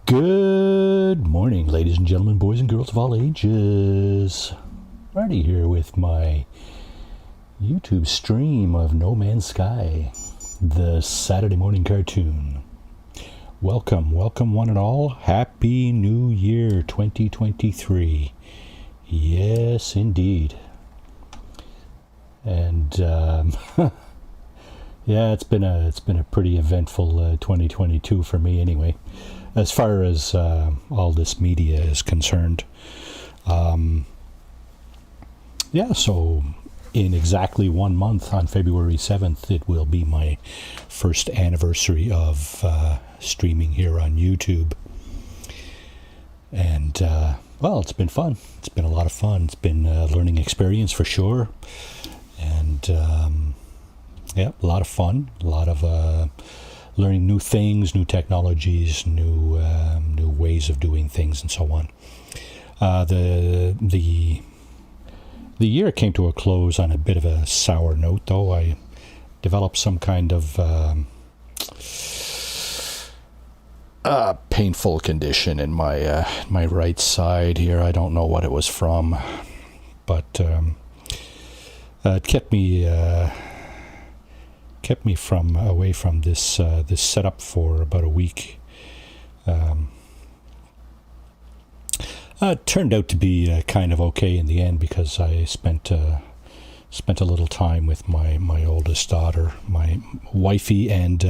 Good morning, ladies and gentlemen, boys and girls of all ages. Marty here with my YouTube stream of No Man's Sky, the Saturday morning cartoon. Welcome one and all. Happy New Year 2023. Yes, indeed. And yeah, it's been a pretty eventful 2022 for me anyway, as far as all this media is concerned. Yeah, so in exactly 1 month, on February 7th, it will be my first anniversary of streaming here on YouTube. And, well, it's been fun. It's been a lot of fun. It's been a learning experience for sure. And, yeah, a lot of fun. A lot of learning new things, new technologies, new ways of doing things, and so on. The year came to a close on a bit of a sour note, though. I developed some kind of painful condition in my right side here. I don't know what it was from, but it kept me away from this setup for about a week. It turned out to be kind of okay in the end, because I spent a little time with my oldest daughter. My wifey and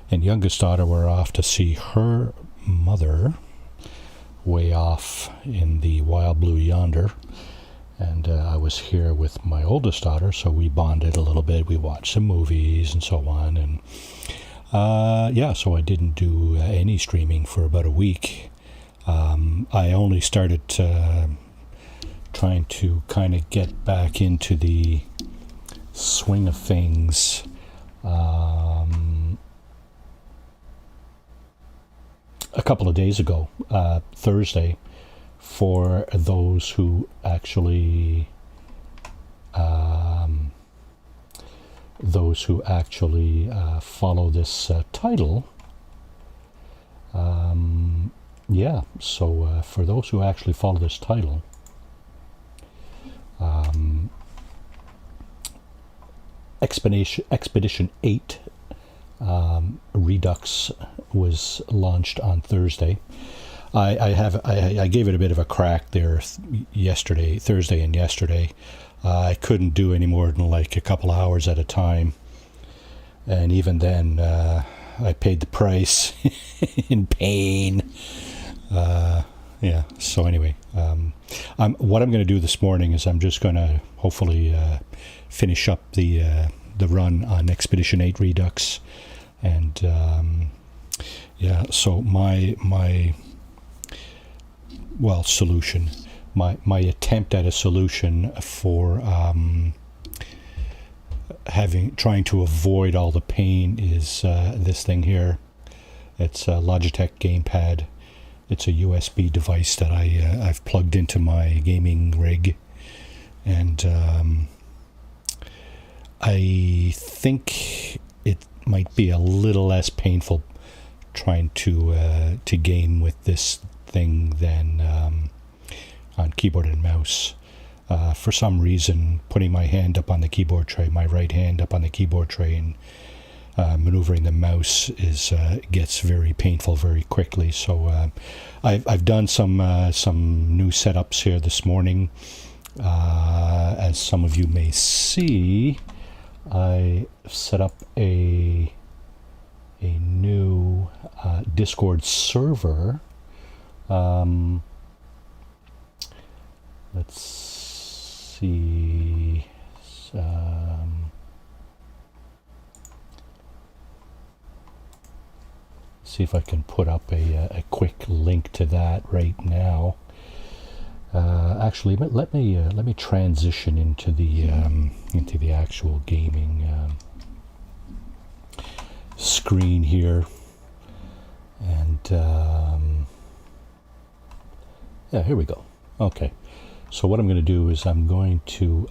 youngest daughter were off to see her mother way off in the wild blue yonder. And I was here with my oldest daughter, so we bonded a little bit. We watched some movies and so on. And yeah, so I didn't do any streaming for about a week. I only started trying to kind of get back into the swing of things a couple of days ago, Thursday, for those who actually follow this title. Yeah, so for those who actually follow this title, Expedition 8 Redux was launched on Thursday. I gave it a bit of a crack there Thursday and yesterday. I couldn't do any more than like a couple hours at a time, and even then I paid the price in pain. Yeah, so anyway, what I'm going to do this morning is I'm just going to hopefully finish up the run on Expedition 8 Redux. And yeah, so my solution, my attempt at a solution for trying to avoid all the pain is this thing here. It's a Logitech gamepad. It's a USB device that I've plugged into my gaming rig, and I think it might be a little less painful trying to game with this thing than on keyboard and mouse. For some reason, putting my hand up on the keyboard tray, my right hand up on the keyboard tray, and maneuvering the mouse gets very painful very quickly. So I've done some new setups here this morning. As some of you may see, I set up a new Discord server. Let's see. See if I can put up a quick link to that right now. Actually, let me transition into the actual gaming screen here, and yeah, here we go. Okay, so what I'm going to do is I'm going to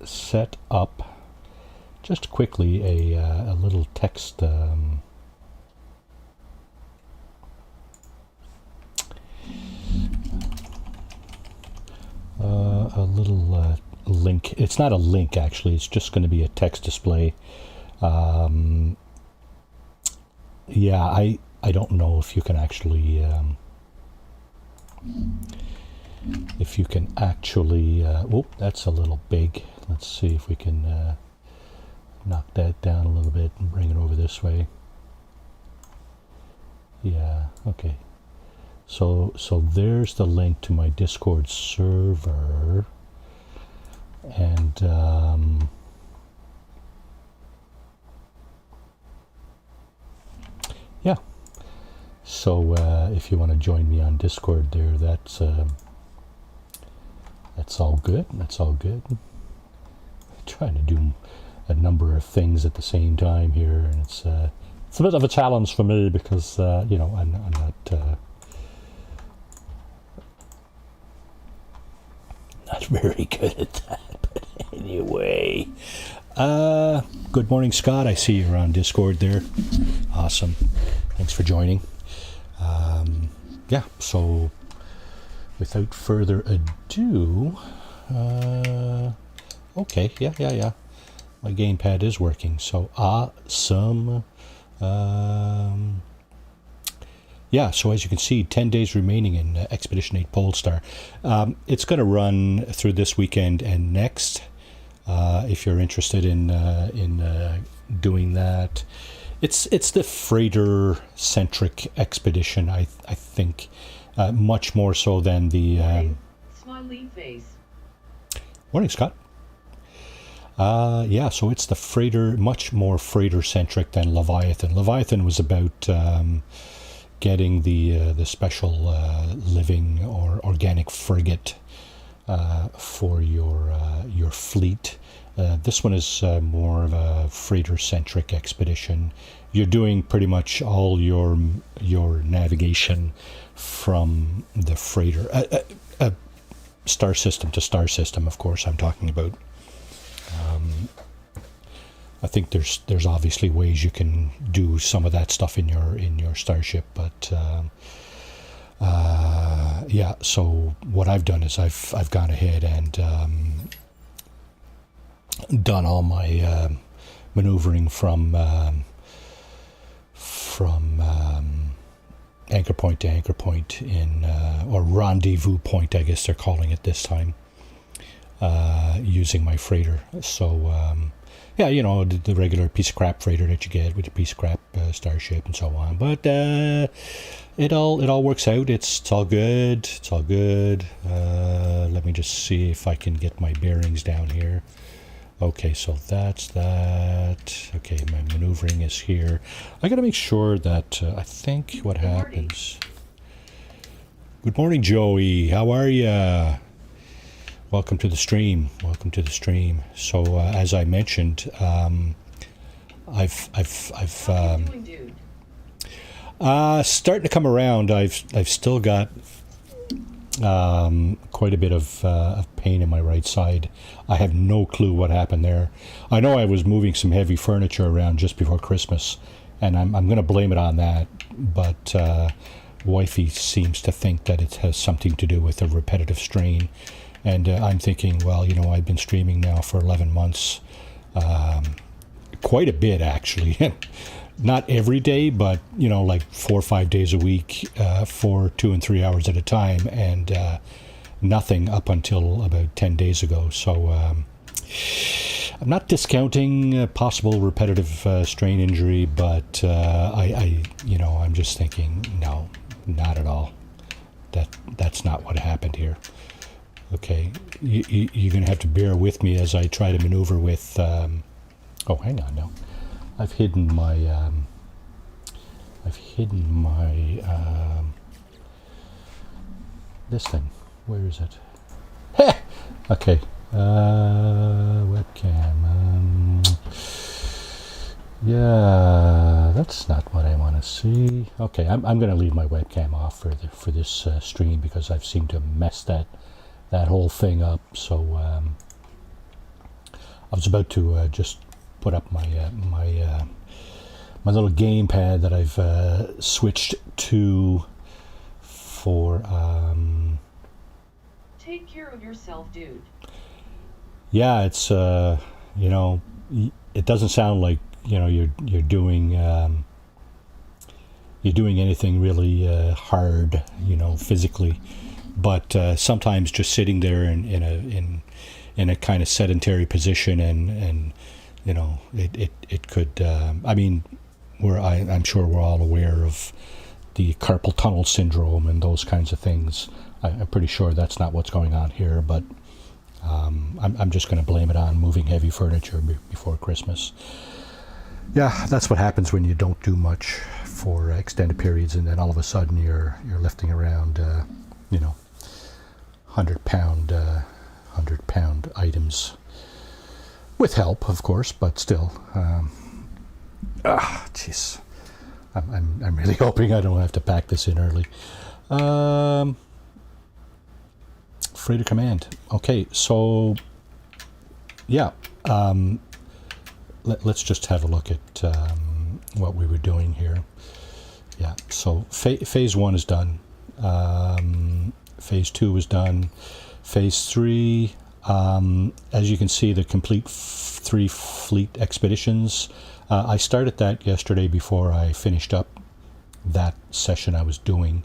set up just quickly a little text little link. It's not a link, actually. It's just going to be a text display. Yeah, I don't know if you can actually oh, that's a little big. Let's see if we can knock that down a little bit and bring it over this way. Yeah, okay. So there's the link to my Discord server, and yeah. So if you want to join me on Discord there, that's all good. That's all good. I'm trying to do a number of things at the same time here, and it's a bit of a challenge for me because you know, I'm not very good at that. But anyway, good morning, Scott. I see you're on Discord there. Awesome. Thanks for joining. Yeah, so without further ado, okay, yeah. My gamepad is working, so awesome. Yeah, so as you can see, 10 days remaining in Expedition 8 Polestar. It's going to run through this weekend and next. If you're interested in doing that, it's the freighter-centric expedition. I think much more so than the. Smiley face. Morning, Scott. Yeah, so it's the freighter, much more freighter-centric than Leviathan. Leviathan was about getting the special living or organic frigate for your fleet. This one is more of a freighter-centric expedition. You're doing pretty much all your navigation from the freighter, star system to star system. Of course, I'm talking about. I think there's obviously ways you can do some of that stuff in your starship, but yeah. So what I've done is I've gone ahead and done all my maneuvering from anchor point to anchor point in or rendezvous point, I guess they're calling it this time, using my freighter. So yeah, you know, the regular piece of crap freighter that you get with your piece of crap starship and so on. But it all works out. It's all good. It's all good. Let me just see if I can get my bearings down here. Okay, so that's that. Okay, my maneuvering is here. I got to make sure that I think what happens. Good morning, Joey. How are you? Welcome to the stream. Welcome to the stream. So as I mentioned, I've starting to come around. I've still got quite a bit of pain in my right side. I have no clue what happened there. I know I was moving some heavy furniture around just before Christmas, and I'm going to blame it on that. But wifey seems to think that it has something to do with a repetitive strain. And I'm thinking, well, you know, I've been streaming now for 11 months, quite a bit actually. Not every day, but, you know, like 4 or 5 days a week for 2 and 3 hours at a time, and nothing up until about 10 days ago. So I'm not discounting possible repetitive strain injury, but you know, I'm just thinking, no, not at all. That's not what happened here. Okay, you're going to have to bear with me as I try to maneuver with... oh, hang on now. I've hidden my... this thing. Where is it? Heh! Okay. Webcam. Yeah, that's not what I want to see. Okay, I'm going to leave my webcam off for this stream because I've seemed to mess that whole thing up. So I was about to just put up my my little gamepad that I've switched to for Take care of yourself, dude. yeah, it's it doesn't sound like you're doing anything really hard, physically, but sometimes just sitting there in a kind of sedentary position and it could. I mean, I'm sure we're all aware of the carpal tunnel syndrome and those kinds of things. I'm pretty sure that's not what's going on here, but I'm just going to blame it on moving heavy furniture before Christmas. Yeah, that's what happens when you don't do much for extended periods, and then all of a sudden you're lifting around, 100-pound items with help, of course, but still. Jeez, I'm really hoping I don't have to pack this in early. Freighter command. Okay, so yeah, let's just have a look at what we were doing here. Yeah, so phase 1 is done. Phase 2 is done. Phase 3, as you can see, the complete 3 fleet expeditions. I started that yesterday before I finished up that session I was doing.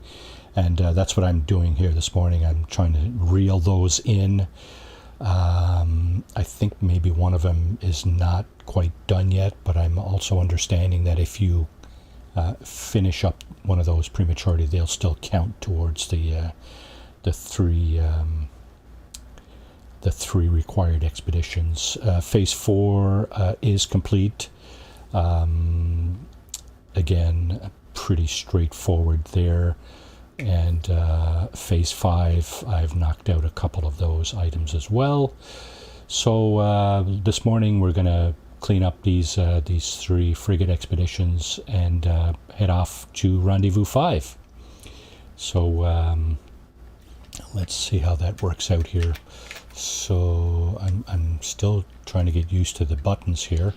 And that's what I'm doing here this morning. I'm trying to reel those in. I think maybe one of them is not quite done yet, but I'm also understanding that if you finish up one of those prematurely, they'll still count towards the three required expeditions. Phase 4 is complete. Again, pretty straightforward there. And phase 5, I've knocked out a couple of those items as well. So this morning we're going to clean up these 3 frigate expeditions and head off to Rendezvous 5. So let's see how that works out here. So I'm still trying to get used to the buttons here.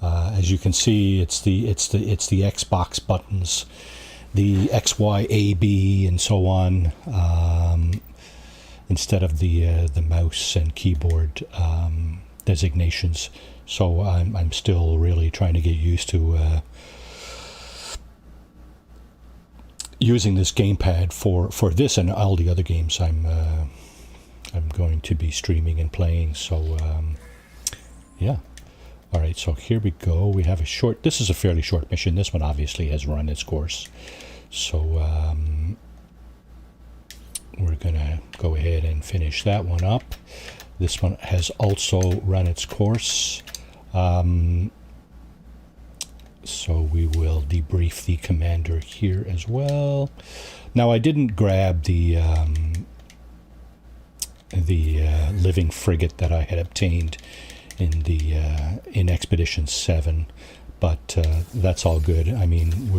As you can see, it's the Xbox buttons. The X, Y, A, B, and so on, instead of the mouse and keyboard designations. So I'm still really trying to get used to using this gamepad for this and all the other games I'm going to be streaming and playing. So yeah. All right, so here we go. We have this is a fairly short mission. This one obviously has run its course. So we're going to go ahead and finish that one up. This one has also run its course. So we will debrief the commander here as well. Now, I didn't grab the living frigate that I had obtained in Expedition 7, but that's all good. I mean,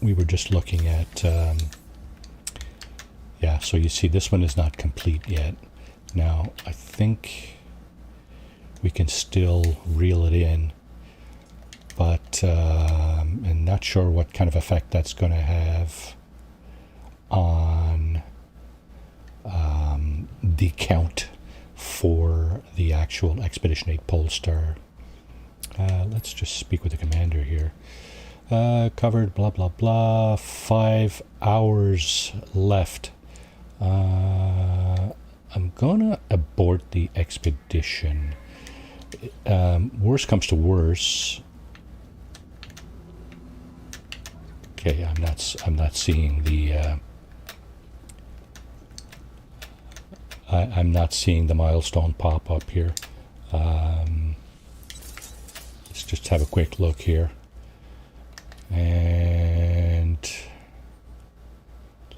we were just looking at yeah, so you see this one is not complete yet. Now I think we can still reel it in, but I'm not sure what kind of effect that's going to have on the count for the actual Expedition 8 Polestar. Let's just speak with the commander here. Covered, blah, blah, blah. 5 hours left. I'm gonna abort the expedition. Worst comes to worst. Okay, I'm not seeing the I'm not seeing the milestone pop up here. Let's just have a quick look here. And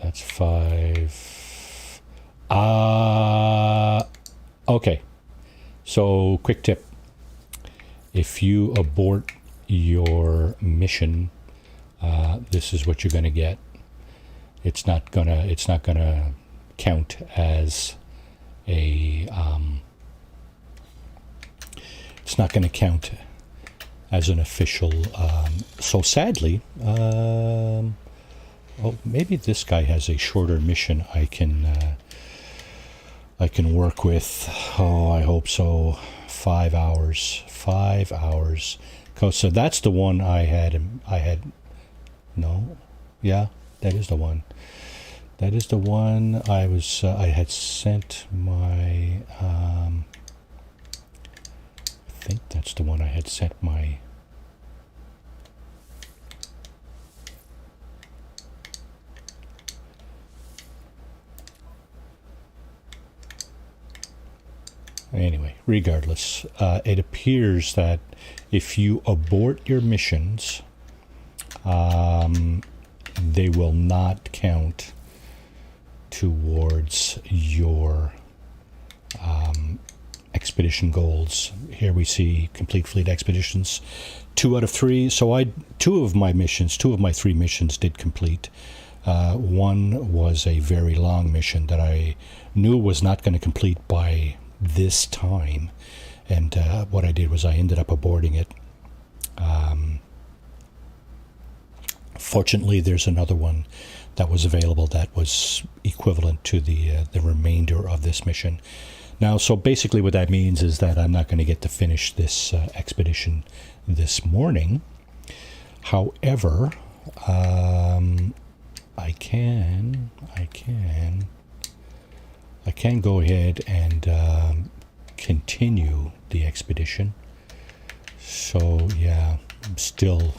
that's 5. Okay. So, quick tip. If you abort your mission, this is what you're going to get. It's not gonna count as it's not going to count as an official. So sadly, maybe this guy has a shorter mission. I can I can work with, oh, I hope so, 5 hours. 5 hours. So that's the one I had, no, yeah, that is the one. That is the one I had sent my, I think that's the one I had sent my, anyway, regardless, it appears that if you abort your missions, they will not count towards your expedition goals. Here we see complete fleet expeditions, 2 out of 3. So two of my 3 missions did complete. One was a very long mission that I knew was not going to complete by this time, and what I did was I ended up aborting it. Fortunately, there's another one that was available that was equivalent to the remainder of this mission. Now, so basically what that means is that I'm not going to get to finish this expedition this morning. However, I can go ahead and continue the expedition. So yeah, I'm still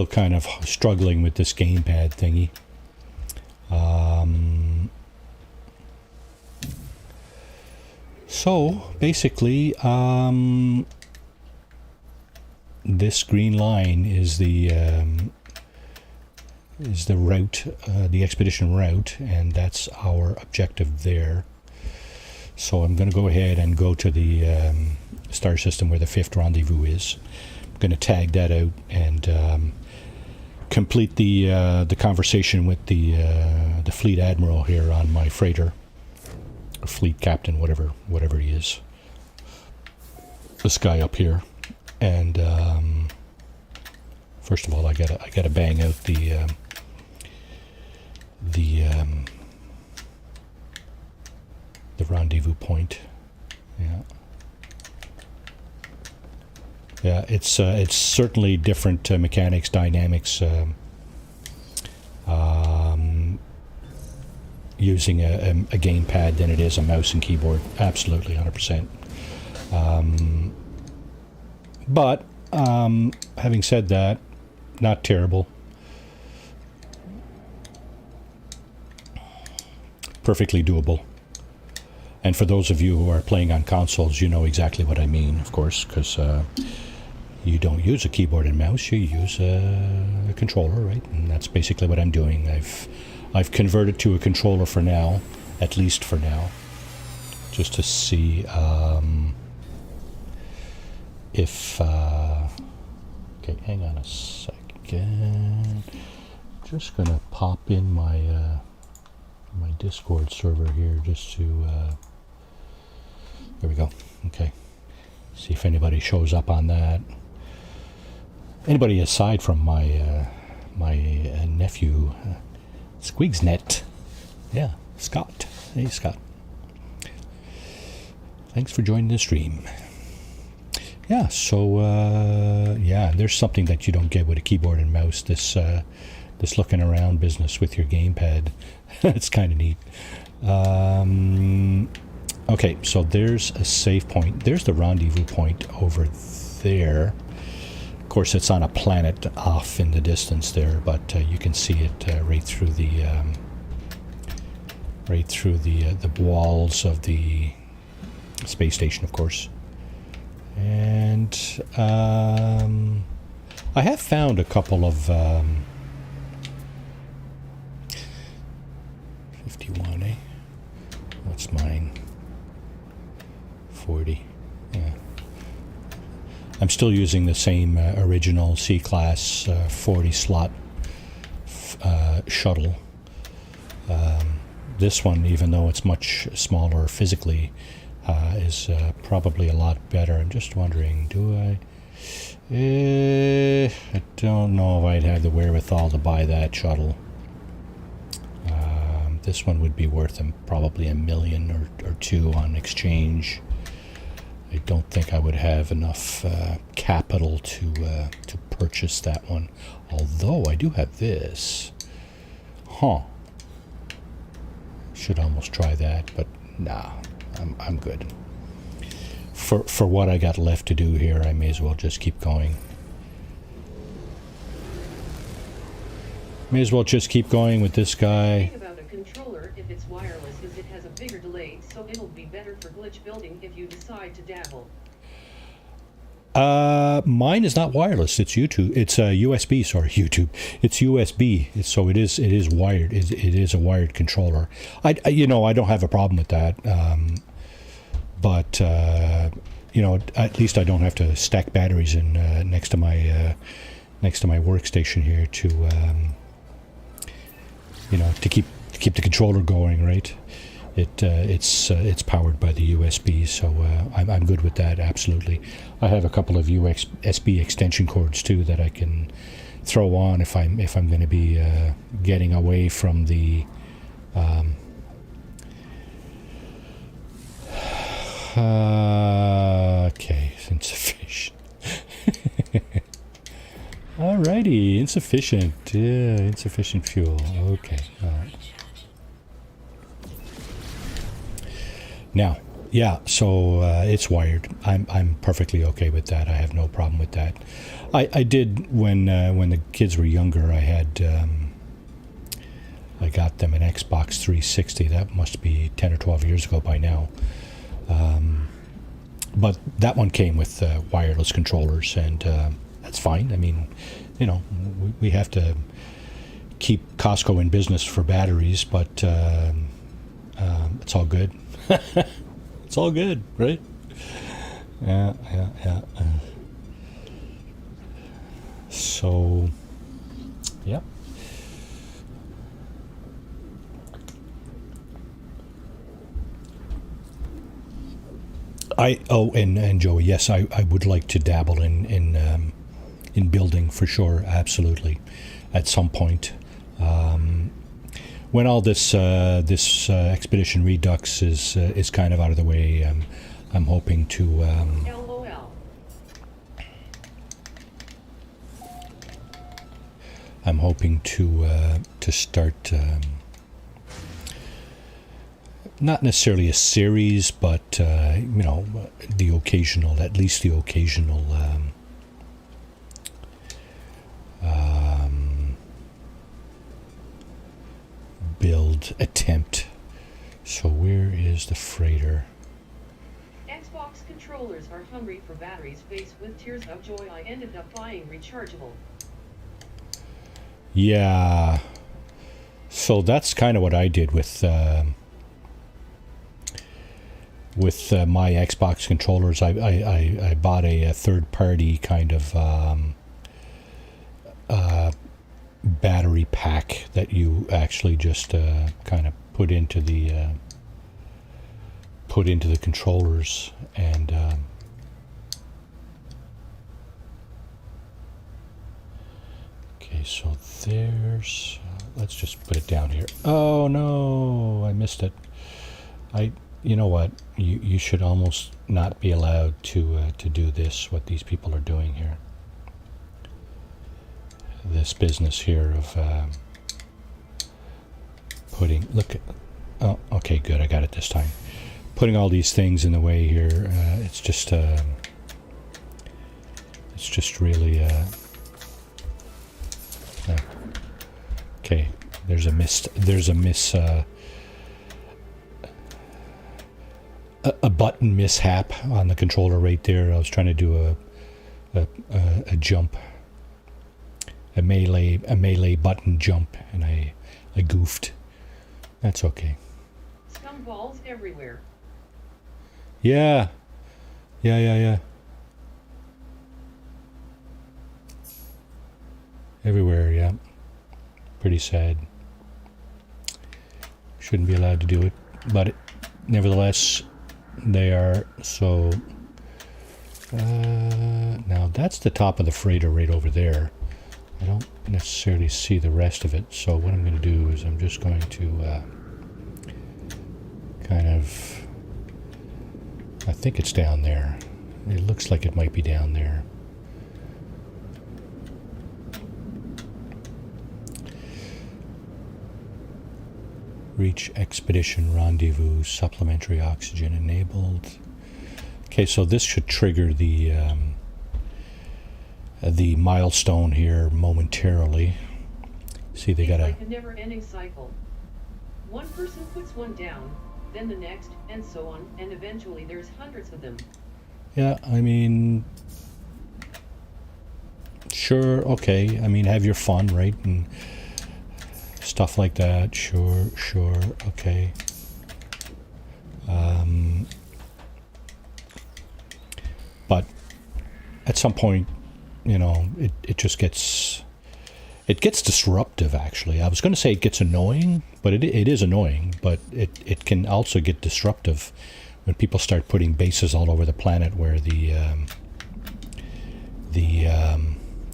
kind of struggling with this gamepad thingy. So basically, this green line is the route, the expedition route, and that's our objective there. So I'm going to go ahead and go to the star system where the 5th rendezvous is. I'm going to tag that out and complete the conversation with the fleet admiral here on my freighter, or fleet captain, whatever he is. This guy up here, and first of all, I gotta bang out the rendezvous point. Yeah, it's certainly different mechanics, dynamics, using a gamepad than it is a mouse and keyboard. Absolutely, 100%. But having said that, not terrible. Perfectly doable. And for those of you who are playing on consoles, you know exactly what I mean, of course, because you don't use a keyboard and mouse, you use a controller, right? And that's basically what I'm doing. I've converted to a controller for now, at least for now, just to see if... okay, hang on a second. Just going to pop in my my Discord server here just to... there we go. Okay. See if anybody shows up on that. Anybody aside from my my nephew, Squigsnet. Yeah, Scott. Hey, Scott. Thanks for joining the stream. Yeah, so yeah, there's something that you don't get with a keyboard and mouse. This looking around business with your gamepad. It's kind of neat. Okay, so there's a save point. There's the rendezvous point over there. Of course, it's on a planet off in the distance there, but you can see it right through the walls of the space station, of course. And I have found a couple of 51, eh? What's mine? 40. Yeah. I'm still using the same original C-Class 40 slot shuttle. This one, even though it's much smaller physically, is probably a lot better. I'm just wondering, do I... I don't know if I'd have the wherewithal to buy that shuttle. This one would be worth probably $1 million or two on exchange. I don't think I would have enough capital to purchase that one. Although I do have this. Huh. Should almost try that, but nah, I'm good. For what I got left to do here, I may as well just keep going. May as well just keep going with this guy. The thing about a controller, if it's wireless, is it has a bigger delay, so it'll be better for glitch building if you decide to dabble. Mine is not wireless. It's YouTube. It's USB. Sorry, YouTube. It's USB. So it is wired. It is a wired controller. I don't have a problem with that. But at least I don't have to stack batteries in next to my workstation here to keep the controller going, right? It's powered by the USB, so I'm good with that. Absolutely. I have a couple of USB extension cords too that I can throw on if I'm going to be getting away from the okay, insufficient. Alrighty, insufficient. Yeah, insufficient fuel. Okay, all right. Now, yeah, so it's wired. I'm perfectly okay with that. I have no problem with that. I did when the kids were younger. I got them an Xbox 360. That must be 10 or 12 years ago by now. But that one came with wireless controllers, and that's fine. I mean, we have to keep Costco in business for batteries, but it's all good. It's all good, right? Yeah. So, yeah. And Joey, yes, I would like to dabble in building for sure, absolutely, at some point. When all this Expedition Redux is kind of out of the way, I'm hoping to. LOL. I'm hoping to start. Not necessarily a series, but the occasional, at least the occasional build attempt. So where is the freighter? Xbox controllers are hungry for batteries. Faced with tears of joy, I ended up buying rechargeable. Yeah. So that's kind of what I did with my Xbox controllers. I bought a third-party kind of battery pack that you actually just kind of put into the controllers, and okay, so there's let's just put it down here. Oh no, I missed it. You know what? You should almost not be allowed to do this. What these people are doing here. This business here of putting. Look at. Oh, okay, good. I got it this time. Putting all these things in the way here. It's just really. Okay. There's a miss. A button mishap on the controller right there. I was trying to do a jump, a melee button jump, and I goofed. That's okay. Scum balls everywhere. Yeah. Everywhere, yeah. Pretty sad. Shouldn't be allowed to do it, but nevertheless, they are. So now that's the top of the freighter right over there. I don't necessarily see the rest of it, so what I'm going to do is I'm just going to I think it's down there. It looks like it might be down there. Reach expedition rendezvous, supplementary oxygen enabled. Okay, so this should trigger the milestone here momentarily. See, they got like a never-ending cycle. One person puts one down, then the next, and so on, and eventually there's hundreds of them. Yeah, I mean, sure, okay. I mean, have your fun, right? And stuff like that. Sure, okay. But at some point, you know, it just gets disruptive, actually. I was going to say it gets annoying, but it is annoying, but it can also get disruptive when people start putting bases all over the planet where the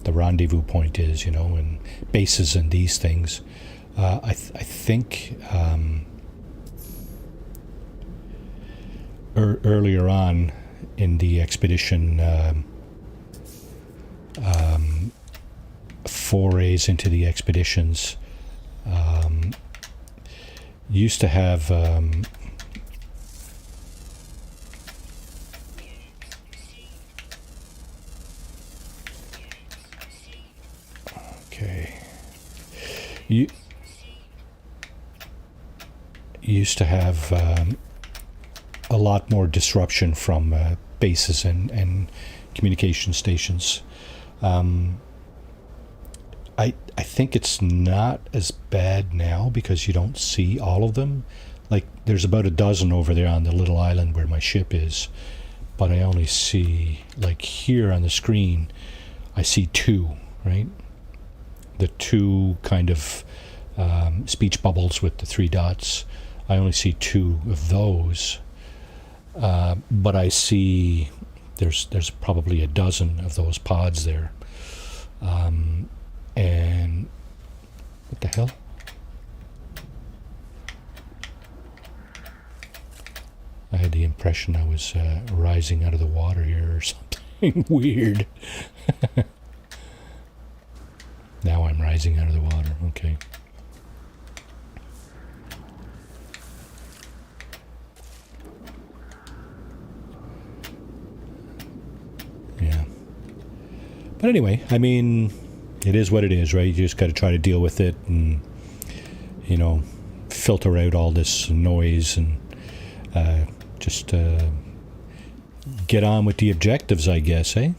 rendezvous point is, you know, and bases and these things. I think earlier on in the expedition forays into the expeditions, used to have okay, you used to have a lot more disruption from bases and communication stations. I think it's not as bad now because you don't see all of them. Like, there's about a dozen over there on the little island where my ship is, but I only see, like here on the screen, I see two, right? The two kind of speech bubbles with the three dots. I only see two of those, but I see there's probably a dozen of those pods there. And what the hell? I had the impression I was rising out of the water here or something weird. Now I'm rising out of the water. Okay. Yeah. But anyway, I mean, it is what it is, right? You just got to try to deal with it and, you know, filter out all this noise and just get on with the objectives, I guess, eh?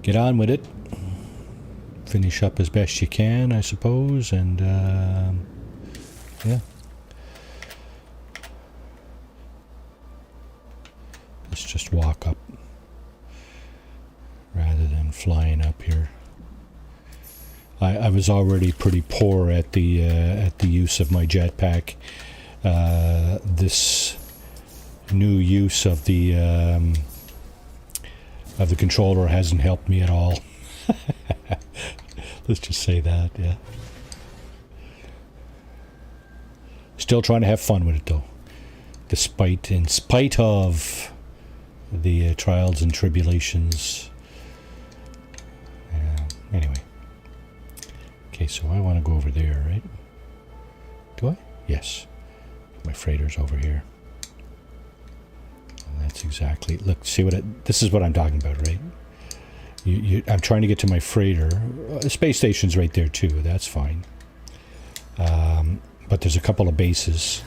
Get on with it. Finish up as best you can, I suppose, and yeah. Let's just walk up rather than flying up here. I was already pretty poor at the use of my jetpack. This new use of the controller hasn't helped me at all. Let's just say that, yeah. Still trying to have fun with it though, in spite of the trials and tribulations. Anyway. Okay, so I want to go over there, right? Do I? Yes. My freighter's over here. And that's exactly... Look, see what this is what I'm talking about, right? I'm trying to get to my freighter. The space station's right there, too. That's fine. But there's a couple of bases.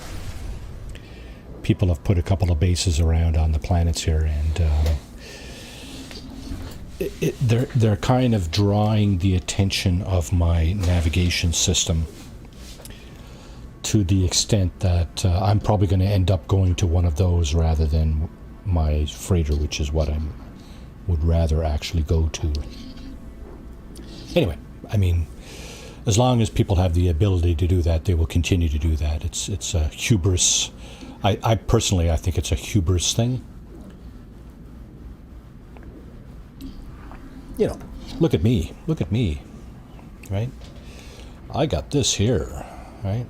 People have put a couple of bases around on the planets here, and... they're kind of drawing the attention of my navigation system to the extent that I'm probably going to end up going to one of those rather than my freighter, which is what I would rather actually go to. Anyway, I mean, as long as people have the ability to do that, they will continue to do that. It's a hubris. I personally, I think it's a hubris thing. You know, look at me, right? I got this here, right?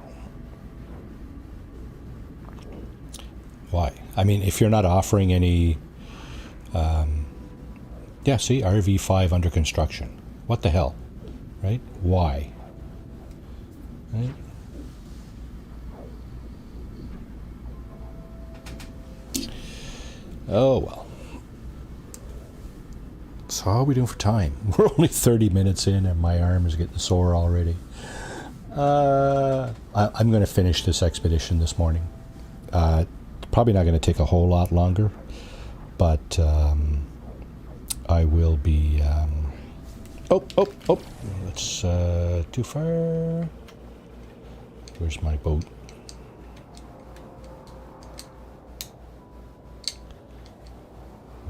Why? I mean, if you're not offering any... yeah, see, RV5 under construction. What the hell? Right? Why? Right? Oh, well. So how are we doing for time? We're only 30 minutes in and my arm is getting sore already. I'm going to finish this expedition this morning. Probably not going to take a whole lot longer, but I will be... Oh! That's too far. Where's my boat?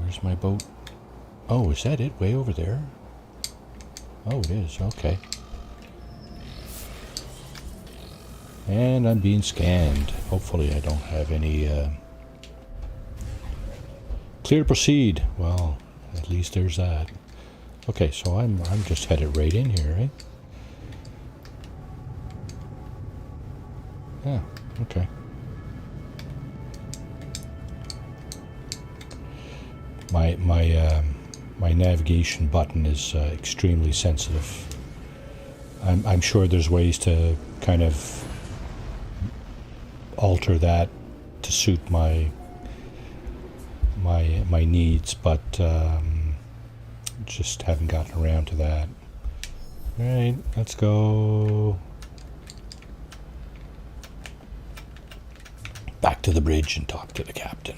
Where's my boat? Oh, is that it? Way over there? Oh, it is. Okay. And I'm being scanned. Hopefully I don't have any... Clear to proceed. Well, at least there's that. Okay, so I'm just headed right in here, right? Yeah, okay. My navigation button is extremely sensitive. I'm sure there's ways to kind of alter that to suit my needs, but just haven't gotten around to that. All right, let's go back to the bridge and talk to the captain.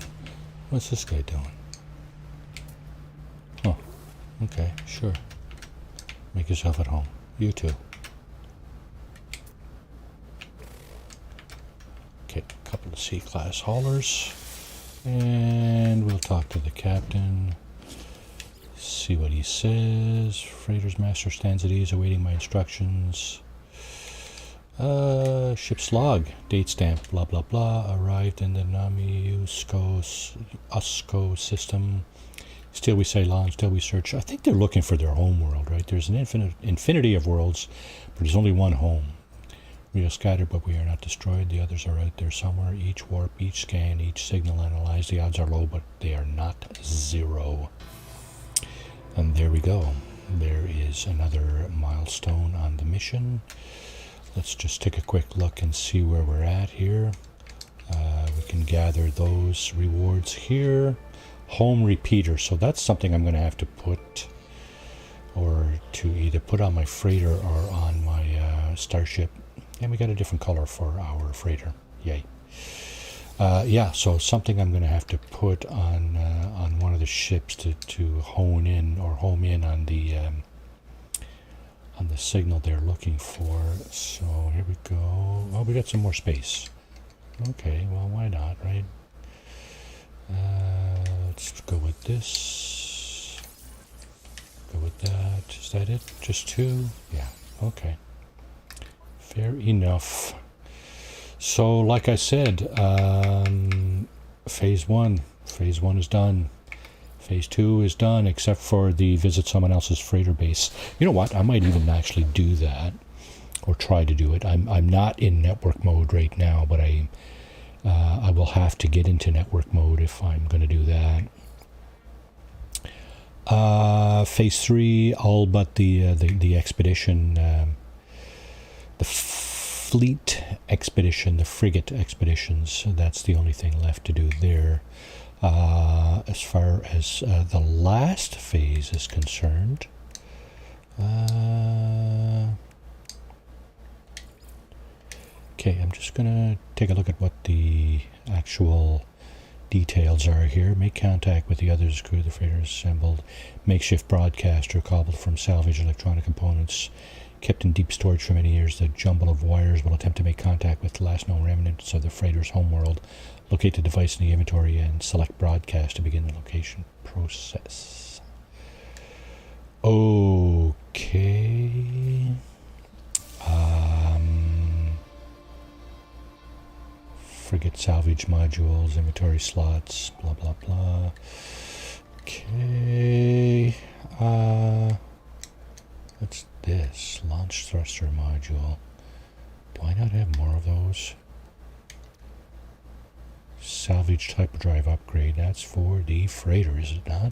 What's this guy doing? Oh, okay, sure. Make yourself at home. You too. Okay, a couple of C-class haulers. And we'll talk to the captain. See what he says. Freighter's master stands at ease, awaiting my instructions. Ship's log. Date stamp, blah, blah, blah. Arrived in the Usco system. Still we say long, still we search. I think they're looking for their home world, right? There's an infinity of worlds, but there's only one home. We are scattered, but we are not destroyed. The others are out there somewhere. Each warp, each scan, each signal analyzed. The odds are low, but they are not zero. And there we go. There is another milestone on the mission. Let's just take a quick look and see where we're at here. We can gather those rewards here. Home repeater. So that's something I'm going to have to put, or to either put on my freighter or on my starship. And we got a different color for our freighter. Yay. Yeah, so something I'm going to have to put on one of the ships to hone in or home in on the signal they're looking for. So here we go. Oh, we got some more space. Okay, well, why not, right? Let's go with this. Go with that. Is that it? Just two? Yeah, okay. Fair enough. So, like I said, phase one is done. Phase 2 is done, except for the visit someone else's freighter base. You know what? I might even actually do that, or try to do it. I'm not in network mode right now, but I will have to get into network mode if I'm going to do that. Phase 3, all but the expedition, the fleet expedition, the frigate expeditions. That's the only thing left to do there. As far as the last phase is concerned, okay, I'm just gonna take a look at what the actual details are here. Make contact with the others crew. The freighter is assembled. Makeshift broadcaster cobbled from salvaged electronic components. Kept in deep storage for many years, the jumble of wires will attempt to make contact with the last known remnants of the freighter's homeworld. Locate the device in the inventory and select broadcast to begin the location process. Okay. Frigate salvage modules, inventory slots, blah, blah, blah. Okay. What's this? Launch thruster module. Do I not have more of those? Salvaged hyperdrive upgrade. That's for the freighter, is it not?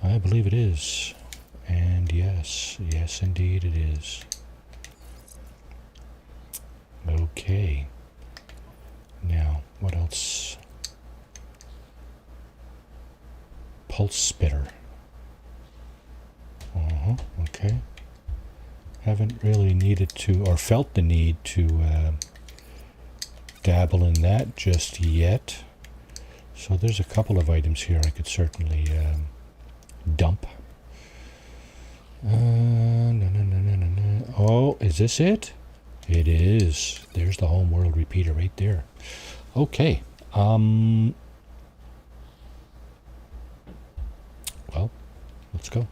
I believe it is. And yes, yes indeed it is. Okay. Now, what else? Pulse spitter. Okay. Haven't really needed to, or felt the need to dabble in that just yet. So there's a couple of items here I could certainly dump. No. Oh, is this it? It is. There's the home world repeater right there. Okay. Well, let's go.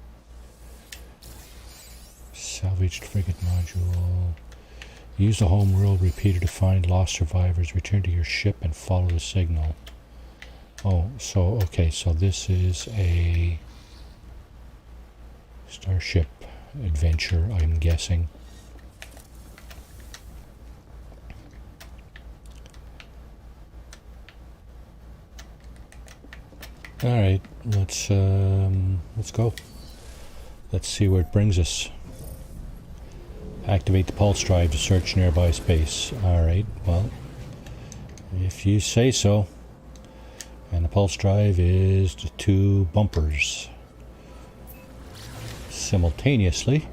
Salvaged frigate module. Use the home world repeater to find lost survivors. Return to your ship and follow the signal. Oh, so, okay, so this is a Starship adventure, I'm guessing. Alright, let's go. Let's see where it brings us. Activate the pulse drive to search nearby space. Alright, well, if you say so. And the pulse drive is the two bumpers. Simultaneously.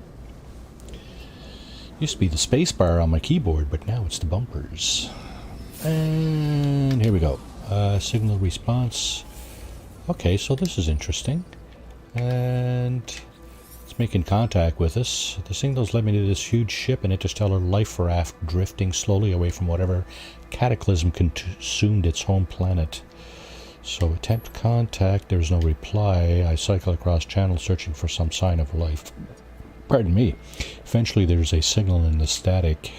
Used to be the space bar on my keyboard, but now it's the bumpers. And here we go. Signal response. Okay, so this is interesting. And it's making contact with us. The signals led me to this huge ship, an interstellar life raft drifting slowly away from whatever cataclysm consumed its home planet. So attempt contact, there's no reply. I cycle across channels searching for some sign of life. Pardon me. Eventually there's a signal in the static.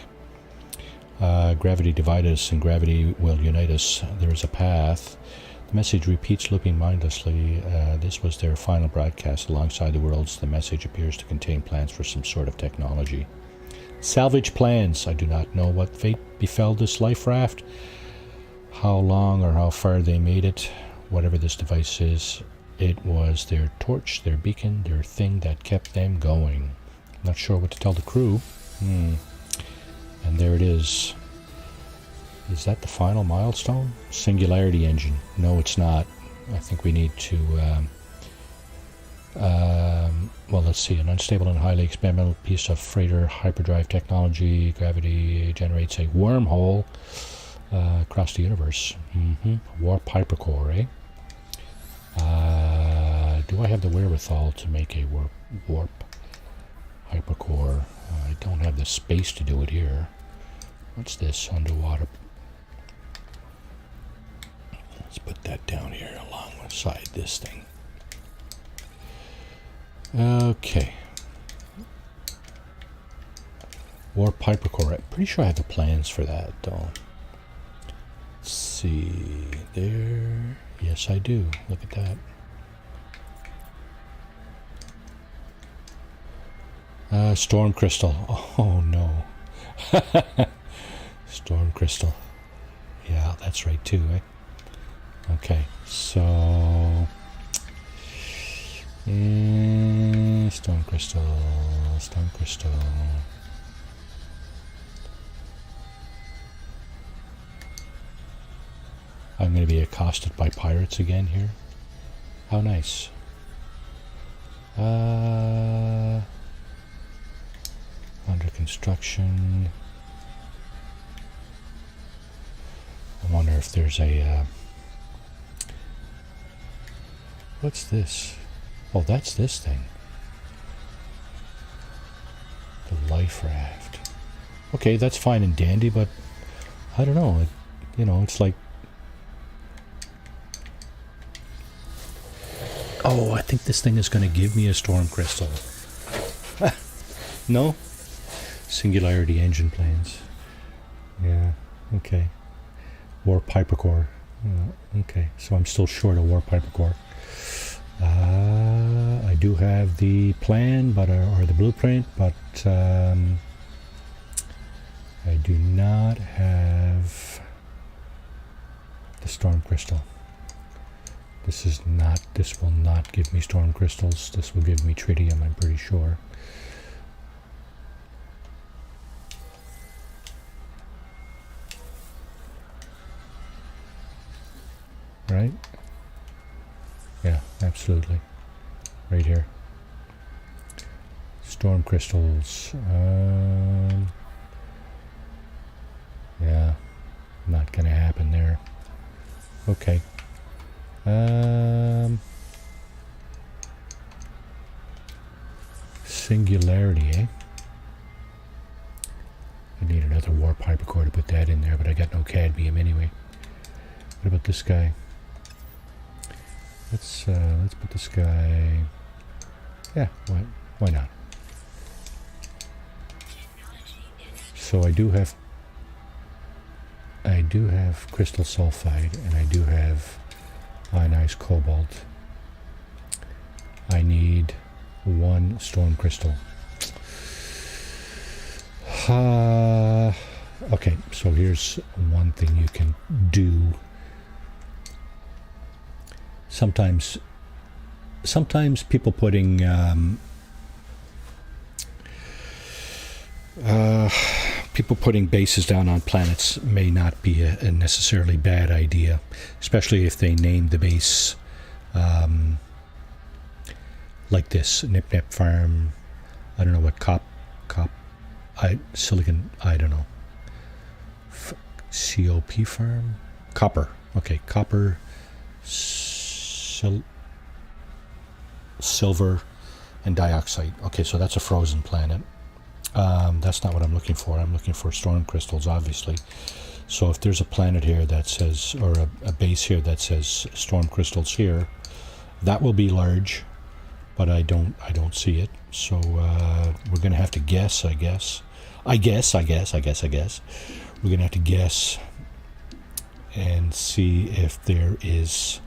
Gravity divided us and gravity will unite us. There is a path. The message repeats, looping mindlessly. This was their final broadcast alongside the worlds. The message appears to contain plans for some sort of technology. Salvage plans. I do not know what fate befell this life raft. How long or how far they made it, whatever this device is, it was their torch, their beacon, their thing that kept them going. Not sure what to tell the crew. And there it is. Is that the final milestone? Singularity engine. No, it's not. I think we need to... well, let's see. An unstable and highly experimental piece of freighter hyperdrive technology. Gravity generates a wormhole across the universe. Warp hypercore, eh? Do I have the wherewithal to make a warp hypercore? I don't have the space to do it here. What's this? Underwater. Let's put that down here alongside this thing. Okay. Warp hypercore. I'm pretty sure I have the plans for that, though. Let's see. There. Yes, I do. Look at that. Storm crystal. Oh, no. Storm crystal. Yeah, that's right, too, eh? Okay, so... Storm crystal. Storm crystal. I'm going to be accosted by pirates again here. How nice. Under construction. I wonder if there's a... what's this? Oh, that's this thing. The life raft. Okay, that's fine and dandy, but I don't know. It's like... Oh, I think this thing is going to give me a storm crystal. No? Singularity engine planes. Yeah, okay. Warp hypercore. Okay, so I'm still short of warp hypercore. I do have the plan, or the blueprint, but I do not have the storm crystal. This will not give me storm crystals. This will give me tritium, I'm pretty sure. Right? Yeah, absolutely. Right here. Storm crystals. Yeah, not gonna happen there. Okay. Singularity, eh? I need another warp hypercore to put that in there, but I got no cadmium anyway. What about this guy? Let's put this guy. Yeah, why not? So I do have crystal sulfide, and I do have ionized cobalt. I need one storm crystal. Okay, so here's one thing you can do. Sometimes people putting bases down on planets may not be a necessarily bad idea, especially if they name the base like this, Nip Nip Farm. I don't know what silicon. I don't know. COP Farm, copper. Okay, copper, silver, and dioxide. Okay, so that's a frozen planet. That's not what I'm looking for. I'm looking for storm crystals, obviously. So if there's a planet here that says, or a base here that says storm crystals here, that will be large, but I don't see it. So we're gonna have to guess, I guess. We're gonna have to guess and see if there is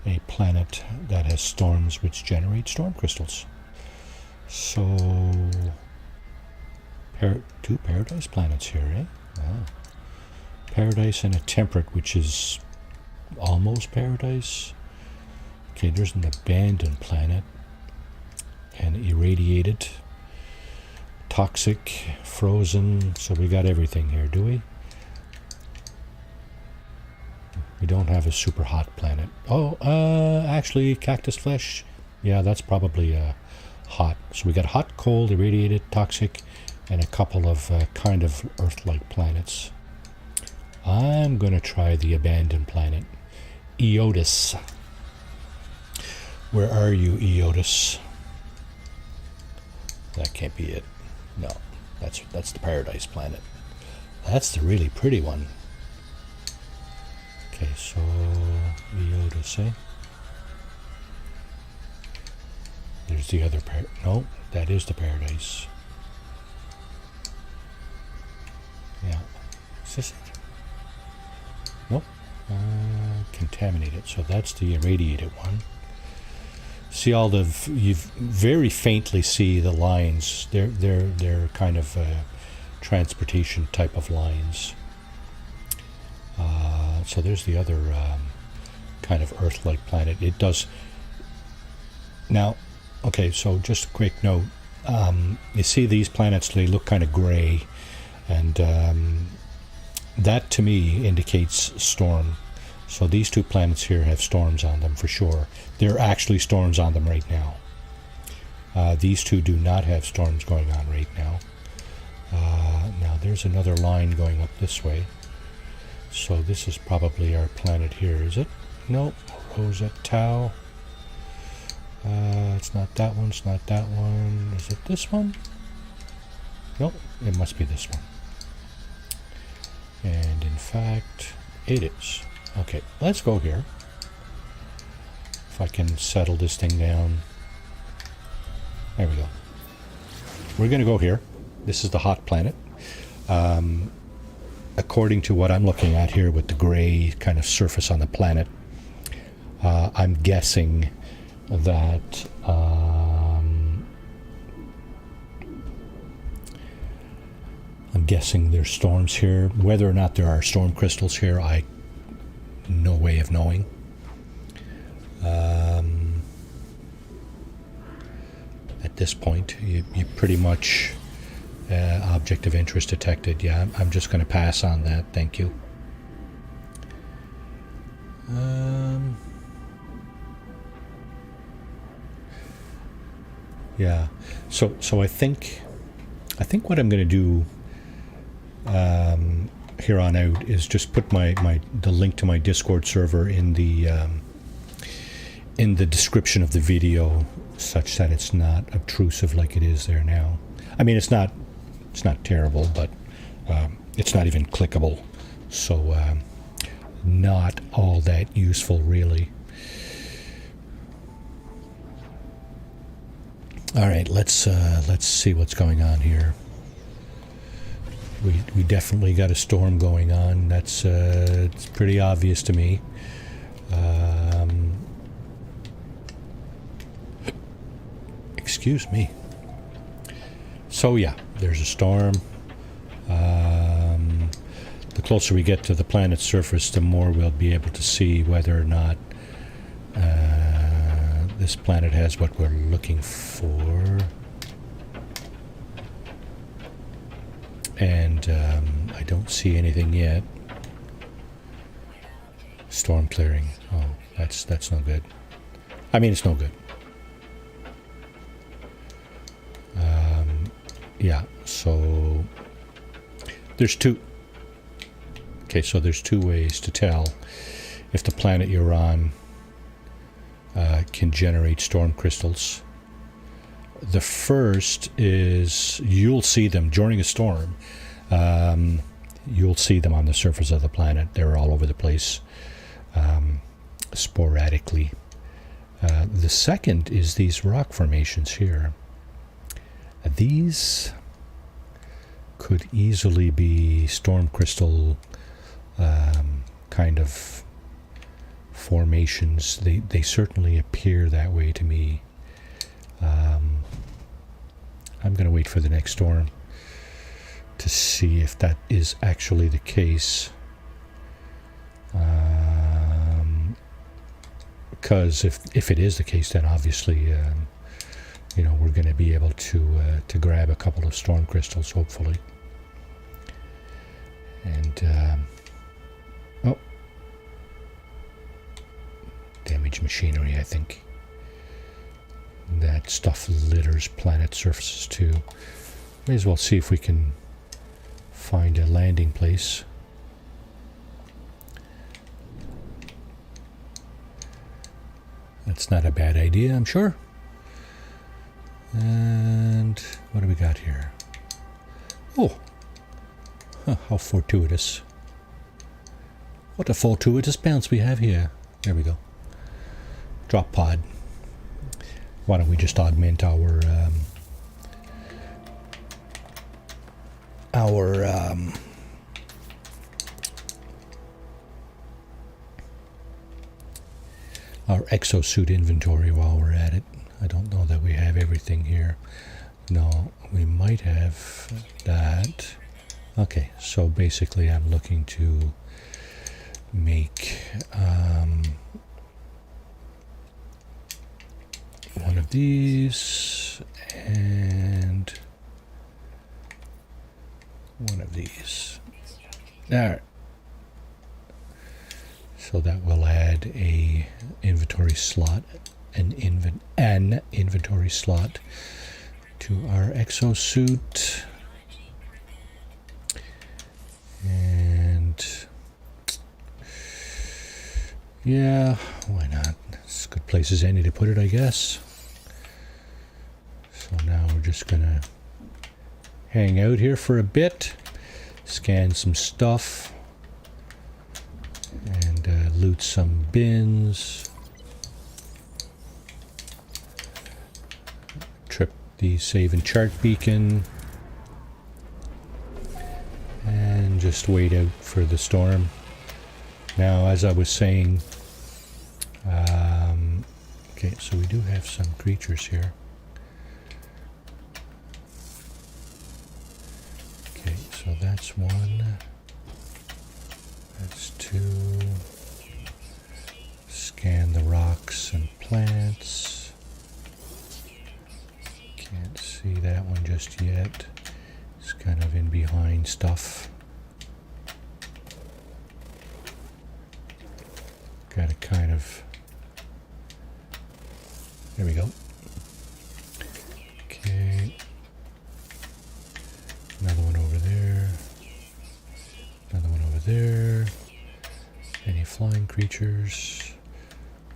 a planet that has storms which generate storm crystals. So two paradise planets here, eh? Wow. Paradise and a temperate, which is almost paradise. Okay, there's an abandoned planet. And irradiated, toxic, frozen. So we got everything here, do we? We don't have a super hot planet. Oh, actually, cactus flesh. Yeah, that's probably hot. So we got hot, cold, irradiated, toxic, and a couple of kind of Earth-like planets. I'm going to try the abandoned planet. Eotus. Where are you, Eotus? That can't be it. No, that's the paradise planet. That's the really pretty one. Okay, so Eotus, eh? There's the other no, that is the paradise. Yeah. Is this it? Nope. Contaminated. So that's the irradiated one. See all the you very faintly see the lines. They're kind of transportation type of lines. So there's the other kind of Earth-like planet. It does. Now, okay. So just a quick note. You see these planets? They look kind of gray, and that to me indicates storm. So these two planets here have storms on them for sure. There are actually storms on them right now. These two do not have storms going on right now. Now there's another line going up this way. So this is probably our planet here, is it? Nope. Rosette Tau. It's not that one, it's not that one. Is it this one? Nope, it must be this one. And in fact, it is. Okay, let's go here. If I can settle this thing down. There we go. We're going to go here. This is the hot planet. According to what I'm looking at here with the gray kind of surface on the planet, I'm guessing that there's storms here. Whether or not there are storm crystals here, I no way of knowing. At this point, you pretty much object of interest detected. Yeah, I'm just going to pass on that. Thank you. Yeah. So I think what I'm going to do here on out is just put the link to my Discord server in the description of the video, such that it's not obtrusive like it is there now. I mean, it's not terrible, but it's not even clickable, so not all that useful, really. All right, let's see what's going on here. We definitely got a storm going on. That's it's pretty obvious to me. Excuse me. So yeah, there's a storm. The closer we get to the planet's surface, the more we'll be able to see whether or not this planet has what we're looking for. And I don't see anything yet. Storm clearing. Oh, that's no good. I mean, it's no good. Yeah, so there's two. Okay, so there's two ways to tell if the planet you're on can generate storm crystals. The first is you'll see them during a storm. You'll see them on the surface of the planet. They're all over the place, sporadically. The second is these rock formations here. These could easily be storm crystal kind of formations. They certainly appear that way to me. I'm going to wait for the next storm to see if that is actually the case. Because if it is the case, then obviously, we're going to be able to grab a couple of storm crystals, hopefully. And damaged machinery, I think. That stuff litters planet surfaces too. May as well see if we can find a landing place. That's not a bad idea, I'm sure. And what do we got here? Oh, how fortuitous. What a fortuitous bounce we have here. There we go. Drop pod. Why don't we just augment our exosuit inventory while we're at it. I don't know that we have everything here. No, we might have that. Okay, so basically I'm looking to make one of these and one of these. There. So that will add a inventory slot, an inventory slot to our exosuit. And yeah, why not? It's a good place as any to put it, I guess. So now we're just gonna hang out here for a bit, scan some stuff, and loot some bins. Trip the save and chart beacon. And just wait out for the storm. Now, as I was saying, okay, so we do have some creatures here. Okay, so that's one. That's two. yet. It's kind of in behind stuff. Got to kind of... There we go. Okay. Another one over there. Another one over there. Any flying creatures?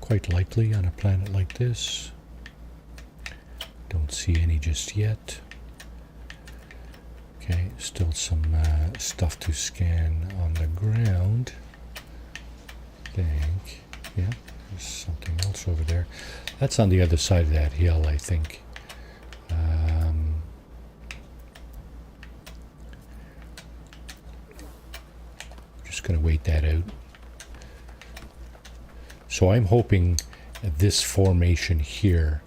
Quite likely on a planet like this. Don't see any just yet. Okay, still some stuff to scan on the ground. I think. Yeah, there's something else over there. That's on the other side of that hill, I think. Just going to wait that out. So I'm hoping this formation here,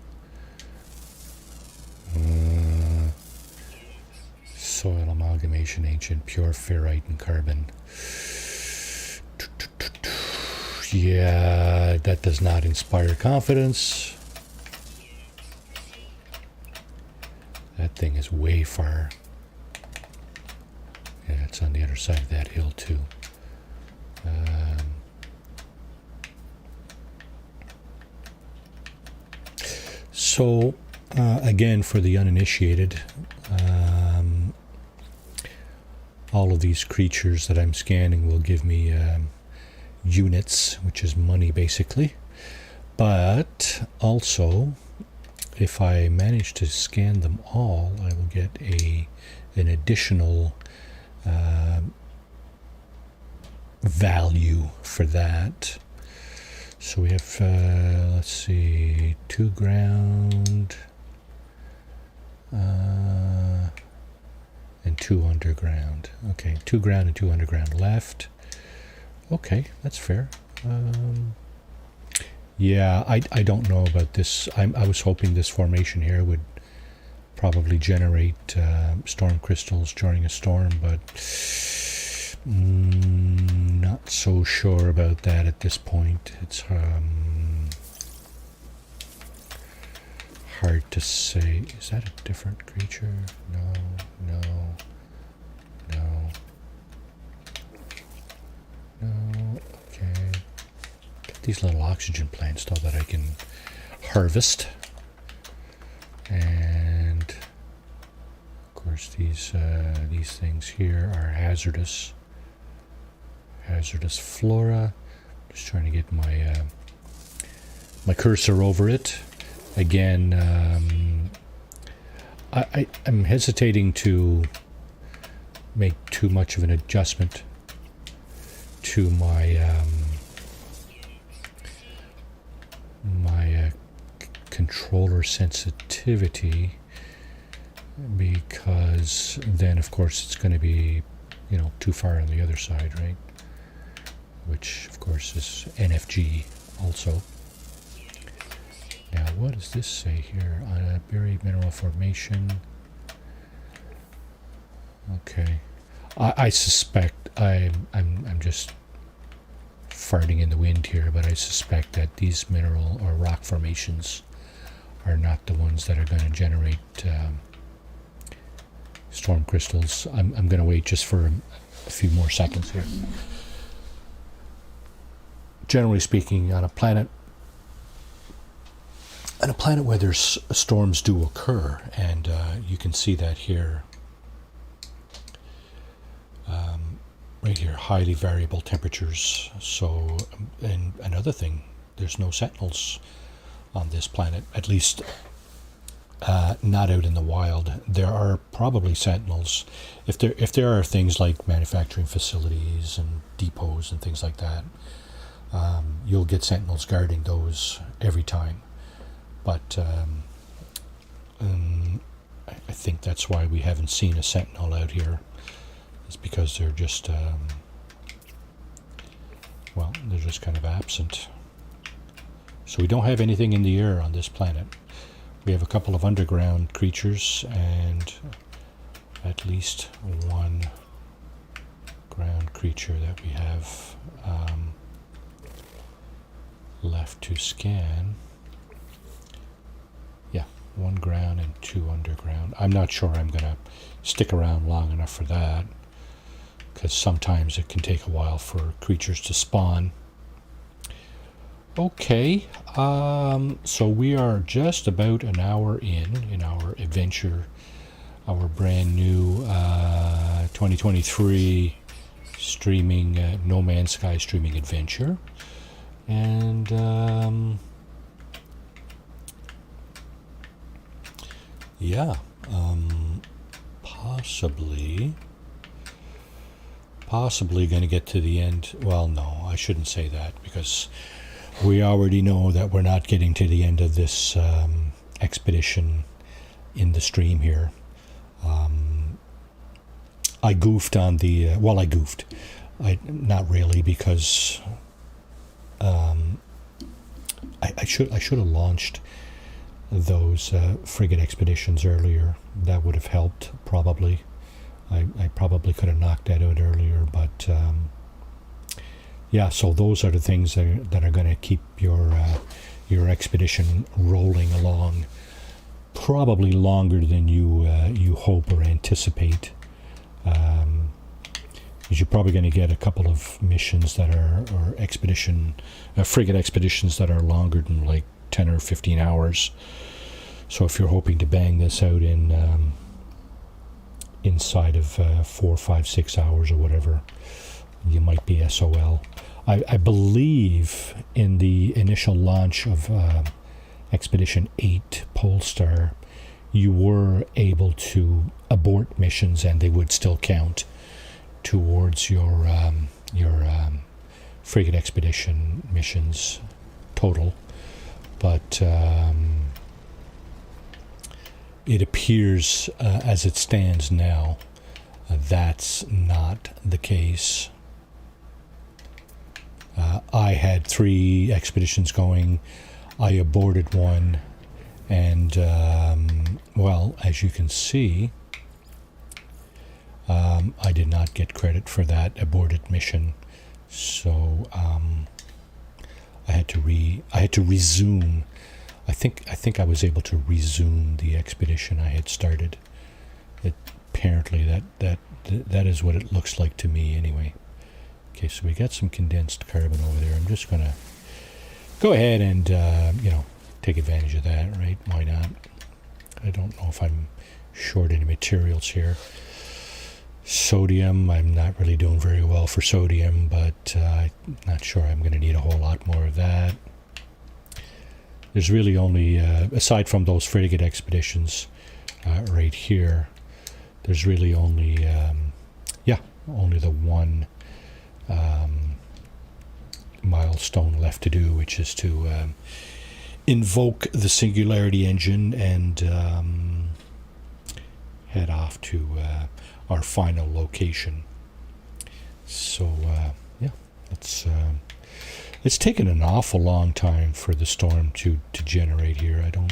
soil amalgamation, ancient, pure ferrite and carbon. Yeah, that does not inspire confidence. That thing is way far. Yeah, it's on the other side of that hill too. So, again, for the uninitiated, all of these creatures that I'm scanning will give me units, which is money basically. But also, if I manage to scan them all, I will get an additional value for that. So we have, let's see, 2 ground and 2 underground. Okay, 2 ground and 2 underground left. Okay, that's fair. Yeah, I don't know about this. I was hoping this formation here would probably generate storm crystals during a storm, but not so sure about that at this point. It's hard to say. Is that a different creature? No. Okay. Get these little oxygen plants though that I can harvest. And of course these things here are hazardous flora. Just trying to get my my cursor over it. Again, I'm hesitating to make too much of an adjustment to my controller sensitivity, because then of course it's going to be, you know, too far on the other side, right? Which of course is NFG also. Now what does this say here? On a buried mineral formation. Okay. I suspect I'm just farting in the wind here, but I suspect that these mineral or rock formations are not the ones that are going to generate storm crystals. I'm going to wait just for a few more seconds here. Generally speaking, on a planet where there's storms do occur, and you can see that here. Right here, highly variable temperatures. So, and another thing, there's no sentinels on this planet, at least not out in the wild. There are probably sentinels. If there are things like manufacturing facilities and depots and things like that, you'll get sentinels guarding those every time. But I think that's why we haven't seen a sentinel out here. It's because they're just, well, they're just kind of absent. So we don't have anything in the air on this planet. We have a couple of underground creatures and at least one ground creature that we have left to scan. Yeah, 1 ground and 2 underground. I'm not sure I'm going to stick around long enough for that, because sometimes it can take a while for creatures to spawn. Okay, so we are just about an hour in our adventure, our brand new 2023 streaming No Man's Sky streaming adventure. And yeah, possibly going to get to the end. Well, no, I shouldn't say that, because we already know that we're not getting to the end of this expedition in the stream here. I goofed on the I goofed. Not really, because I should have launched those frigate expeditions earlier. That would have helped, probably. I probably could have knocked that out earlier, but yeah, so those are the things that are going to keep your expedition rolling along, probably longer than you hope or anticipate. Because you're probably going to get a couple of missions that are, or frigate expeditions that are longer than like 10 or 15 hours. So if you're hoping to bang this out in inside of 4, 5, 6 hours or whatever, you might be SOL. I believe in the initial launch of Expedition 8 Polestar, you were able to abort missions and they would still count towards your frigate expedition missions total. But it appears, as it stands now, that's not the case. I had 3 expeditions going. I aborted one, and well, as you can see, I did not get credit for that aborted mission, so I had to resume. I think I was able to resume the expedition I had started. Apparently that is what it looks like to me anyway. Okay, so we got some condensed carbon over there. I'm just gonna go ahead and take advantage of that, right? Why not? I don't know if I'm short any materials here. Sodium, I'm not really doing very well for sodium, but I'm not sure I'm going to need a whole lot more of that. There's really only, aside from those frigate expeditions right here, there's really only, only the one milestone left to do, which is to invoke the Singularity engine and head off to our final location. So it's taken an awful long time for the storm to generate here. I'm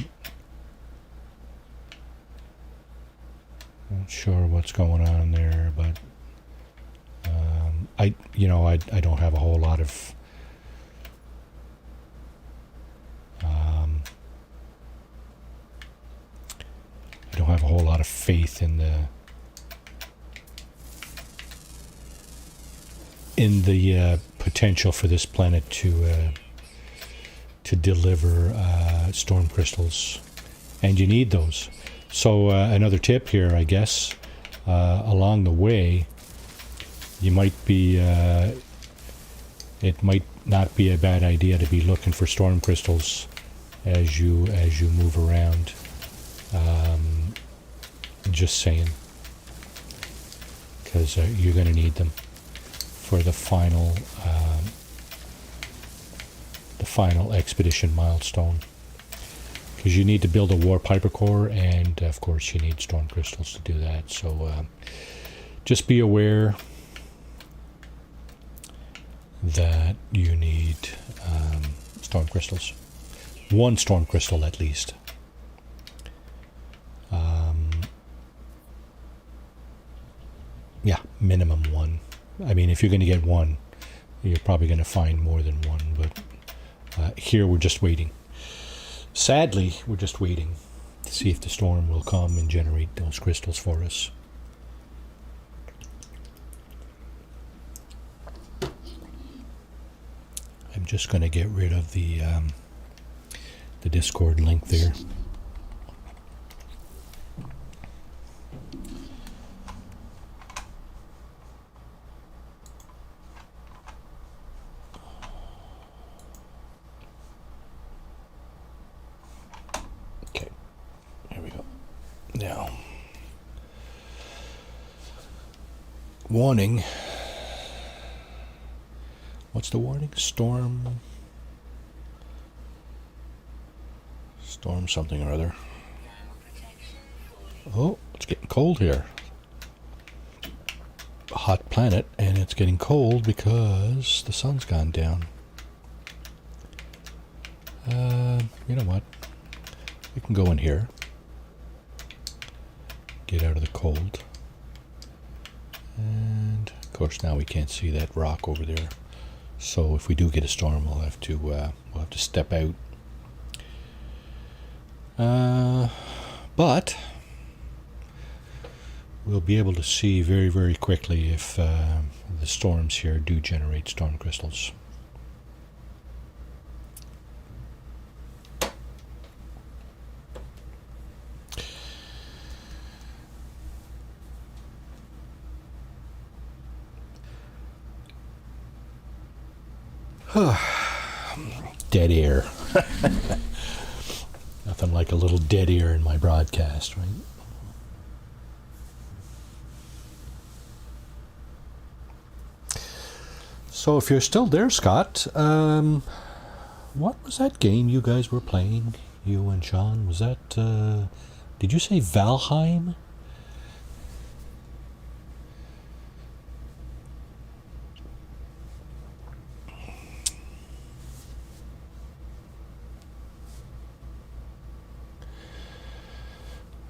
not sure what's going on there, but I don't have a whole lot of faith in the potential for this planet to deliver storm crystals, and you need those. So another tip here, I guess, along the way, you might be. It might not be a bad idea to be looking for storm crystals as you move around. Just saying, because you're going to need them for the final expedition milestone, because you need to build a warp hypercore, and of course you need storm crystals to do that. So just be aware that you need storm crystals, one storm crystal at least. Minimum one. I mean, if you're going to get one, you're probably going to find more than one, but here we're just waiting. Sadly, we're just waiting see if the storm will come and generate those crystals for us. I'm just going to get rid of the Discord link there. Okay, there we go. Now, warning. What's the warning? Storm something or other. Oh, it's getting cold here. A hot planet, and it's getting cold because the sun's gone down. You know what? We can go in here. Get out of the cold. And of course now we can't see that rock over there. So if we do get a storm, we'll have to step out. But we'll be able to see very, very quickly if the storms here do generate storm crystals. Dead air. Nothing like a little dead air in my broadcast, right? So if you're still there, Scott, what was that game you guys were playing, you and Sean? Was that, did you say Valheim?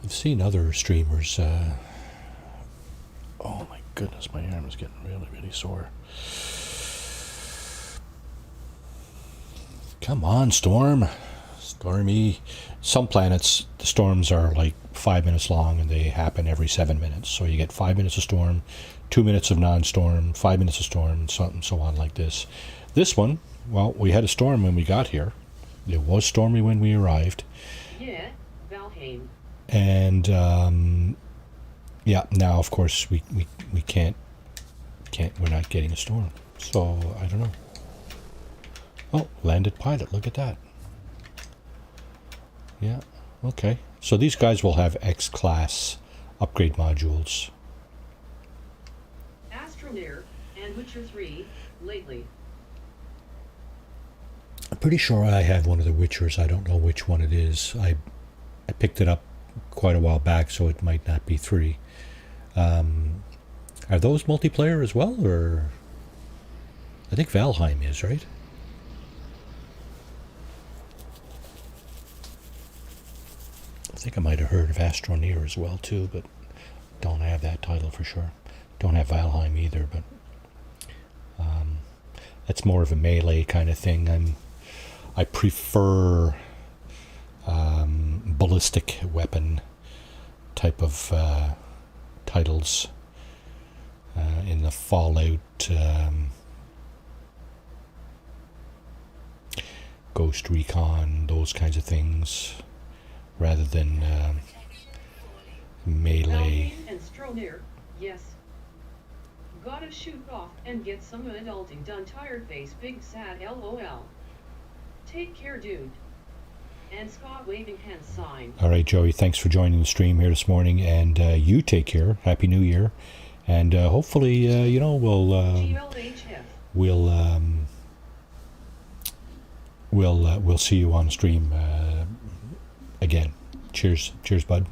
I've seen other streamers. Oh my goodness, my arm is getting really, really sore. Come on, storm. Stormy. Some planets, the storms are like 5 minutes long and they happen every 7 minutes. So you get 5 minutes of storm, 2 minutes of non-storm, 5 minutes of storm, so on like this. This one, well, we had a storm when we got here. It was stormy when we arrived. Yeah, Valheim. And yeah, now of course we can't we're not getting a storm. So I don't know. Oh, landed pilot, look at that. Yeah, okay. So these guys will have X-class upgrade modules. Astroneer and Witcher 3 lately. I'm pretty sure I have one of the Witchers. I don't know which one it is. I picked it up quite a while back, so it might not be 3. Are those multiplayer as well, or I think Valheim is, right? I think I might have heard of Astroneer as well too, but don't have that title for sure. Don't have Valheim either, but that's more of a melee kind of thing. I prefer ballistic weapon type of titles in the Fallout, Ghost Recon, those kinds of things, rather than melee. Valheim and Astroneer, yes. Gotta shoot off and get some adulting done. Tired face, big sad LOL. Take care, dude. And Scott waving hand sign. All right, Joey, thanks for joining the stream here this morning, and you take care. Happy New Year, and hopefully, you know, we'll see you on stream again. Cheers, bud.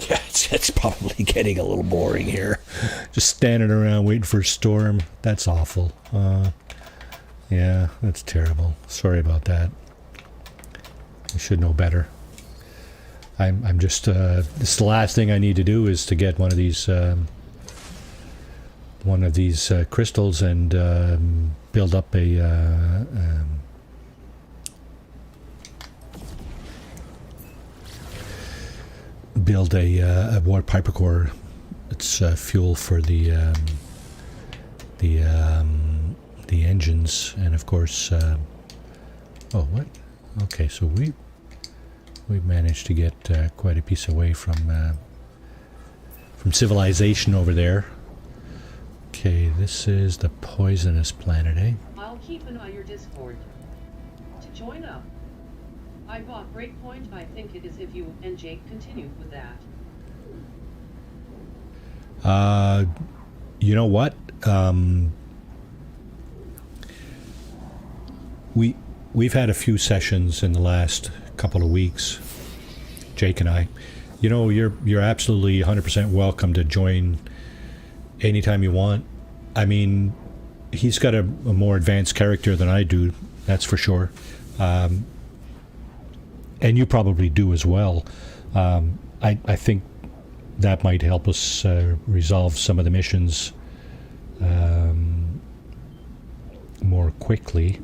Yeah, it's probably getting a little boring here. Just standing around waiting for a storm. That's awful. Yeah, that's terrible. Sorry about that. I should know better. I'm just this the last thing I need to do is to get one of these crystals and build up a build a warp hypercore. It's fuel for the engines, and of course. Oh, what? Okay, so we managed to get quite a piece away from civilization over there. Okay, this is the poisonous planet, eh? I'll keep an eye on your Discord. To join up. I bought Breakpoint. I think it is if you and Jake continue with that. You know what? We've had a few sessions in the last couple of weeks, Jake and I. You know, you're absolutely 100% welcome to join anytime you want. I mean, he's got a more advanced character than I do, that's for sure. And you probably do as well. I think that might help us resolve some of the missions more quickly.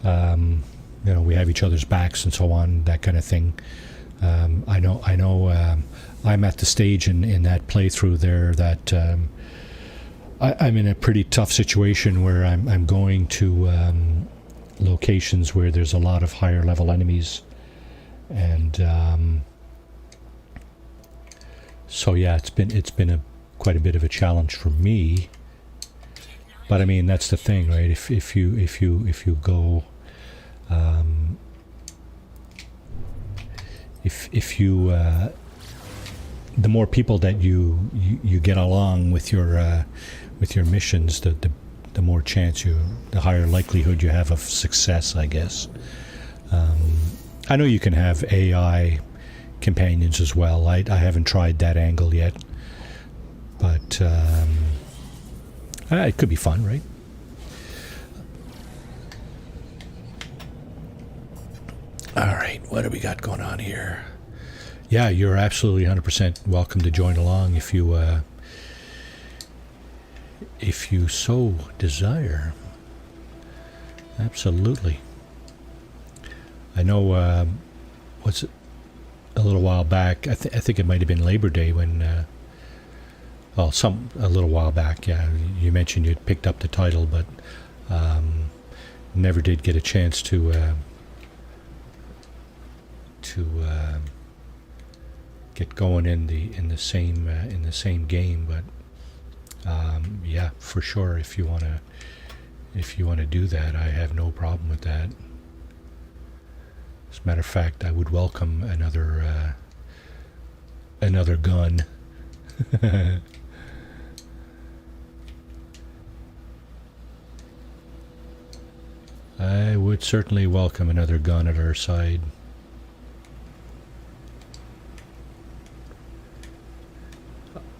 You know, we have each other's backs and so on, that kind of thing. I know. I'm at the stage in that playthrough there that I'm in a pretty tough situation where I'm going to locations where there's a lot of higher level enemies, and so yeah, it's been quite a bit of a challenge for me. But I mean, that's the thing, right? If you go. If you the more people that you get along with your missions, the more chance the higher likelihood you have of success, I guess. I know you can have AI companions as well. I haven't tried that angle yet, but it could be fun, right? All right, what do we got going on here? Yeah, you're absolutely 100% welcome to join along if you so desire. Absolutely. I know. What's it? A little while back, I think it might have been Labor Day when. A little while back. Yeah, you mentioned you'd picked up the title, but never did get a chance to get going in the same game, but yeah, for sure. If you wanna do that, I have no problem with that. As a matter of fact, I would welcome another gun. I would certainly welcome another gun at our side.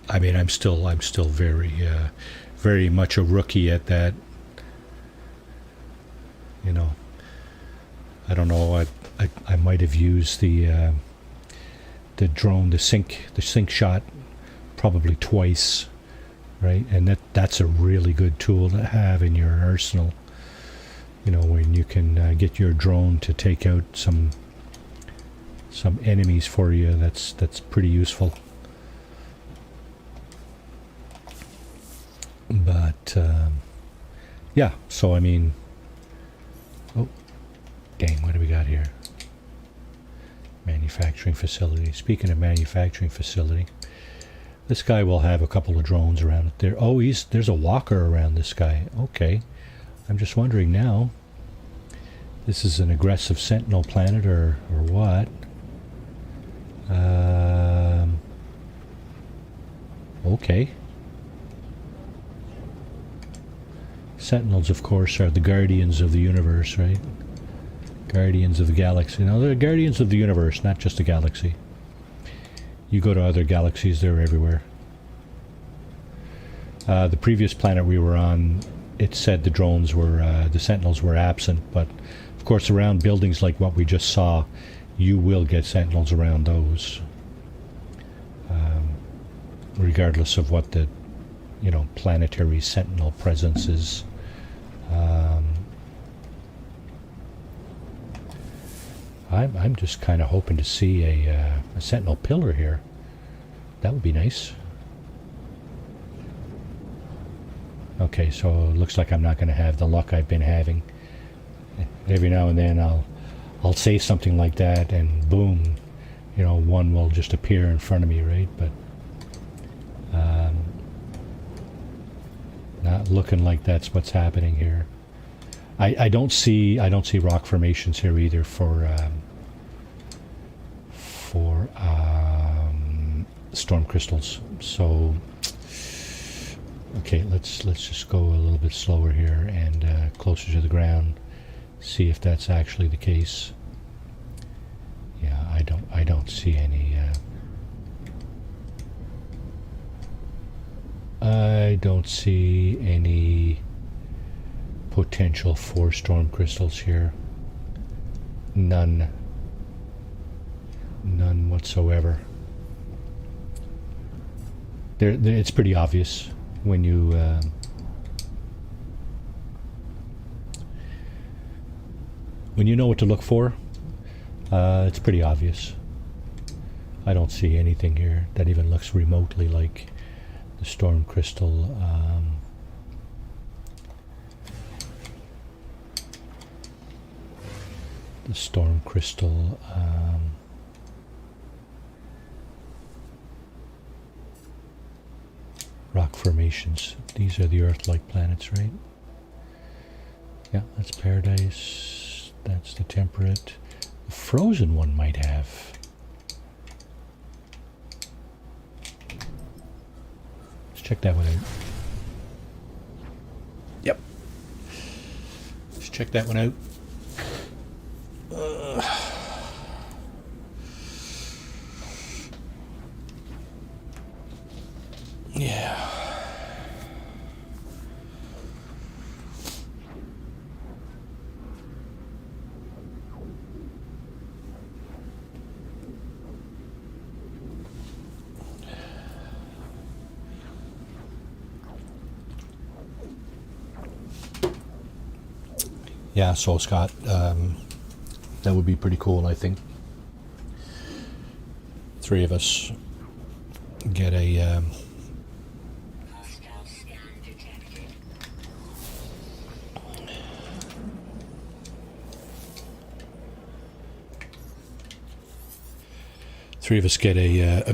I mean, I'm still very much a rookie at that. You know, I don't know. I might have used the drone, the sync shot, probably twice, right? And that's a really good tool to have in your arsenal. You know, when you can get your drone to take out some enemies for you, that's pretty useful. But yeah, so I mean, oh, dang, what do we got here? Manufacturing facility. Speaking of manufacturing facility, this guy will have a couple of drones around it there. Oh, there's a walker around this guy. Okay. I'm just wondering now, this is an aggressive sentinel planet or what? Okay. Sentinels, of course, are the guardians of the universe, right? Guardians of the galaxy. Now, they're guardians of the universe, not just the galaxy. You go to other galaxies, they're everywhere. The previous planet we were on, it said the drones were, the sentinels were absent, but of course around buildings like what we just saw, you will get sentinels around those. Regardless of what the, planetary sentinel presence is. I'm just kind of hoping to see a sentinel pillar here. That would be nice. Okay, so it looks like I'm not going to have the luck I've been having. Every now and then I'll say something like that, and boom, you know, one will just appear in front of me, right? But not looking like that's what's happening here. I don't see rock formations here either for storm crystals. So okay, let's just go a little bit slower here and closer to the ground. See if that's actually the case. Yeah, I don't see any. I don't see any potential for storm crystals here. None whatsoever. It's pretty obvious when you know what to look for. It's pretty obvious. I don't see anything here that even looks remotely like the storm crystal. The storm crystal rock formations. These are the Earth-like planets, right? Yeah, that's Paradise. That's the temperate. The frozen one might have. Let's check that one out. Yep. Let's check that one out. Yeah. Yeah, so Scott, that would be pretty cool, I think. Three of us get a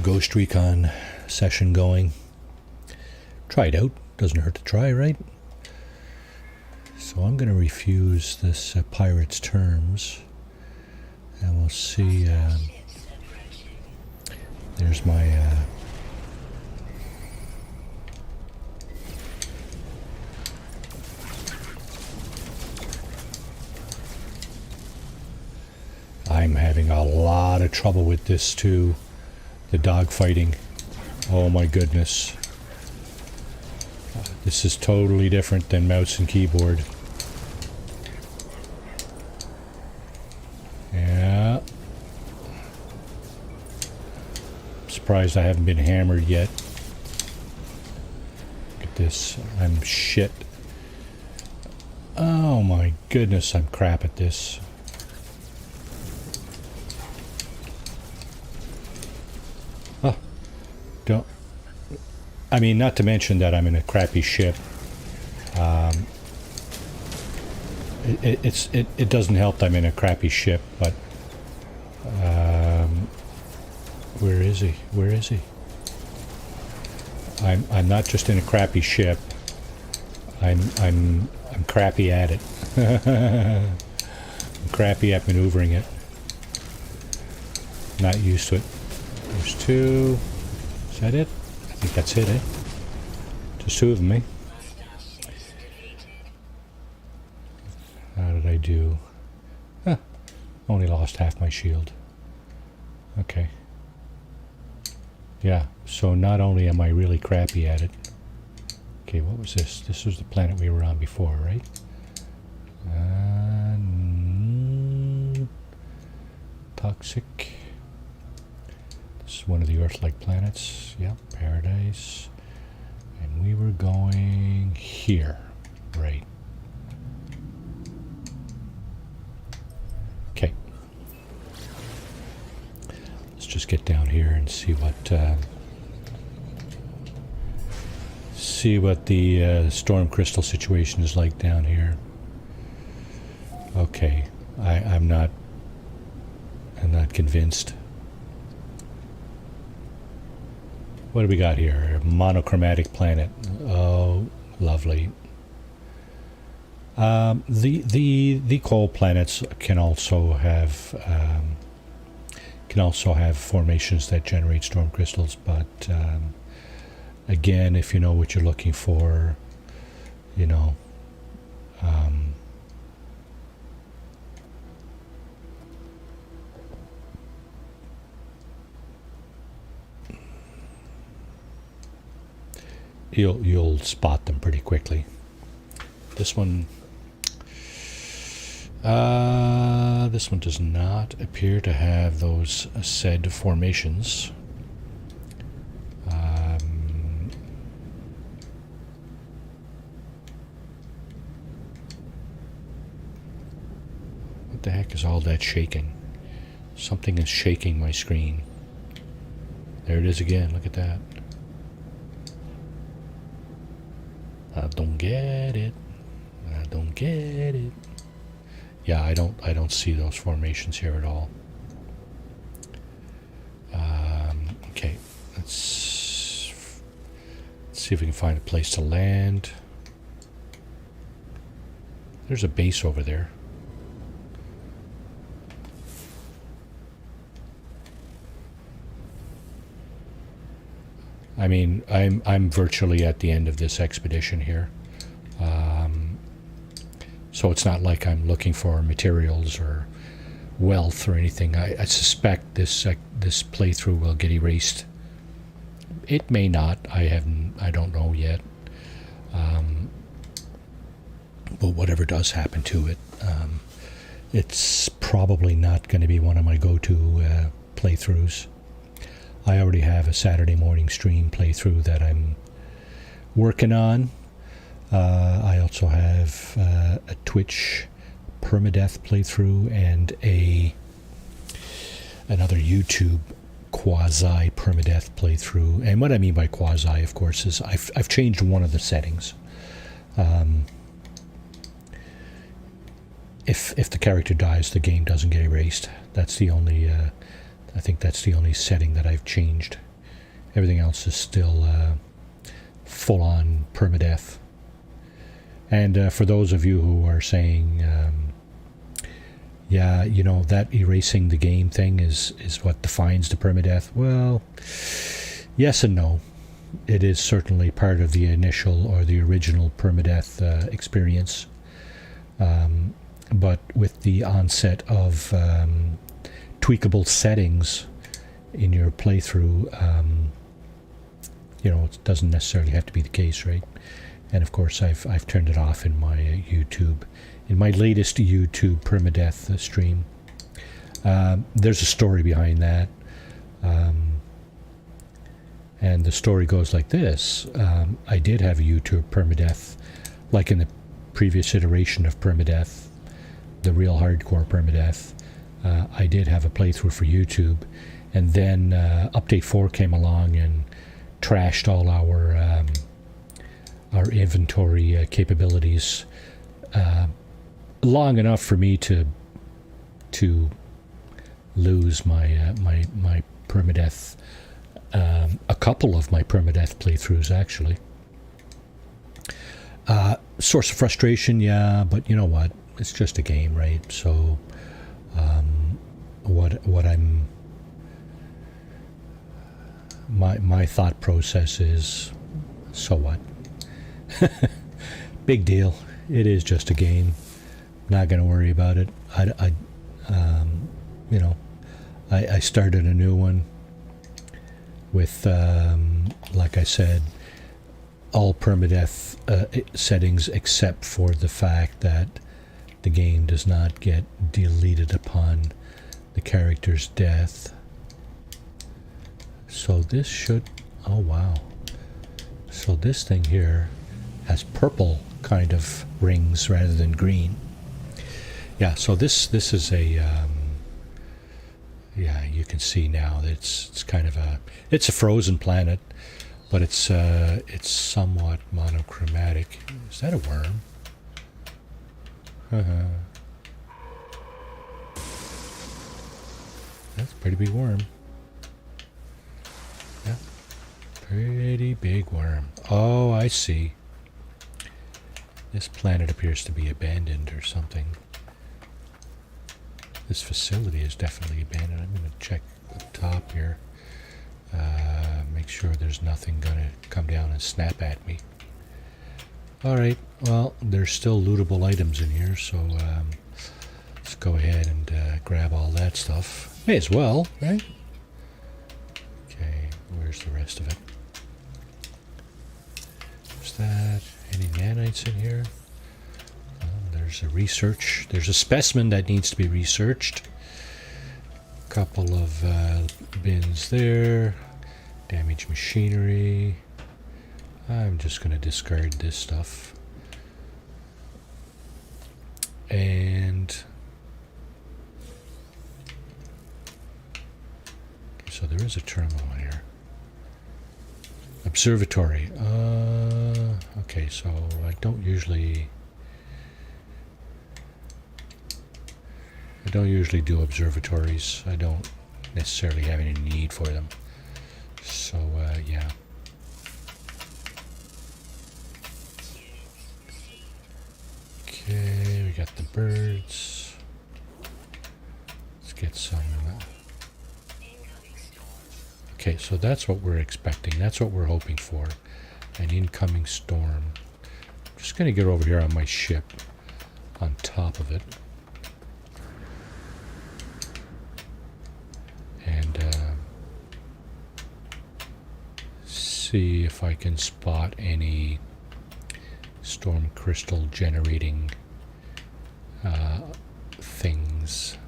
Ghost Recon session going. Try it out. Doesn't hurt to try, right? So I'm going to refuse this pirate's terms, and we'll see. There's my I'm having a lot of trouble with this too. The dog fighting. Oh my goodness. This is totally different than mouse and keyboard. Yeah. I'm surprised I haven't been hammered yet. Look at this. I'm shit. Oh my goodness, I'm crap at this. Oh, don't. I mean, not to mention that I'm in a crappy ship. It doesn't help that I'm in a crappy ship, but where is he? Where is he? I'm not just in a crappy ship. I'm crappy at it. I'm crappy at maneuvering it. Not used to it. There's two. Is that it? I think that's it, eh? Just two of them, eh? How did I do? Huh. Only lost half my shield. Okay. Yeah, so not only am I really crappy at it. Okay, what was this? This was the planet we were on before, right? Toxic. This is one of the Earth-like planets. Yep, Paradise. And we were going here, right? Okay. get down here and see what the storm crystal situation is like down here. Okay, I'm not convinced. What do we got here? A monochromatic planet. Oh, lovely. The coal planets can also have formations that generate storm crystals, but again, if you know what you're looking for, you know, you'll spot them pretty quickly. This one does not appear to have those said formations. What the heck is all that shaking? Something is shaking my screen. There it is again. Look at that. I don't get it. I don't get it. Yeah, I don't see those formations here at all. Okay, let's see if we can find a place to land. There's a base over there. I mean, I'm virtually at the end of this expedition here, so it's not like I'm looking for materials or wealth or anything. I suspect this playthrough will get erased. It may not. I don't know yet. But whatever does happen to it, it's probably not going to be one of my go-to playthroughs. I already have a Saturday morning stream playthrough that I'm working on. I also have a Twitch permadeath playthrough and another YouTube quasi permadeath playthrough. And what I mean by quasi, of course, is I've changed one of the settings. If the character dies, the game doesn't get erased. That's the only. I think that's the only setting that I've changed. Everything else is still full-on permadeath. And for those of you who are saying, yeah, you know, that erasing the game thing is what defines the permadeath, well, yes and no. It is certainly part of the initial or the original permadeath experience. But with the onset of tweakable settings in your playthrough, you know, it doesn't necessarily have to be the case, right? And of course, I've turned it off in my in my latest YouTube permadeath stream. There's a story behind that, and the story goes like this: I did have a YouTube permadeath, like in the previous iteration of permadeath, the real hardcore permadeath. I did have a playthrough for YouTube, and then Update 4 came along and trashed all our inventory capabilities long enough for me to lose my my permadeath, a couple of my permadeath playthroughs actually. Source of frustration, yeah, but you know what? It's just a game, right? So. What I'm my thought process is, so what? Big deal. It is just a game. Not going to worry about it. You know, I started a new one with, like I said, all permadeath settings except for the fact that the game does not get deleted upon the character's death. So this should, oh wow. So this thing here has purple kind of rings rather than green. Yeah, so this is a, yeah, you can see now that it's kind of it's a frozen planet, but it's somewhat monochromatic. Is that a worm? That's a pretty big worm. Yeah, pretty big worm. Oh, I see. This planet appears to be abandoned or something. This facility is definitely abandoned. I'm going to check the top here. Make sure there's nothing going to come down and snap at me. Alright, well, there's still lootable items in here, so let's go ahead and grab all that stuff. May as well, right? Okay, where's the rest of it? What's that? Any nanites in here? There's a research. There's a specimen that needs to be researched. Couple of bins there. Damaged machinery. I'm just going to discard this stuff. And so there is a terminal here. Observatory. Okay, so I don't usually do observatories. I don't necessarily have any need for them. So yeah. Okay, we got the birds. Let's get some. Okay, so that's what we're expecting. That's what we're hoping for. An incoming storm. I'm just going to get over here on my ship, on top of it. And see if I can spot any storm crystal generating things.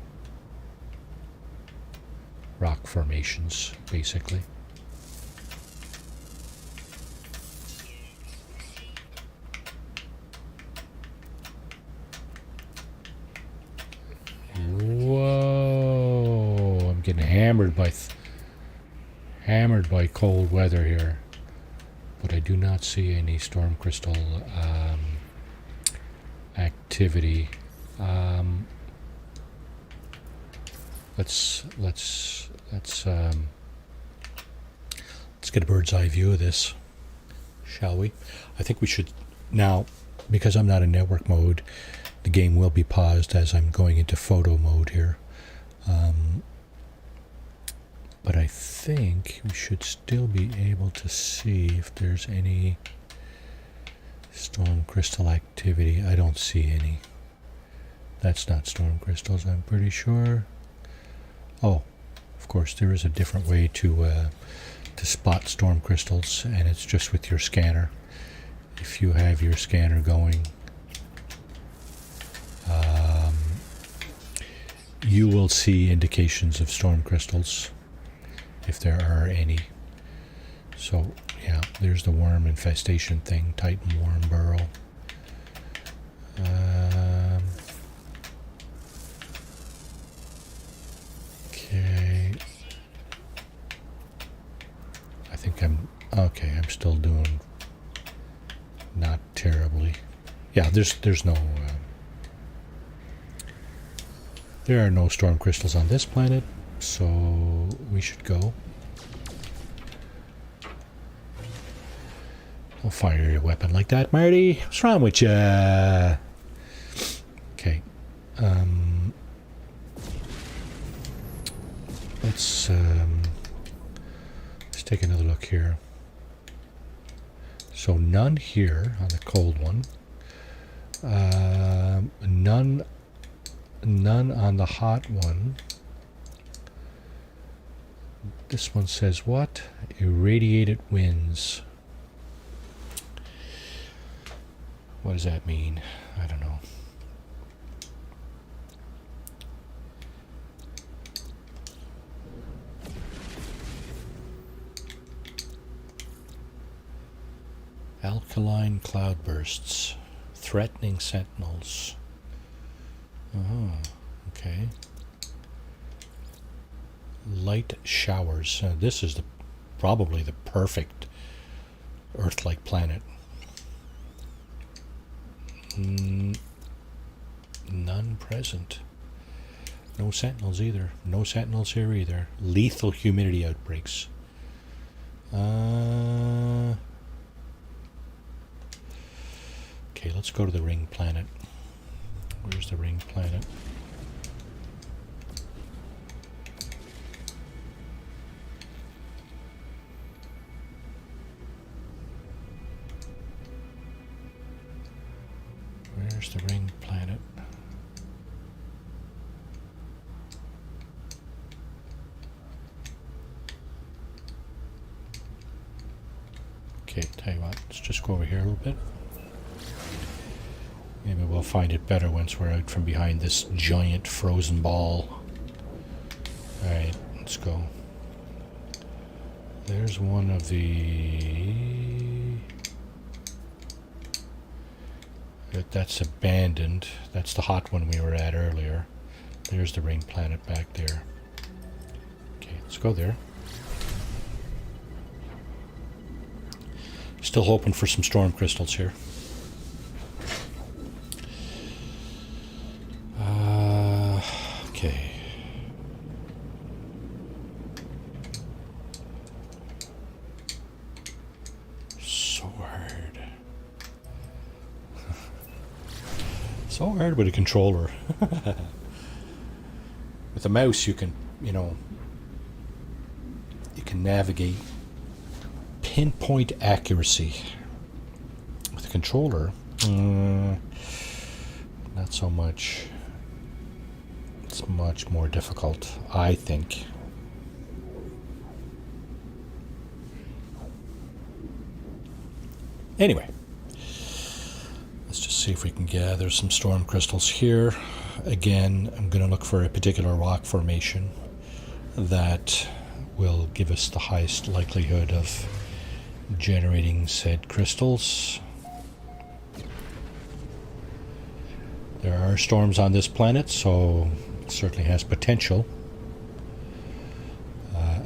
Rock formations, basically. Whoa! I'm getting hammered by cold weather here, but I do not see any storm crystal activity. Let's get a bird's eye view of this, shall we? I think we should now, because I'm not in network mode. The game will be paused as I'm going into photo mode here. But I think we should still be able to see if there's any storm crystal activity. I don't see any. That's not storm crystals, I'm pretty sure. Oh, of course, there is a different way to spot storm crystals, and it's just with your scanner. If you have your scanner going, you will see indications of storm crystals, if there are any. So, yeah, there's the worm infestation thing, Titan worm burrow. Okay. I think I'm still doing not terribly. Yeah, there's no there are no storm crystals on this planet, so we should go. Don't fire your weapon like that, Marty. What's wrong with you? Okay. Let's take another look here. So none here on the cold one. None on the hot one. This one says what? Irradiated winds. What does that mean? I don't know. Alkaline cloudbursts. Threatening sentinels. Oh, okay. Light showers. This is probably the perfect Earth-like planet. None present. No sentinels either. No sentinels here either. Lethal humidity outbreaks. Okay, let's go to the ring planet. Where's the ring planet? Where's the ring planet? Okay, tell you what, let's just go over here a little bit. Maybe we'll find it better once we're out from behind this giant frozen ball. Alright, let's go. There's one of the... That's abandoned. That's the hot one we were at earlier. There's the ring planet back there. Okay, let's go there. Still hoping for some storm crystals here. Okay. So hard. So hard with a controller. With a mouse you can, you can navigate. Pinpoint accuracy. With a controller, not so much. It's much more difficult, I think. Anyway, let's just see if we can gather some storm crystals here. Again, I'm going to look for a particular rock formation that will give us the highest likelihood of generating said crystals. There are storms on this planet, so it certainly has potential.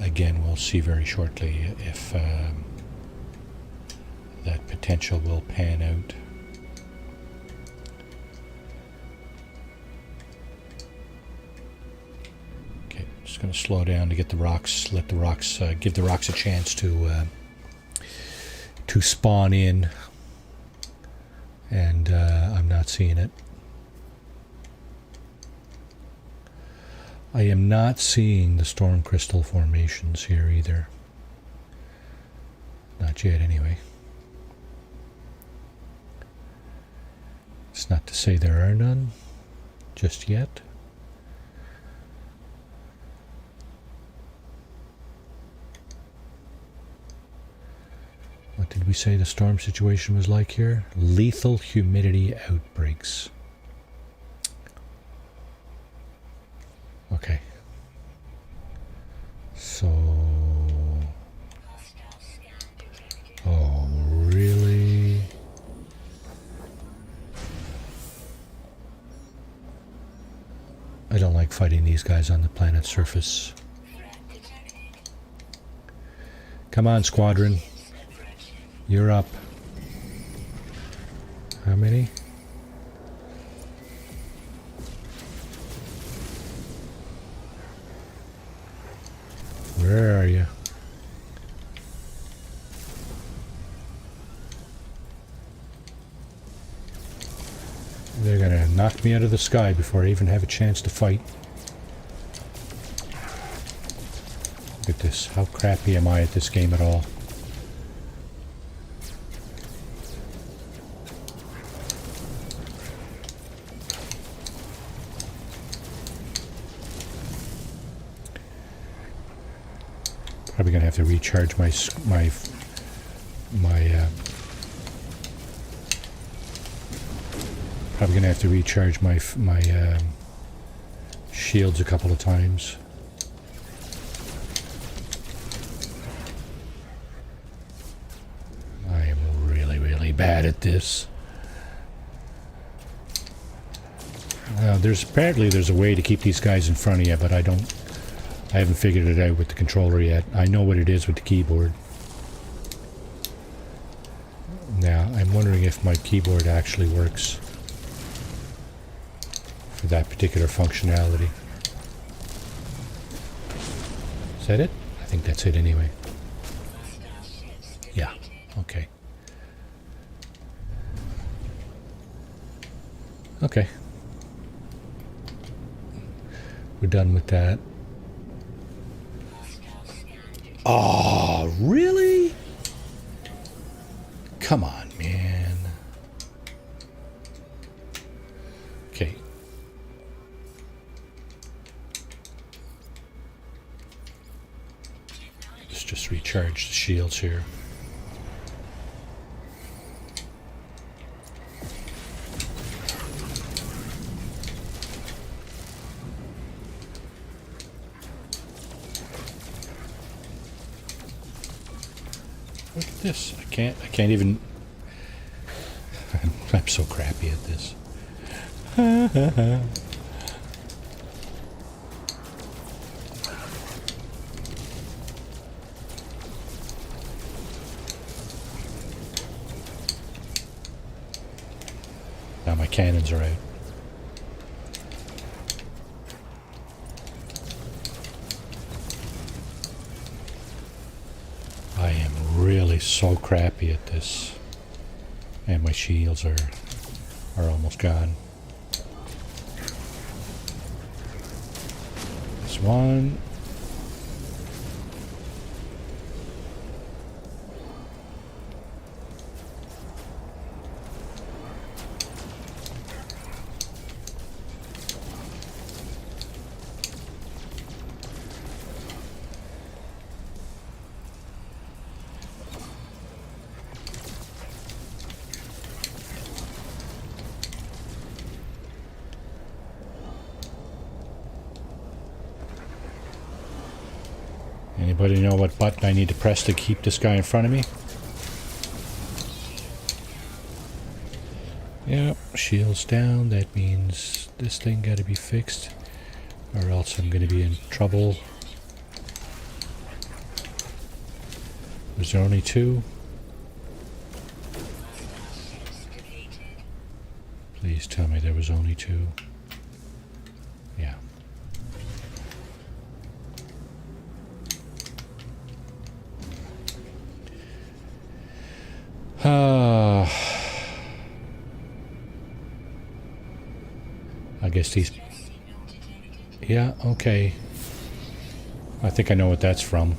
Again, we'll see very shortly if that potential will pan out. Okay, just going to slow down to get the rocks, let the rocks, give the rocks a chance to spawn in, and I'm not seeing it. I am not seeing the storm crystal formations here either. Not yet, anyway. It's not to say there are none just yet. What did we say the storm situation was like here? Lethal humidity outbreaks. Okay. So... Oh, really? I don't like fighting these guys on the planet's surface. Come on, squadron. You're up. How many? Where are you? They're gonna knock me out of the sky before I even have a chance to fight. Look at this. How crappy am I at this game at all? Probably gonna have to recharge my probably gonna have to recharge my shields a couple of times. I am really bad at this. There's apparently a way to keep these guys in front of you, but I I haven't figured it out with the controller yet. I know what it is with the keyboard. Now, I'm wondering if my keyboard actually works for that particular functionality. Is that it? I think that's it anyway. Yeah, okay. Okay. We're done with that. Oh, really? Come on, man. Okay. Let's just recharge the shields here. Look at this. I can't even. I'm so crappy at this. Now my cannons are out. I am really so crappy at this. And my shields are almost gone. This one. Anybody know what button I need to press to keep this guy in front of me? Yep, shields down. That means this thing got to be fixed, or else I'm going to be in trouble. Was there only two? Please tell me there was only two. Yeah. I guess these... Yeah, okay. I think I know what that's from.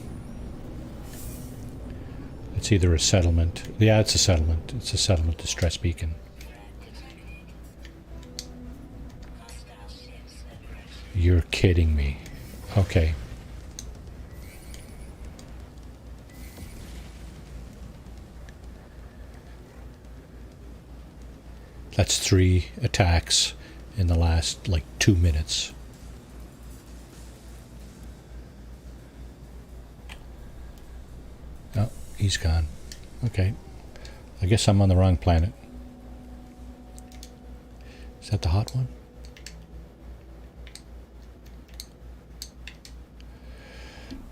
It's either a settlement. Yeah, it's a settlement. It's a settlement distress beacon. You're kidding me. Okay. That's 3 attacks in the last, like, 2 minutes. Oh, he's gone. Okay. I guess I'm on the wrong planet. Is that the hot one?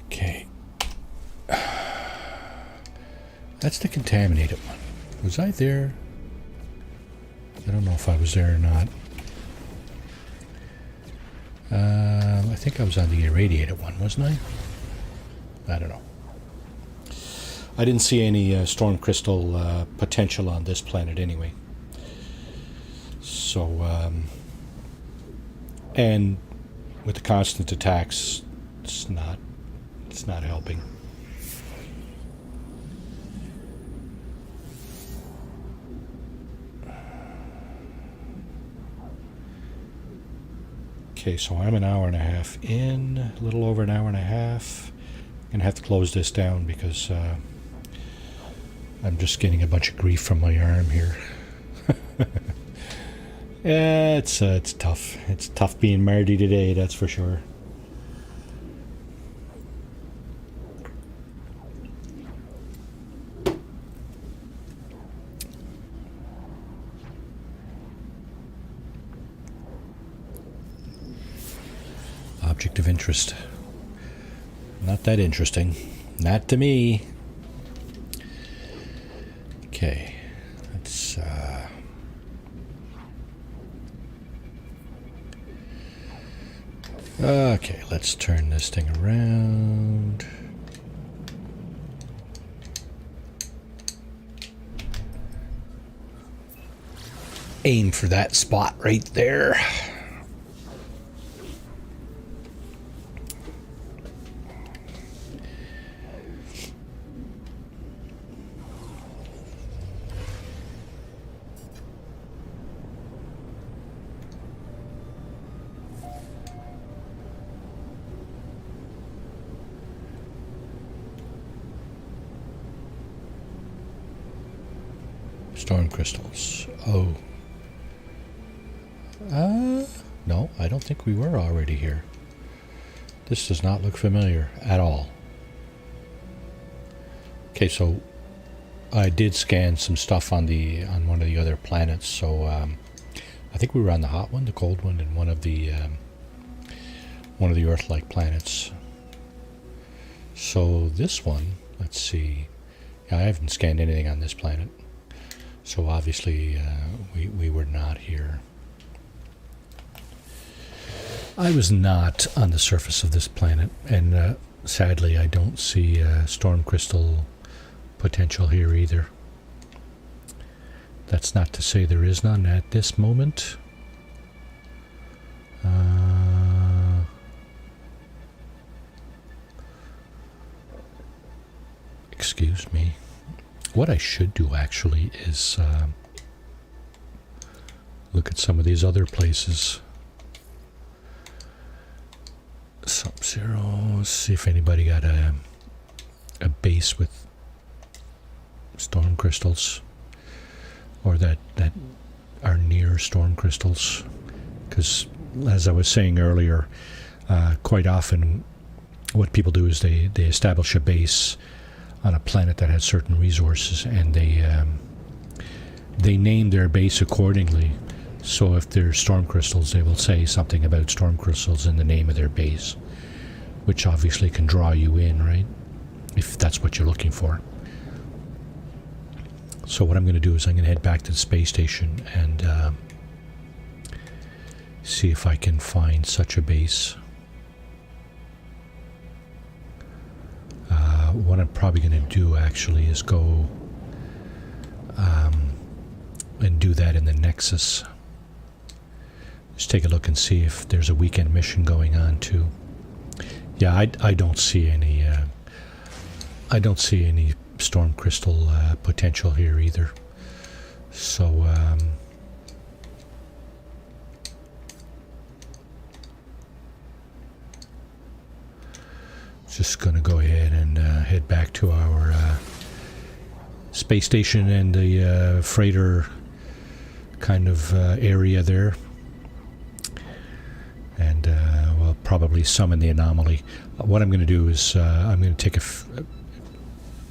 Okay. That's the contaminated one. Was I there? I don't know if I was there or not. I think I was on the irradiated one, wasn't I? I don't know. I didn't see any storm crystal potential on this planet anyway. So, and with the constant attacks, it's not helping. Okay, so I'm an hour and a half in, a little over an hour and a half. I'm going to have to close this down because I'm just getting a bunch of grief from my arm here. Yeah, it's tough. It's tough being Marty today, that's for sure. Object of interest. Not that interesting. Not to me. Okay. Let's... Okay, let's turn this thing around. Aim for that spot right there. Storm crystals. Oh. No, I don't think we were already here. This does not look familiar at all. Okay, so I did scan some stuff on one of the other planets. So I think we were on the hot one, the cold one, and one of the Earth-like planets. So this one, let's see. Yeah, I haven't scanned anything on this planet. So obviously we were not here. I was not on the surface of this planet, and sadly I don't see storm crystal potential here either. That's not to say there is none at this moment. Excuse me. What I should do actually is look at some of these other places. Sub-Zero, see if anybody got a base with storm crystals, or that are near storm crystals. Because as I was saying earlier, quite often what people do is they establish a base on a planet that has certain resources, and they name their base accordingly. So if there's storm crystals, they will say something about storm crystals in the name of their base, which obviously can draw you in, right? If that's what you're looking for. So what I'm going to do is I'm going to head back to the space station and see if I can find such a base. What I'm probably going to do actually is go and do that in the Nexus. Just take a look and see if there's a weekend mission going on too. Yeah, I don't see any. I don't see any storm crystal potential here either. So just going to go ahead and head back to our space station and the freighter kind of area there. And we'll probably summon the anomaly. What I'm going to do is I'm going to take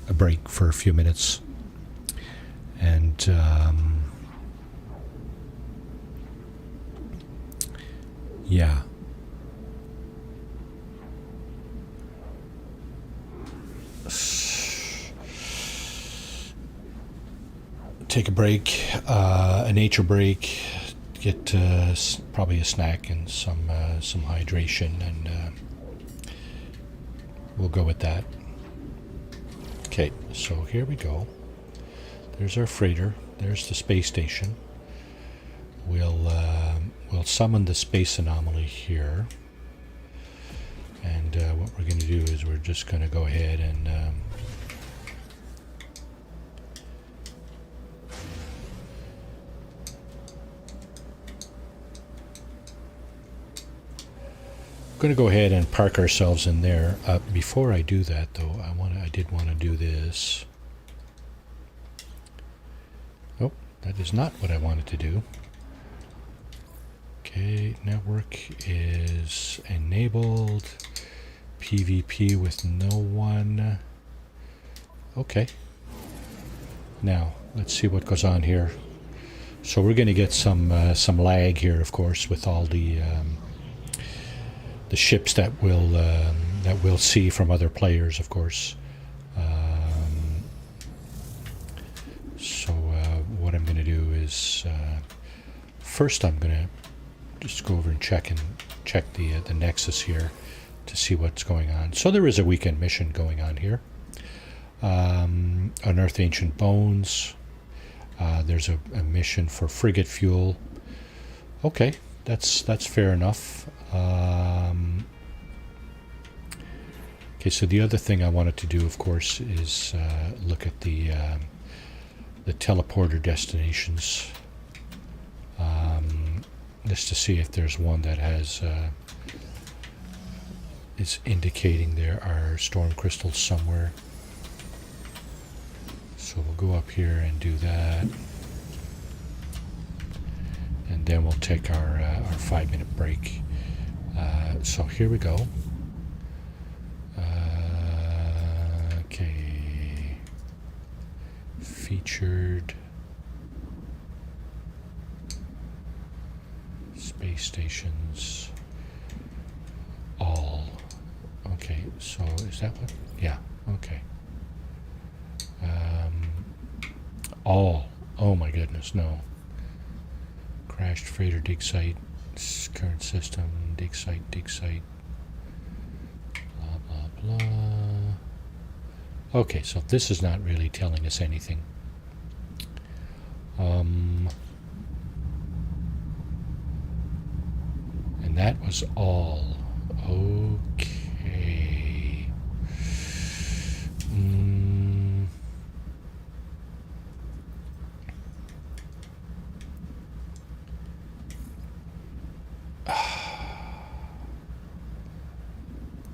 a break for a few minutes, and yeah, take a break, a nature break. Get probably a snack and some hydration, and we'll go with that. Okay, so here we go. There's our freighter. There's the space station. We'll summon the space anomaly here, and what we're going to do is we're just going to go ahead and going to go ahead and park ourselves in there. Before I do that, though, I did want to do this. Oh, that is not what I wanted to do. Okay, network is enabled. PvP with no one. Okay. Now, let's see what goes on here. So we're going to get some lag here, of course, with all the ships that will that we'll see from other players, of course. So what I'm going to do is first I'm going to just go over and check the nexus here to see what's going on. So there is a weekend mission going on here. Unearth ancient bones. There's a mission for frigate fuel. Okay, that's fair enough. Okay, so the other thing I wanted to do, of course, is look at the teleporter destinations, just to see if there's one that has is indicating there are storm crystals somewhere. So we'll go up here and do that, and then we'll take our 5-minute break. So here we go. Okay, featured space stations, all. Okay, so is that what? Yeah, okay. All. Oh my goodness, no. Crashed freighter dig site, current system, dig site, blah, blah, blah. Okay, so this is not really telling us anything. And that was all. Okay.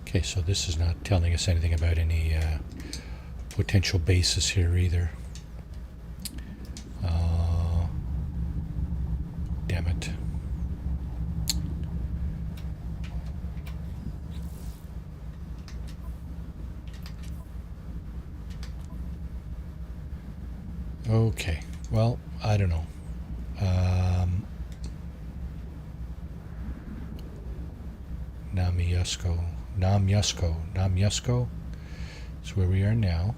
Okay, so this is not telling us anything about any potential bases here either. Damn it. Okay, well, I don't know. Namyusko is where we are now.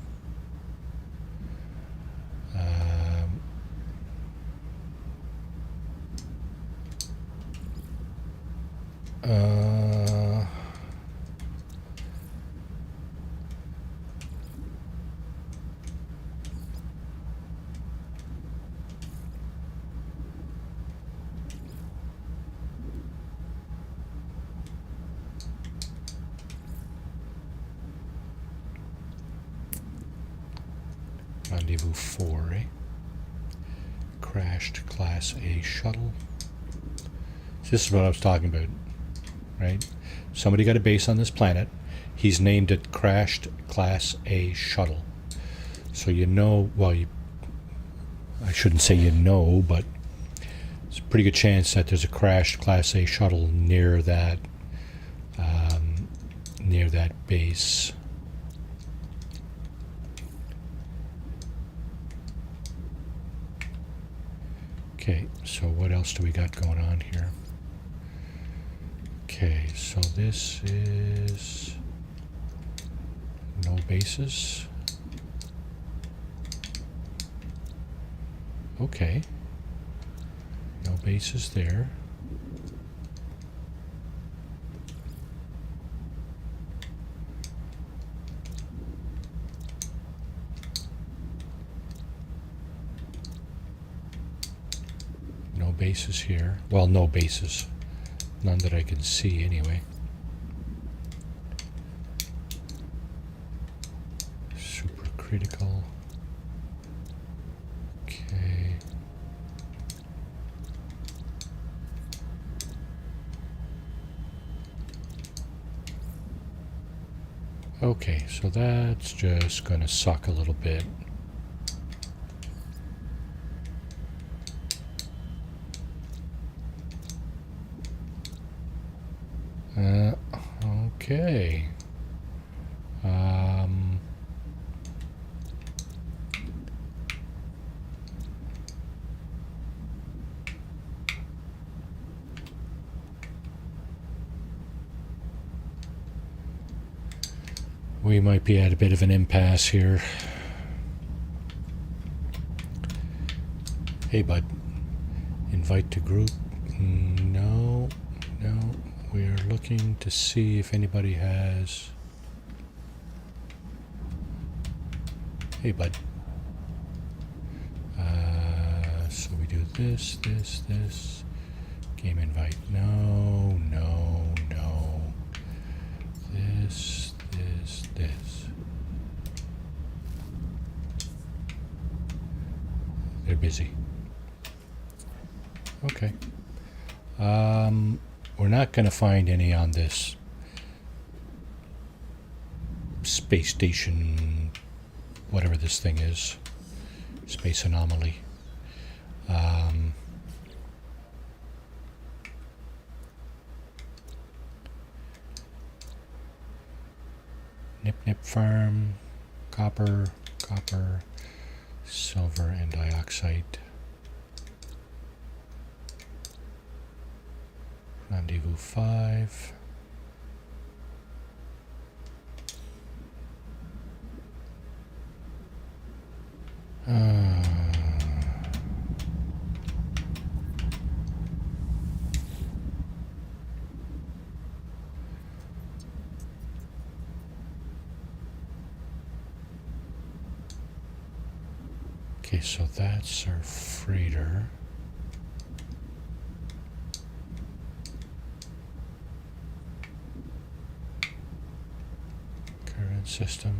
Rendezvous 4, eh? Crashed Class A shuttle. So this is what I was talking about, right? Somebody got a base on this planet. He's named it Crashed Class A shuttle. So you know, well, I shouldn't say you know, but it's a pretty good chance that there's a crashed Class A shuttle near that base. Okay, so what else do we got going on here? Okay, so this is no bases. Okay, no bases there. No bases here. Well, no bases. None that I can see anyway. Supercritical. Okay. Okay, so that's just gonna suck a little bit. Okay. We might be at a bit of an impasse here. Hey, bud. Invite to group. No. We're looking to see if anybody has... Hey, bud. So we do this. Game invite. No. This. They're busy. Okay. We're not going to find any on this space station, whatever this thing is, space anomaly. Nip farm, copper, silver and dioxide. Rendezvous 5. Okay, so that's our freighter. Current system.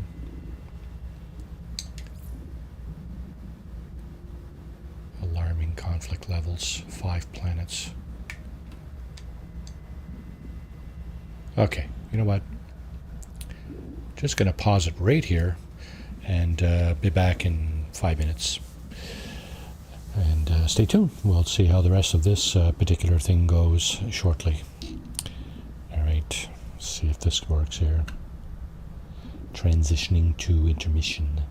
Alarming conflict levels. 5 planets. Okay, you know what? Just going to pause it right here and be back in 5 minutes. And stay tuned. We'll see how the rest of this particular thing goes shortly. All right, see if this works here. Transitioning to intermission.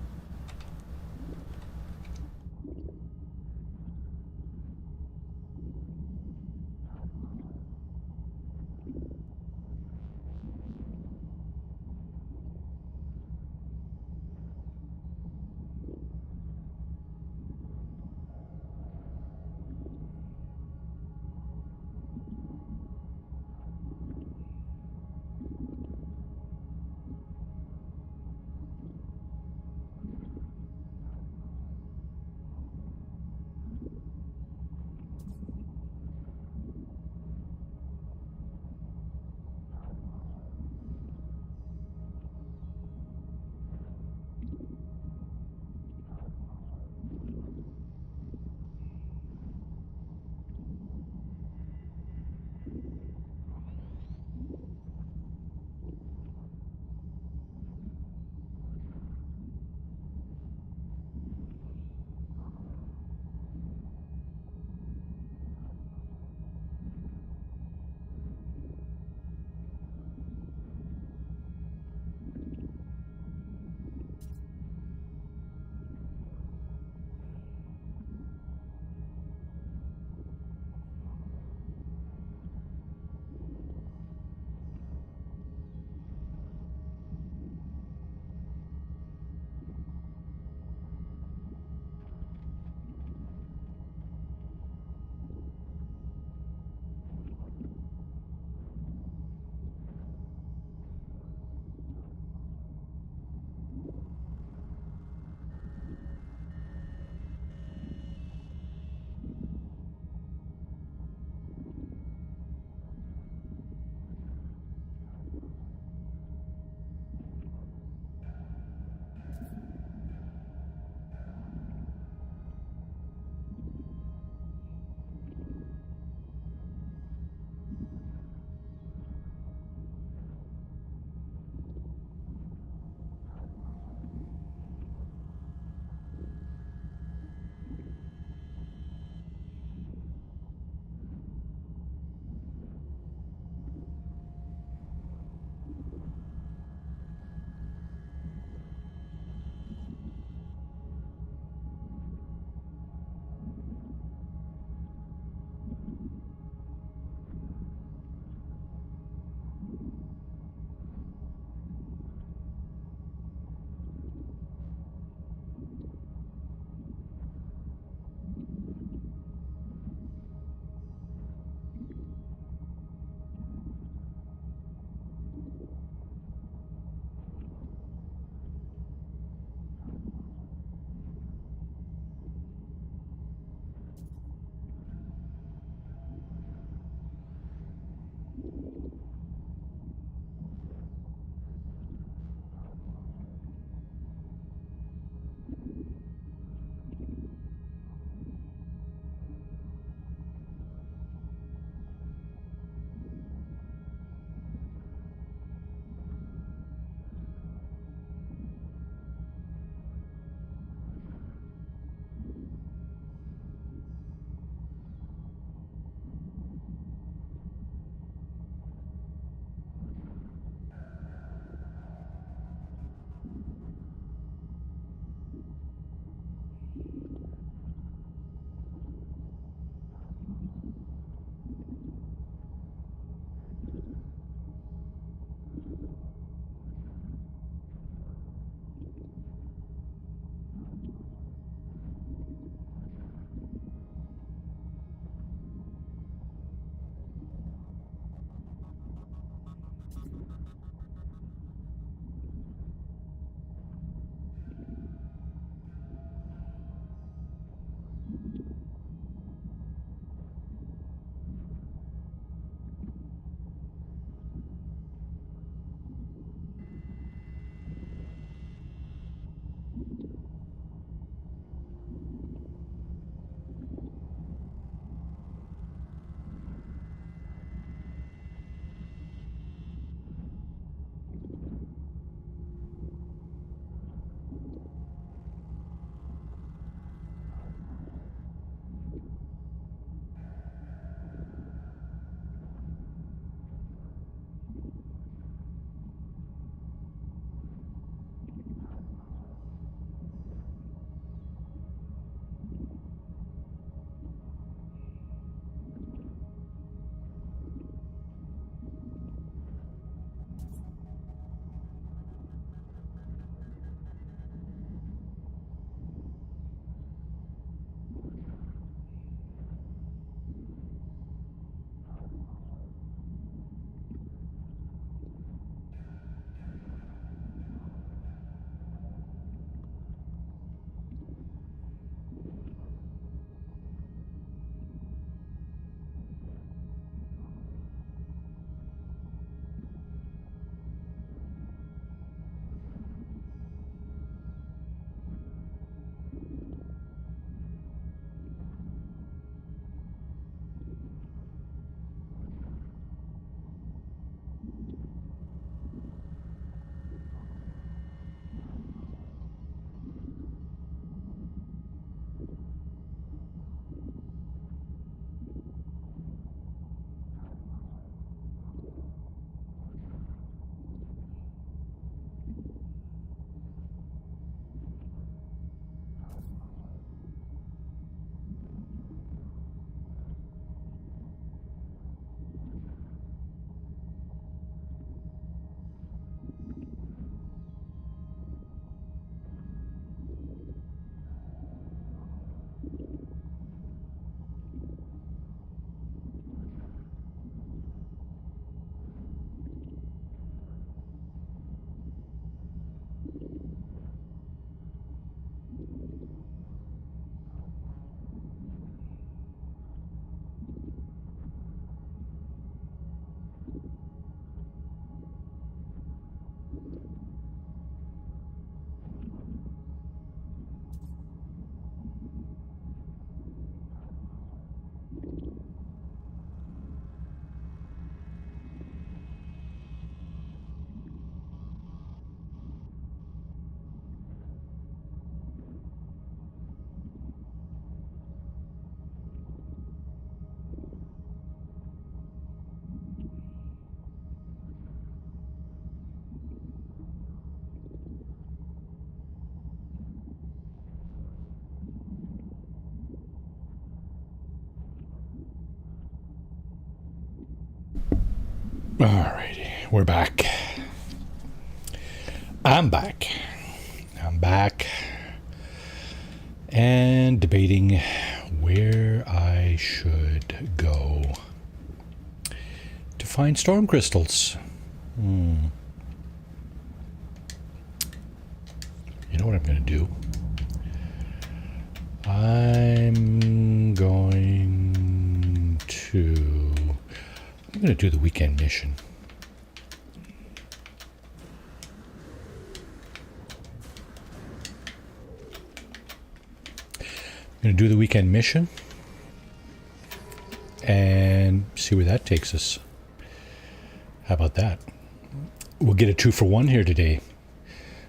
Alrighty, we're back. I'm back. And debating where I should go to find storm crystals. You know what I'm going to do? I'm going to do the weekend mission. I'm going to do the weekend mission and see where that takes us. How about that? We'll get a 2-for-1 here today.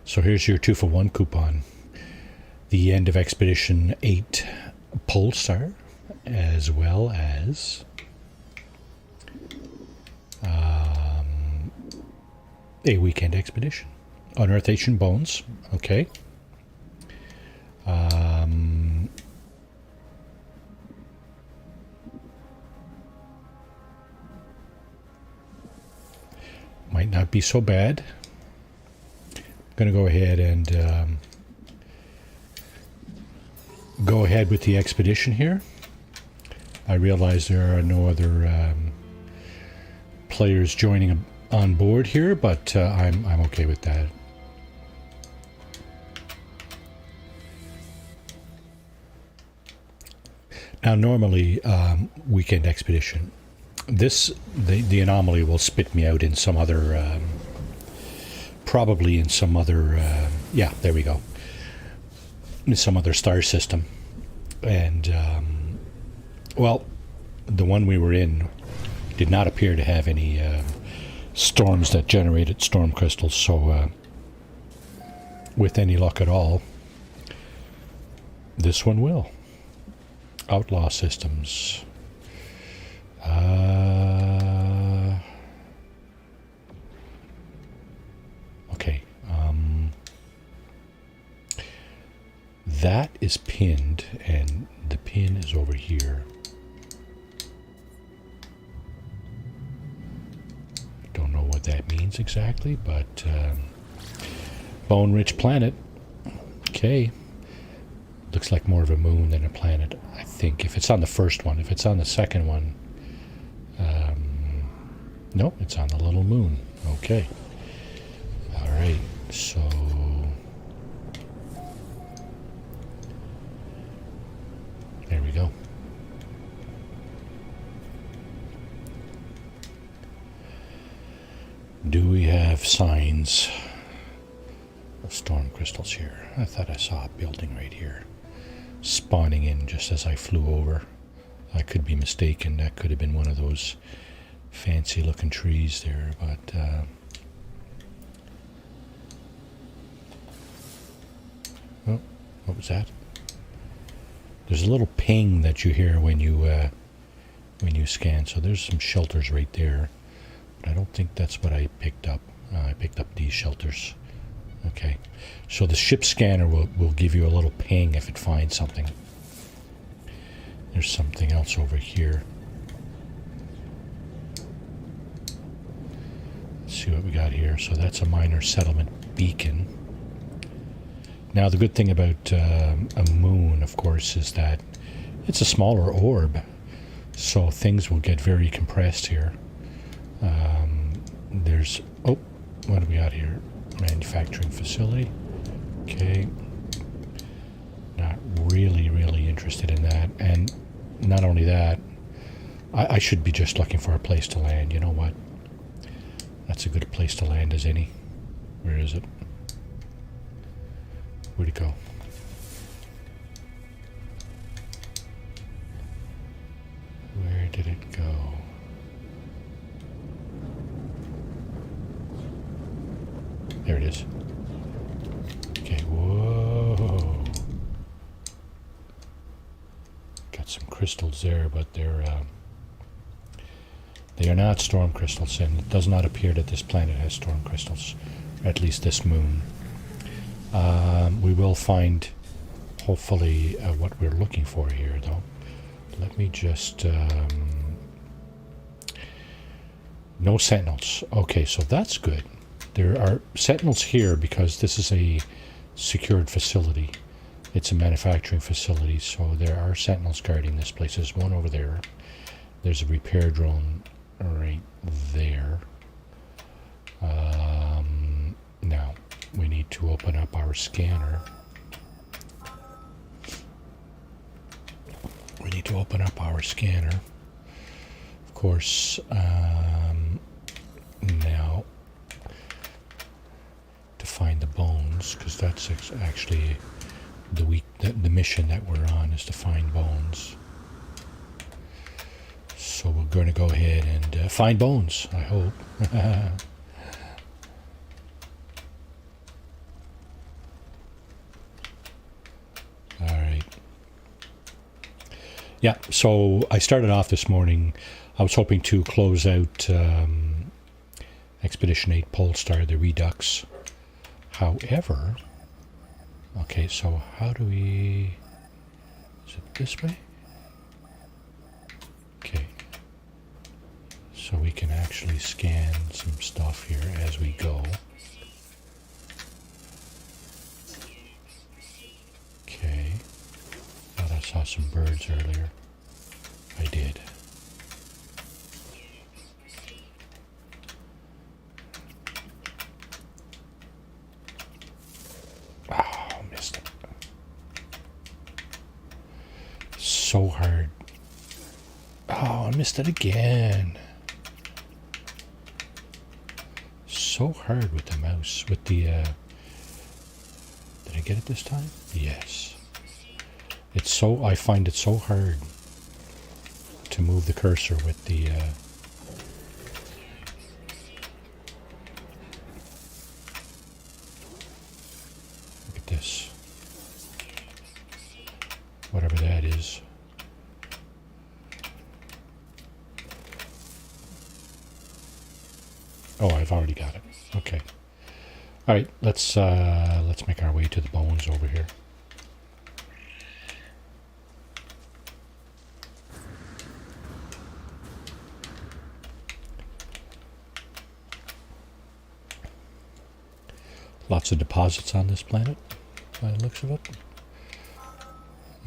So here's your 2-for-1 coupon. The end of Expedition 8 Polestar, as well as a weekend expedition. Unearth Ancient Bones, okay. Might not be so bad. I'm going to go ahead and go ahead with the expedition here. I realize there are no other players joining on board here, but I'm okay with that. Now, normally, weekend expedition. The anomaly will spit me out in some other, probably in some other, yeah, there we go, in some other star system. And, well, the one we were in did not appear to have any storms that generated storm crystals, so with any luck at all, this one will. Outlaw systems. Okay. That is pinned, and the pin is over here. Don't know what that means exactly, but bone-rich planet. Okay. Looks like more of a moon than a planet, I think. If it's on the first one. If it's on the second one, no, it's on the little moon. Okay. All right. So there we go. Do we have signs of storm crystals here? I thought I saw a building right here spawning in just as I flew over. I could be mistaken. That could have been one of those fancy looking trees there, but oh, what was that? There's a little ping that you hear when you scan, so there's some shelters right there, but I don't think that's what I picked up. I picked up these shelters. Okay, so the ship scanner will give you a little ping if it finds something. There's something else over here. Let's see what we got here. So that's a minor settlement beacon. Now the good thing about a moon, of course, is that it's a smaller orb, so things will get very compressed here. There's, oh, what do we got here? Manufacturing facility. Okay. Not really interested in that. And not only that, I should be just looking for a place to land. You know what? That's a good place to land as any. Where is it? Where'd it go? Where did it go? There it is. Okay, whoa. Got some crystals there, but they are not storm crystals, and it does not appear that this planet has storm crystals, or at least this moon. We will find, hopefully, what we're looking for here, though. Let me just No sentinels. Okay, so that's good. There are sentinels here because this is a secured facility. It's a manufacturing facility, so there are sentinels guarding this place. There's one over there. There's a repair drone right there. Now, we need to open up our scanner. We need to open up our scanner. Of course, now to find the bones, because that's actually the mission that we're on, is to find bones. So we're going to go ahead and find bones, I hope. All right. Yeah, so I started off this morning. I was hoping to close out Expedition 8 Polestar, the REDUX. However, okay, so how do we... Is it this way? Okay. So we can actually scan some stuff here as we go. Okay. Thought I saw some birds earlier. I did. Oh, missed it. So hard. Oh, I missed it again. So hard with the mouse, with the, did I get it this time? Yes. It's so, I find it so hard to move the cursor with the, look at this. Whatever that is. Oh, I've already got it. Okay. All right, let's make our way to the bones over here. Lots of deposits on this planet, by the looks of it.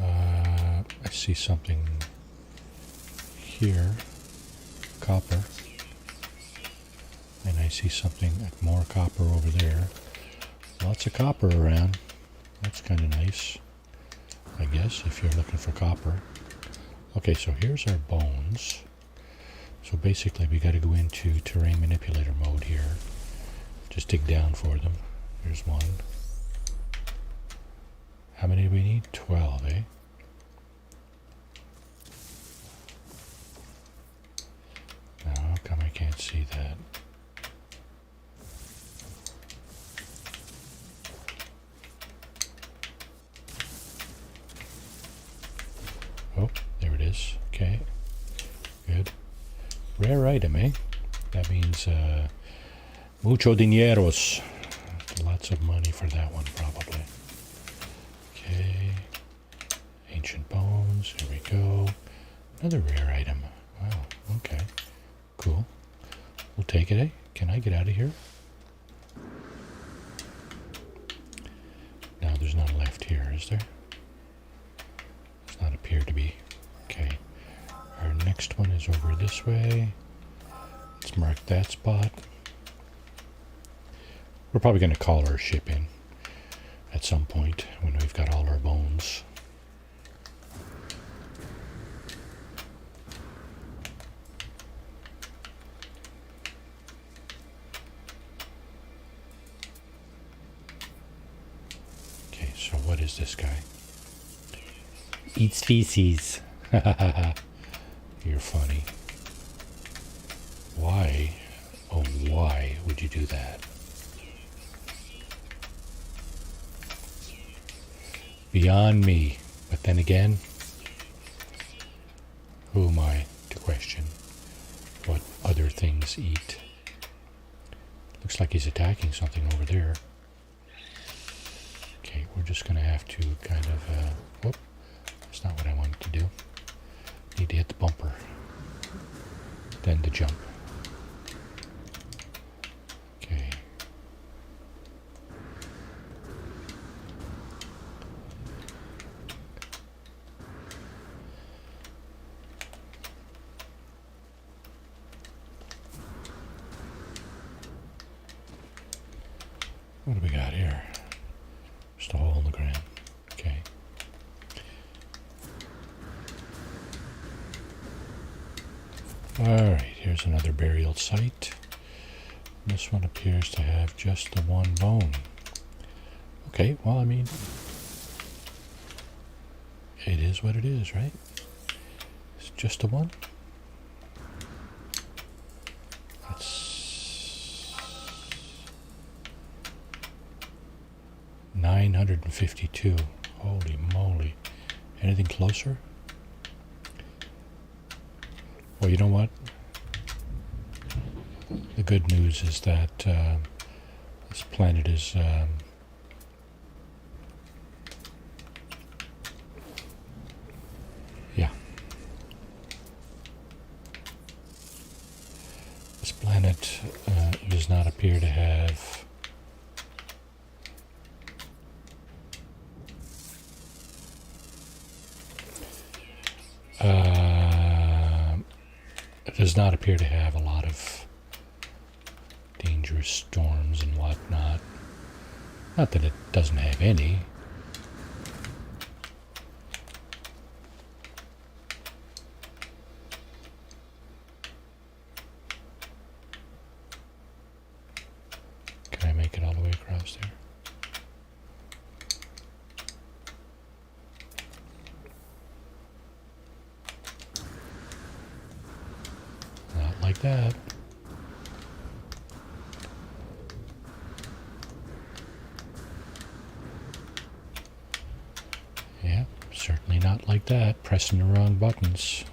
I see something here, copper. And I see something, more copper over there. Lots of copper around. That's kind of nice, I guess, if you're looking for copper. Okay, so here's our bones. So basically we got to go into terrain manipulator mode here. Just dig down for them. Here's one. How many do we need? 12, eh? Now, how come I can't see that? Oh, there it is. Okay. Good. Rare item, eh? That means mucho dineros. Lots of money for that one, probably. Okay. Ancient bones. Here we go. Another rare item. Wow. Okay. Cool. We'll take it, eh? Can I get out of here? No, there's none left here, is there? Does not appear to be. Okay. Our next one is over this way. Let's mark that spot. We're probably going to call our ship in at some point when we've got all our bones. Okay, so what is this guy? Eats feces. You're funny. Why, oh why would you do that? Beyond me. But then again, who am I to question what other things eat? Looks like he's attacking something over there. Okay, we're just going to have to kind of, whoop, that's not what I wanted to do. Need to hit the bumper, then to jump. What do we got here? Just a hole in the ground. Okay. Alright, here's another burial site. This one appears to have just the one bone. Okay, well, I mean, it is what it is, right? It's just the one. That's 952. Holy moly. Anything closer? Well, you know what? The good news is that this planet is yeah. This planet does not appear to have it does not appear to have a lot of dangerous storms and whatnot. Not that it doesn't have any. Can I make it all the way across there? Not like that. Yeah, certainly not like that. Pressing the wrong buttons.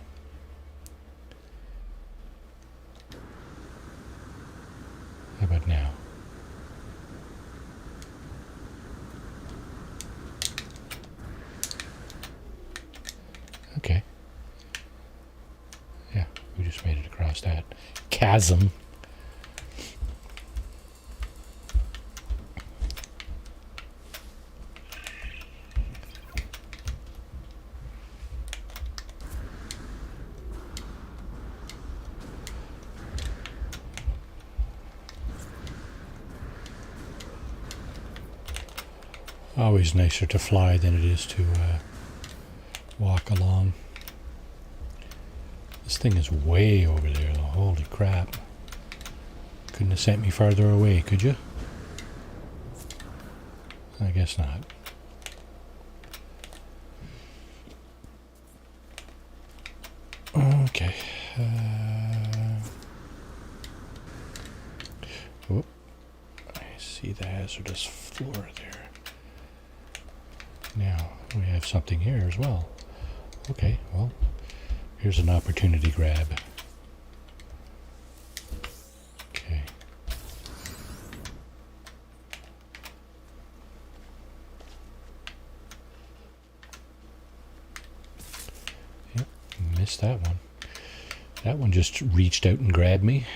How about now? Okay. Yeah, we just made it across that chasm. Always nicer to fly than it is to walk along. This thing is way over there, though. Holy crap. Couldn't have sent me farther away, could you? I guess not. Okay. Whoop. I see the hazardous floor there. Now, we have something here as well. Okay, well, here's an opportunity grab. Okay. Yep, missed that one. That one just reached out and grabbed me.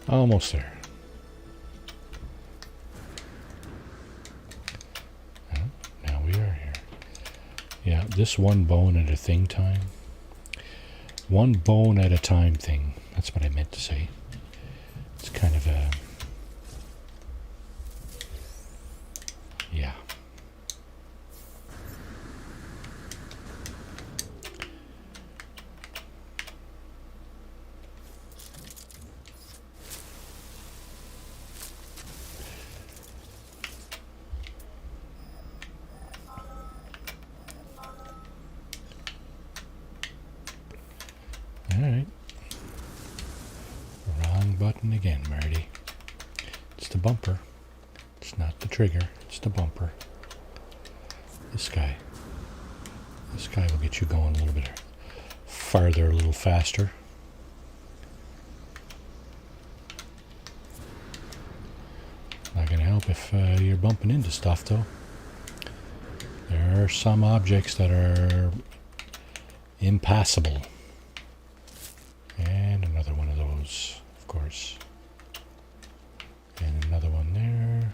Almost there. Now we are here. Yeah, this one bone at a thing time. One bone at a time thing. That's what I meant to say. It's kind of a... yeah. Alright. Wrong button again, Marty. It's the bumper. It's not the trigger. It's the bumper. This guy. This guy will get you going a little bit farther, a little faster. Not going to help if you're bumping into stuff, though. There are some objects that are impassable. And another one of those, of course. And another one there.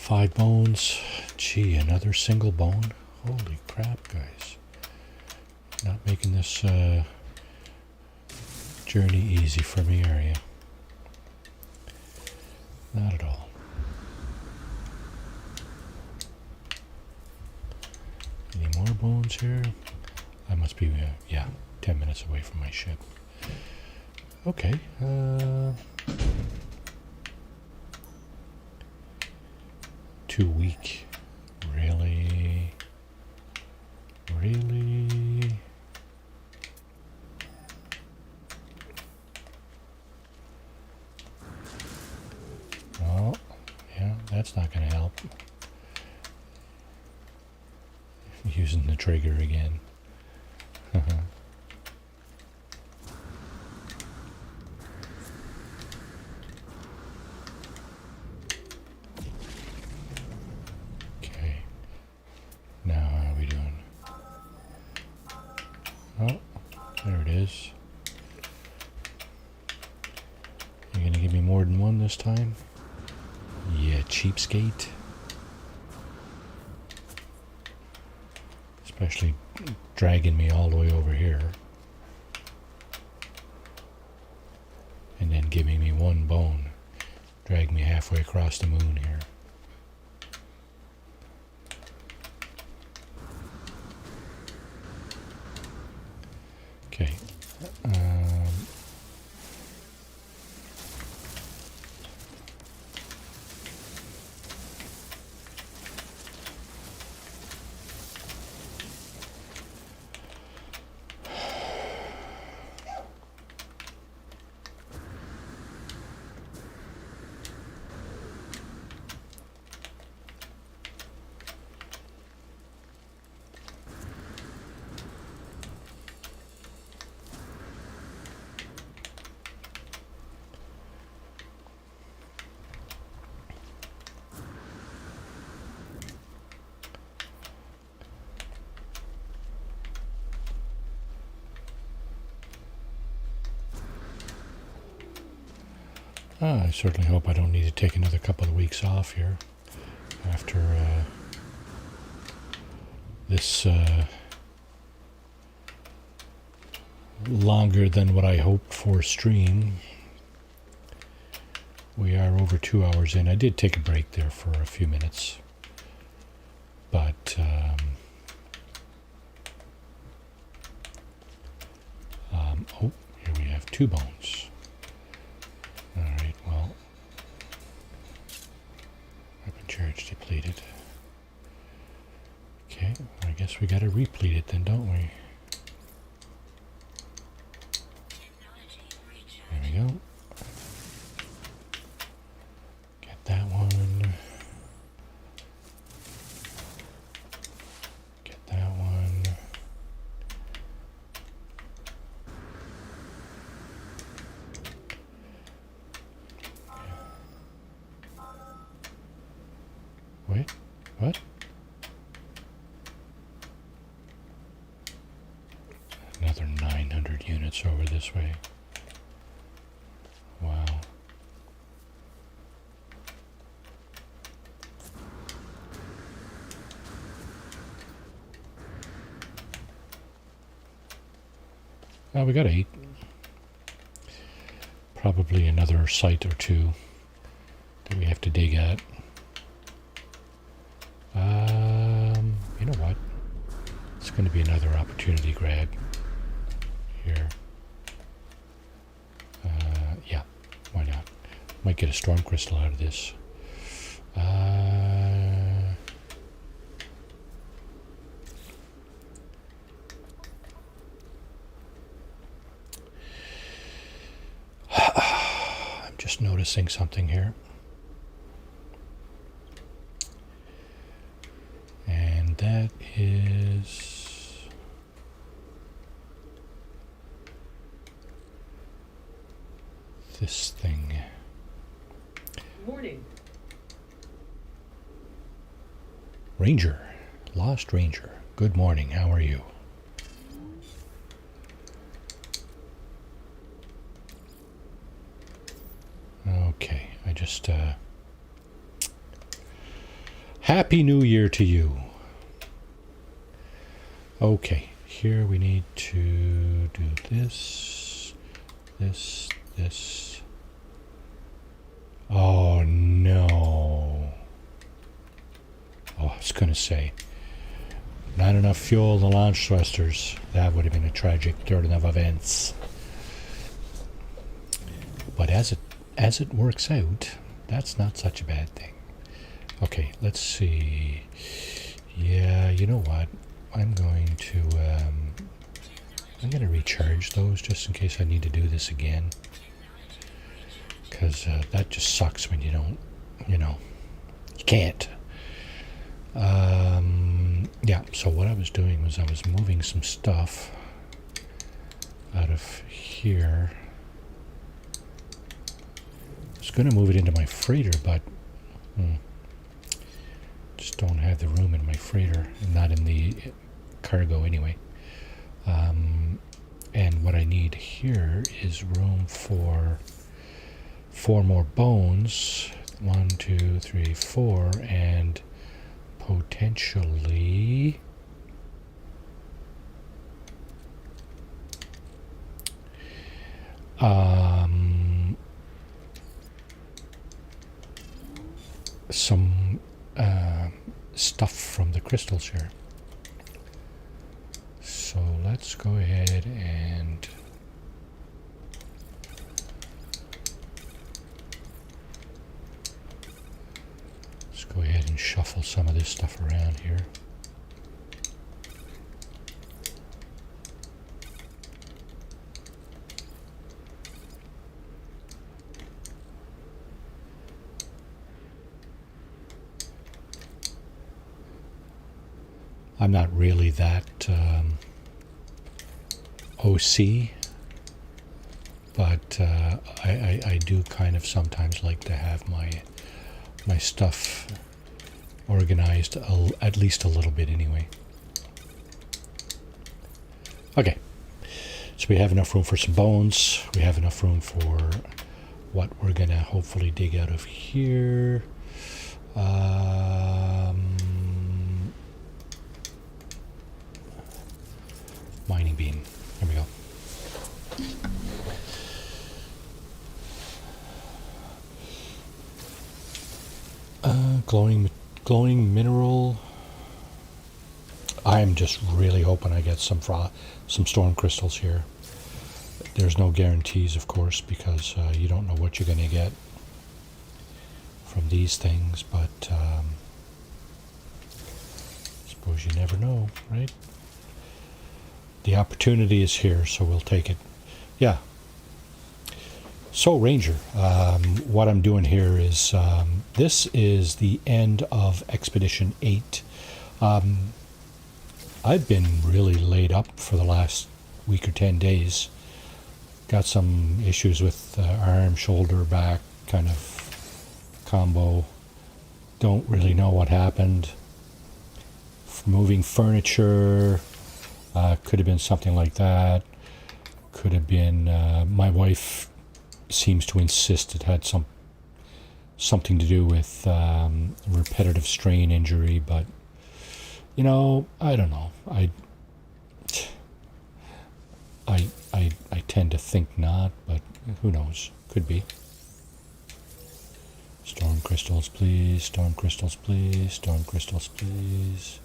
5 bones. Gee, another single bone? Holy crap, guys. Not making this journey easy for me, are you? Not at all. Any more bones here? I must be, yeah, 10 minutes away from my ship. Okay. 2 week. Really? Really? Oh, yeah, that's not going to help. Using the trigger again. Okay. Now how are we doing? Oh, there it is. You gonna give me more than one this time? Yeah, cheapskate. Especially dragging me all the way over here. And then giving me 1 bone. Drag me halfway across the moon here. Okay. I certainly hope I don't need to take another couple of weeks off here after this longer than what I hoped for stream. We are over 2 hours in. I did take a break there for a few minutes, but oh, here we have 2 bones. Alright, well, weapon charge depleted. Okay, I guess we gotta replete it then, don't we? There we go. Get that one. Get that one. Wait, what? Another 900 units over this way. Wow. We got 8. Probably another site or 2 that we have to dig at. You know what? It's going to be another opportunity grab here. Yeah, why not? Might get a storm crystal out of this. I'm just noticing something here. And that is this thing. Warning. Ranger. Lost Ranger. Good morning. How are you? Okay. I just Happy New Year to you. Okay, here we need to do this, this. Oh no. Oh, I was going to say, not enough fuel in the launch thrusters. That would have been a tragic turn of events. But as it works out, that's not such a bad thing. Okay, let's see. Yeah, you know what? I'm going to recharge those just in case I need to do this again. Because that just sucks when you don't, you can't. Yeah, so what I was doing was I was moving some stuff out of here. I was going to move it into my freighter, but just don't have the room in my freighter, not in the cargo anyway. And what I need here is room for 4 more bones. 1, 2, 3, 4, and potentially some stuff from the crystals here. So let's go ahead and go ahead and shuffle some of this stuff around here. I'm not really that OC, but I do kind of sometimes like to have my stuff organized at least a little bit anyway. Okay, so we have enough room for some bones. We have enough room for what we're gonna hopefully dig out of here. Mining beam. There we go. Glowing mineral. I'm just really hoping I get some storm crystals here. There's no guarantees, of course, because you don't know what you're going to get from these things, but I suppose you never know, right? The opportunity is here, so we'll take it. Yeah. So Ranger, what I'm doing here is, this is the end of Expedition 8. I've been really laid up for the last week or 10 days. Got some issues with arm, shoulder, back kind of combo. Don't really know what happened. Moving furniture, could have been something like that. Could have been, my wife seems to insist it had something to do with repetitive strain injury, but I don't know. I tend to think not, but who knows? Could be. Storm crystals, please. Storm crystals, please. Storm crystals, please.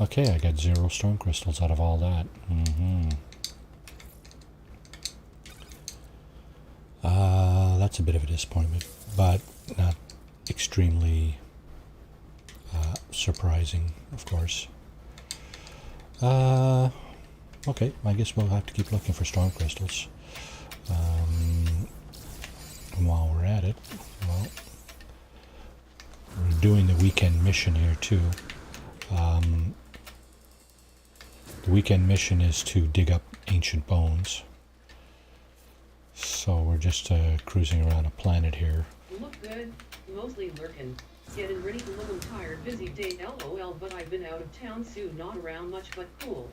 Okay, I got 0 storm crystals out of all that. That's a bit of a disappointment, but not extremely surprising, of course. Okay, I guess we'll have to keep looking for storm crystals. While we're at it, well, we're doing the weekend mission here too. The weekend mission is to dig up ancient bones. So we're just cruising around a planet here. Look good, mostly lurking. Getting ready to look tired, busy day, LOL, but I've been out of town soon, not around much, but cool.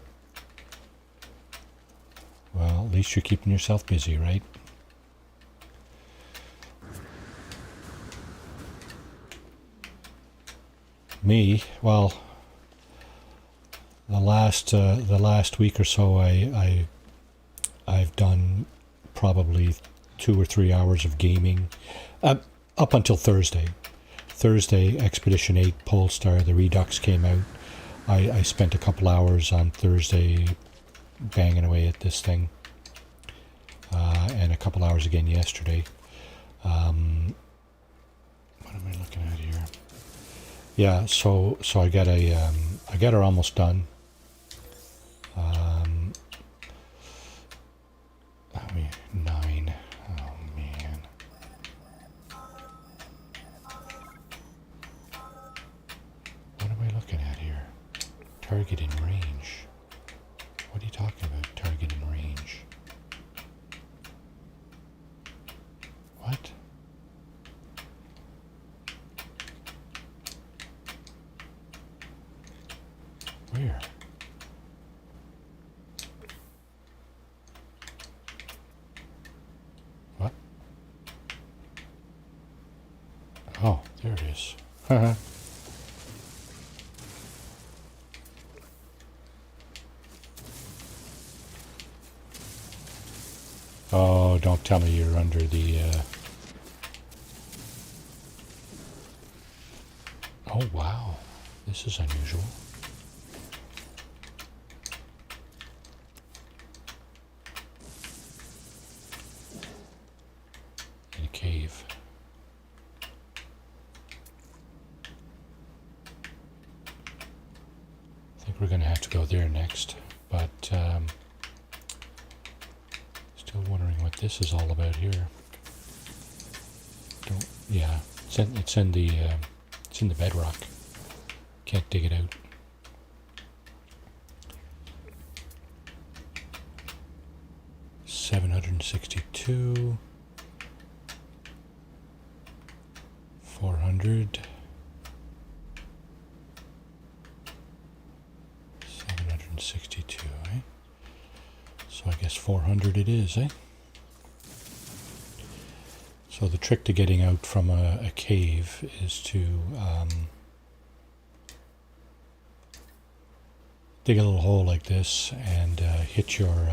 Well, at least you're keeping yourself busy, right? Me, well, the last week or so, I've done probably 2 or 3 hours of gaming, up until Thursday. Thursday, Expedition 8 Polestar, the Redux came out. I spent a couple hours on Thursday banging away at this thing, and a couple hours again yesterday. What am I looking at here? Yeah, so I got her almost done. I mean, 9. Oh man. What am I looking at here? Target in range. What are you talking about? Target in range. What? Where? What? Oh, there it is. Oh, don't tell me you're under the... Oh, wow. This is unusual. In a cave. I think we're going to have to go there next, but still wondering what this is all about here. Yeah, it's in the bedrock. Can't dig it out. $762, 400, 762, eh? So I guess 400 it is, eh? So the trick to getting out from a cave is to dig a little hole like this and hit your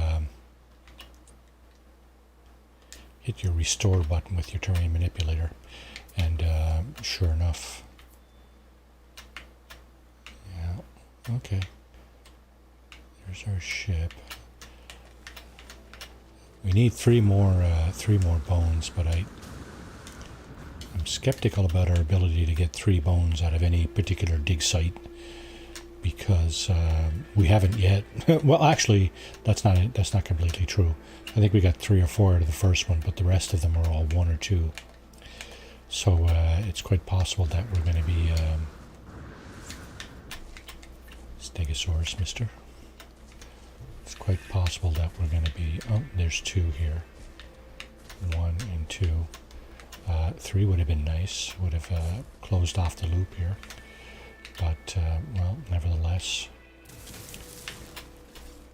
restore button with your terrain manipulator, and sure enough, yeah, okay, there's our ship. We need three more bones, but I'm skeptical about our ability to get 3 bones out of any particular dig site, because we haven't yet. Well, actually, that's not completely true. I think we got 3 or 4 out of the first one, but the rest of them are all 1 or 2. So it's quite possible that we're going to be Stegosaurus, mister. It's quite possible that we're going to be... Oh, there's 2 here. 1 and 2. 3 would have been nice. Would have closed off the loop here. But, well, nevertheless,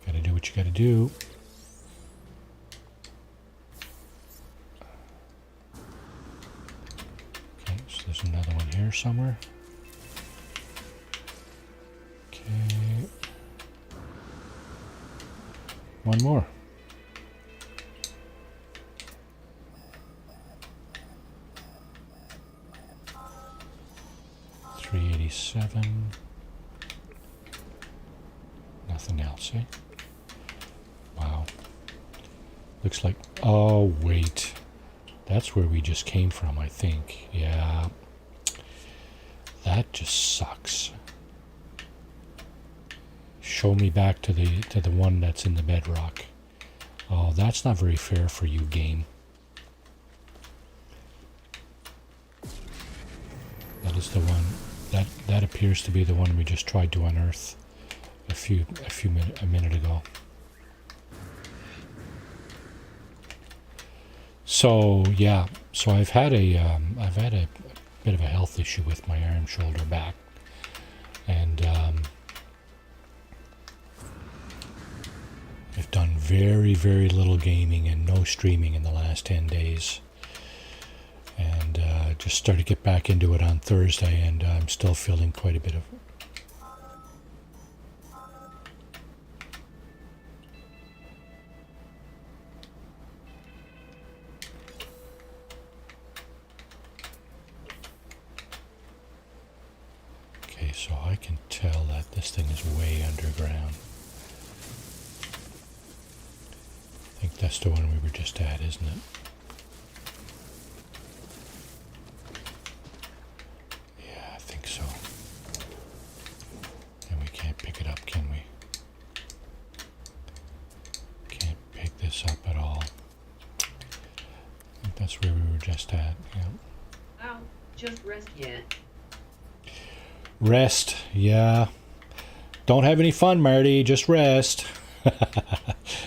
gotta do what you gotta do. Okay, so there's another one here somewhere. Okay. One more. $387. Nothing else, eh? Wow. Looks like... Oh, wait. That's where we just came from, I think. Yeah. That just sucks. Show me back to the one that's in the bedrock. Oh, that's not very fair for you, game. That is the one. That appears to be the one we just tried to unearth a minute ago. So yeah, so I've had a bit of a health issue with my arm, shoulder, back, and I've done very, very little gaming and no streaming in the last 10 days. And just started to get back into it on Thursday, and I'm still feeling quite a bit of it. Okay, so I can tell that this thing is way underground. I think that's the one we were just at, isn't it? Yeah, I think so. And we can't pick it up, can we? Can't pick this up at all. I think that's where we were just at, yeah. Ow, just rest yet. Rest, yeah. Don't have any fun, Marty. Just rest.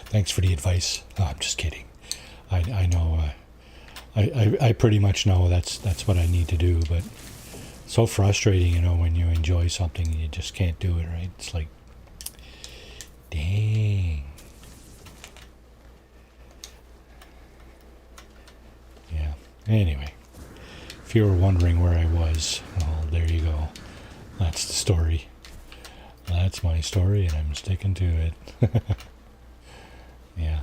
Thanks for the advice. Oh, I'm just kidding. I know. I pretty much know that's what I need to do. But so frustrating, you know, when you enjoy something and you just can't do it. Right? It's like, dang. Yeah. Anyway, if you were wondering where I was, well, there you go. That's the story. That's my story, and I'm sticking to it. Yeah.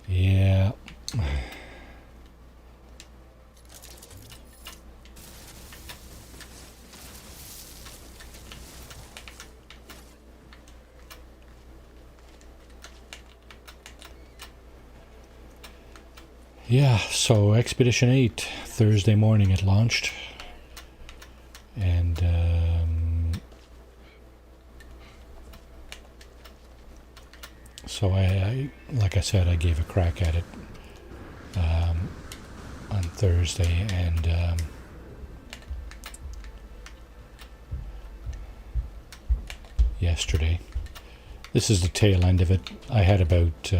Yeah. Yeah, so Expedition 8, Thursday morning it launched. And so I, like I said, I gave a crack at it on Thursday, and yesterday. This is the tail end of it. I had about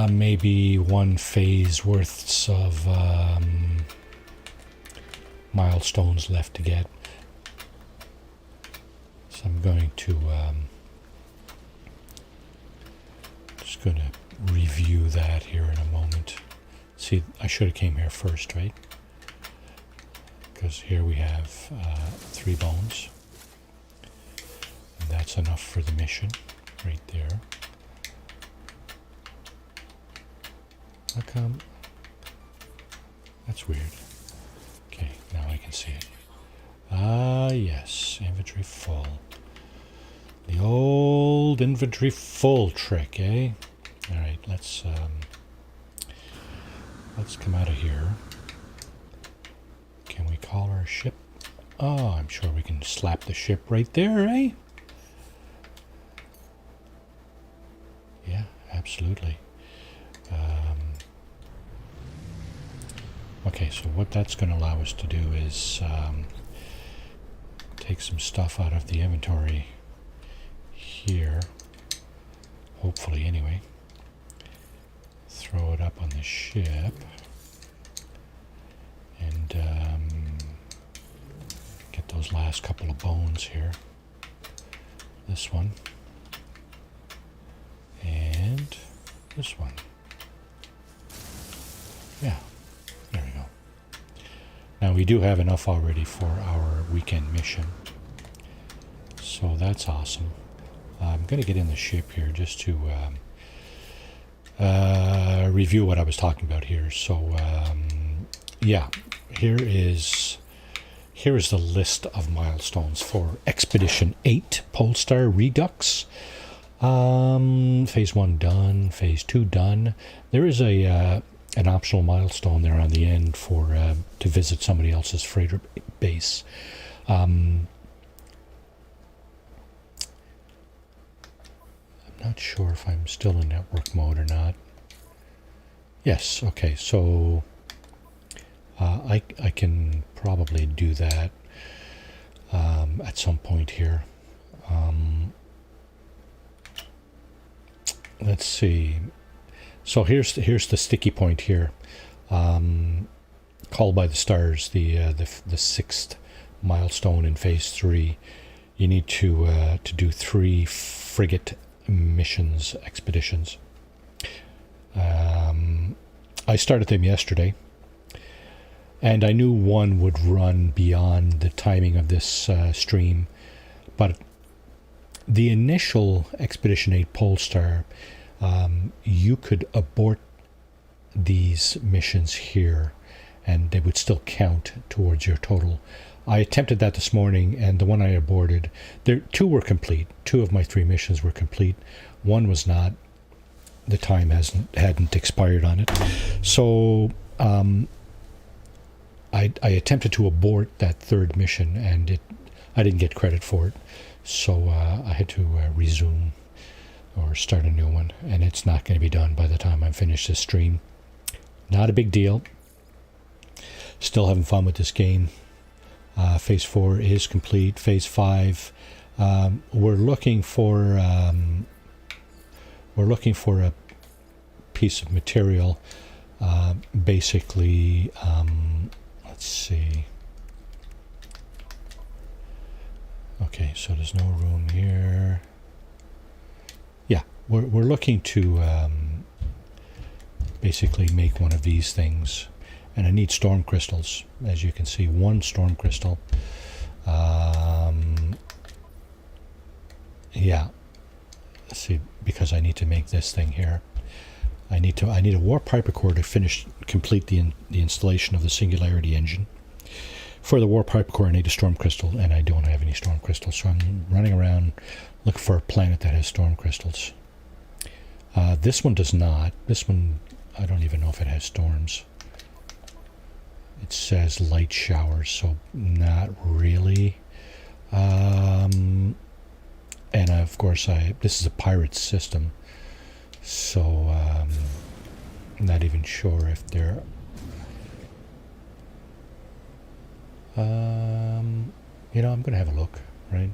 maybe one phase worth of milestones left to get. So I'm going to just going to review that here in a moment. See, I should have came here first, right? Because here we have 3 bones. And that's enough for the mission, right there. How come? That's weird. Okay, now I can see it. Ah, yes, inventory full. The old inventory full trick, eh? All right, let's come out of here. Can we call our ship? Oh, I'm sure we can slap the ship right there, eh? Yeah, absolutely. Okay, so what that's going to allow us to do is take some stuff out of the inventory here, hopefully anyway. Throw it up on the ship, and get those last couple of bones here. This one, and this one. Yeah. There we go. Now we do have enough already for our weekend mission. So that's awesome. I'm going to get in the ship here just to review what I was talking about here. So yeah, here is the list of milestones for Expedition 8 Polestar Redux. Phase 1 done, Phase 2 done. There is an optional milestone there on the end for to visit somebody else's freighter base. I'm not sure if I'm still in network mode or not. Yes, okay, so I can probably do that at some point here. Let's see. So here's the sticky point here. Called by the stars, the 6th milestone in Phase 3. you need to do 3 frigate expeditions. I started them yesterday, and I knew one would run beyond the timing of this stream, but the initial Expedition 8 Polestar, you could abort these missions here, and they would still count towards your total. I attempted that this morning, and the one I aborted, 2 were complete. 2 of my 3 missions were complete. One was not. The time hadn't expired on it. So I attempted to abort that 3rd mission, and I didn't get credit for it. So I had to resume or start a new one, and it's not going to be done by the time I finish this stream. Not a big deal. Still having fun with this game. Phase 4 is complete. Phase 5, we're looking for a piece of material. Basically, let's see. Okay, so there's no room here. Yeah, we're looking to basically make one of these things, and I need storm crystals. As you can see, 1 storm crystal. Yeah, let's see, because I need to make this thing here. I need a warp hypercore to complete the installation of the Singularity engine. For the warp hypercore, I need a storm crystal, and I don't have any storm crystals, so I'm running around looking for a planet that has storm crystals. This one does not. This one, I don't even know if it has storms. It says light showers, so not really. And of course, this is a pirate system, so I'm not even sure if they're... I'm going to have a look, right?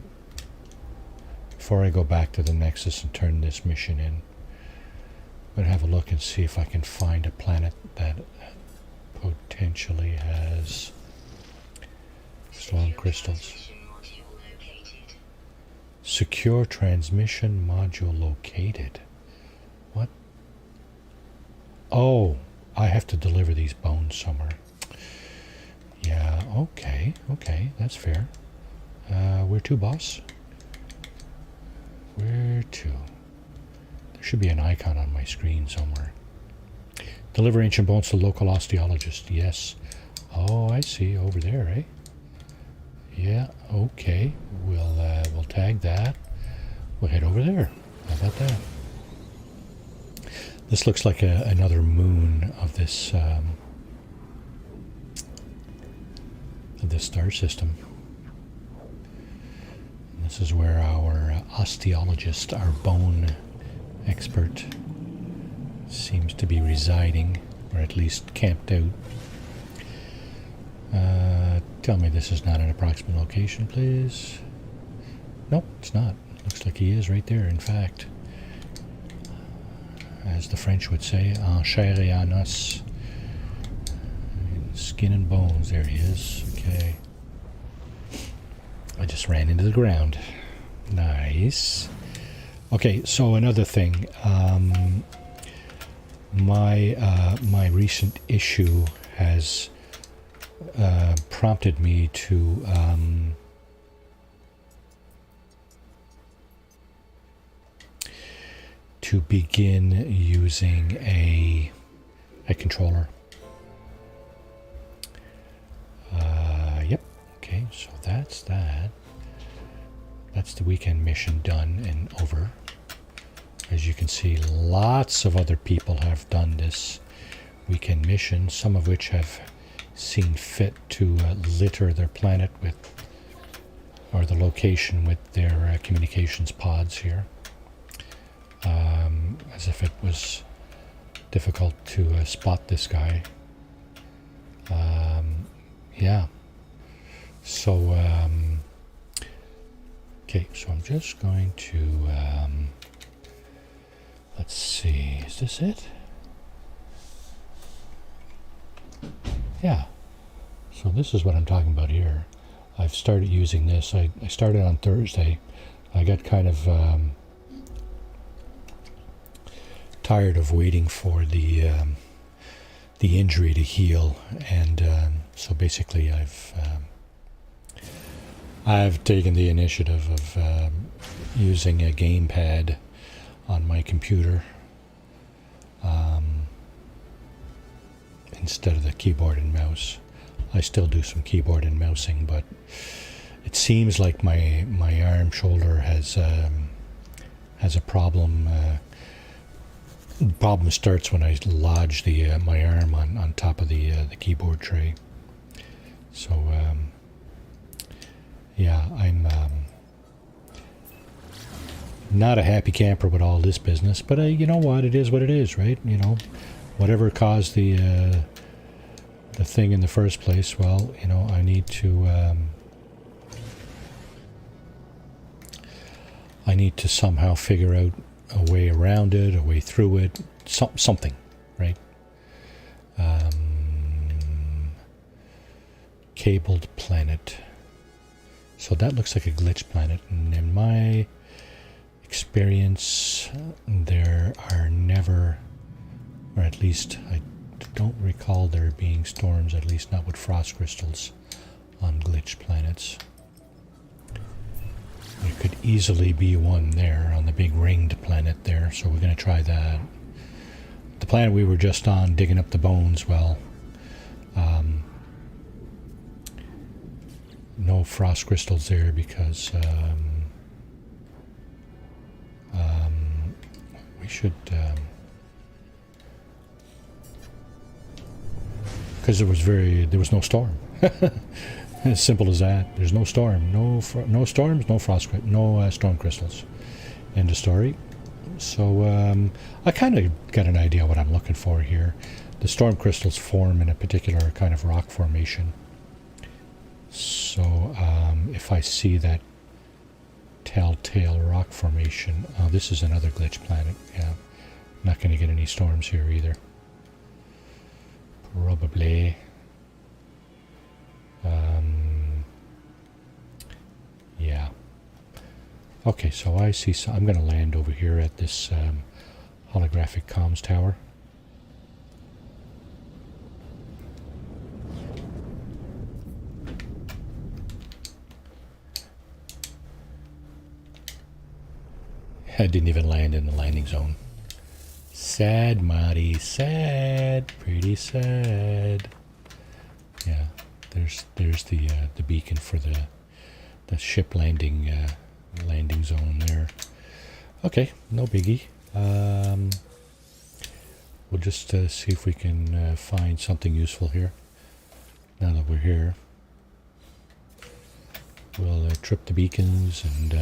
Before I go back to the Nexus and turn this mission in, I'm going to have a look and see if I can find a planet that potentially has storm crystals. Secure transmission module located. What? Oh, I have to deliver these bones somewhere. Yeah, okay, that's fair. Where to, boss? Where to? There should be an icon on my screen somewhere. Deliver ancient bones to local osteologist. Yes. Oh, I see. Over there, eh? Yeah, okay. We'll tag that. We'll head over there. How about that? This looks like another moon of this star system. And this is where our osteologist, our bone expert, seems to be residing, or at least camped out. Tell me this is not an approximate location, please. Nope, it's not. Looks like he is right there, in fact. As the French would say, en chair et en os. Skin and bones, there he is. Okay. I just ran into the ground. Nice. Okay, so another thing. My recent issue has prompted me to begin using a controller. Yep. Okay, so that's that. That's the weekend mission done and over. As you can see, lots of other people have done this weekend mission, some of which have seen fit to litter their planet with, or the location with their communications pods here. As if it was difficult to spot this guy. Yeah. So, okay, so I'm just going to, let's see, is this it? Yeah. So this is what I'm talking about here. I've started using this. I started on Thursday. I got kind of tired of waiting for the injury to heal, and so basically I've taken the initiative of using a gamepad on my computer instead of the keyboard and mouse. I still do some keyboard and mousing, but it seems like my arm shoulder has a problem. The problem starts when I lodge my arm on top of the keyboard tray. So yeah, I'm not a happy camper with all this business, but you know what? It is what it is, right? You know, whatever caused the thing in the first place. Well, you know, I need to somehow figure out a way around it, a way through it, something, right? Cabled planet. So that looks like a glitch planet, and in my experience, there are never, or at least I don't recall there being storms, at least not with frost crystals on glitch planets. There could easily be one there on the big ringed planet there, so we're going to try that. The planet we were just on, digging up the bones, well, no frost crystals there because we should, because there was no storm. As simple as that. There's no storm, no storms, no frost, no storm crystals. End of story. So I kind of got an idea what I'm looking for here. The storm crystals form in a particular kind of rock formation. So if I see that telltale rock formation, this is another glitch planet. Yeah, not going to get any storms here either. Probably. Yeah. Okay, so I see. So I'm going to land over here at this holographic comms tower. I didn't even land in the landing zone. Sad, Marty. Sad. Pretty sad. Yeah. There's the beacon for the ship landing zone there. Okay, no biggie. We'll just see if we can find something useful here. Now that we're here, we'll trip the beacons and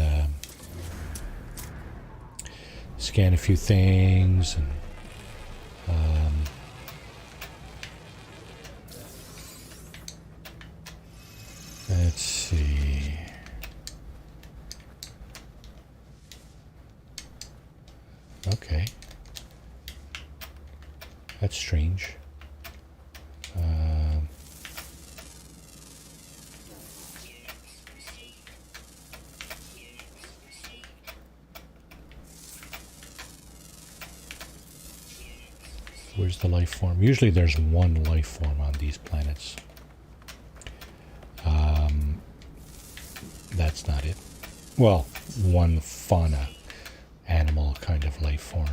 scan a few things and. Let's see. Okay. That's strange. Where's the life form? Usually there's one life form on these planets. That's not it. Well, one fauna animal kind of life form.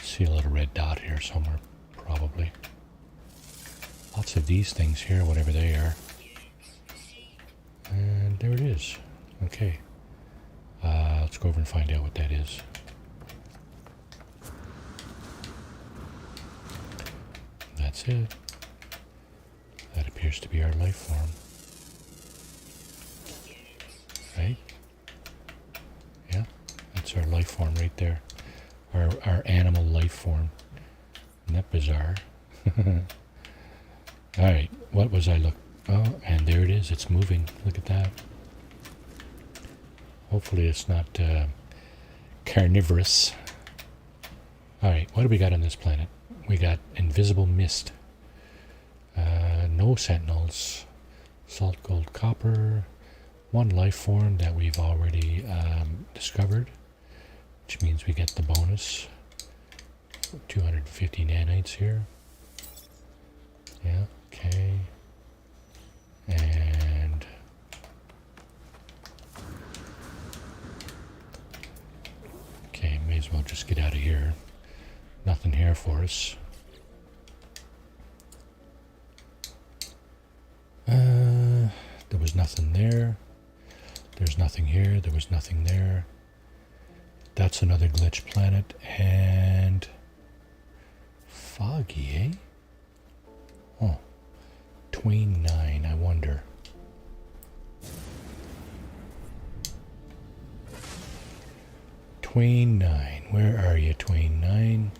See a little red dot here somewhere, probably. Lots of these things here, whatever they are. And there it is. Okay. Let's go over and find out what that is. That's it. That appears to be our life form. Right? Yeah, that's our life form right there. Our animal life form. Isn't that bizarre? Alright, what was I look? Oh, and there it is. It's moving. Look at that. Hopefully it's not carnivorous. Alright, what do we got on this planet? We got invisible mist. No sentinels. Salt, gold, copper. One life form that we've already discovered, which means we get the bonus. 250 nanites here. Yeah, okay. And okay, may as well just get out of here. Nothing here for us. There was nothing there. There's nothing here. There was nothing there. That's another glitch planet. And foggy, eh? Oh. Twain 9, I wonder. Twain 9. Where are you, Twain 9?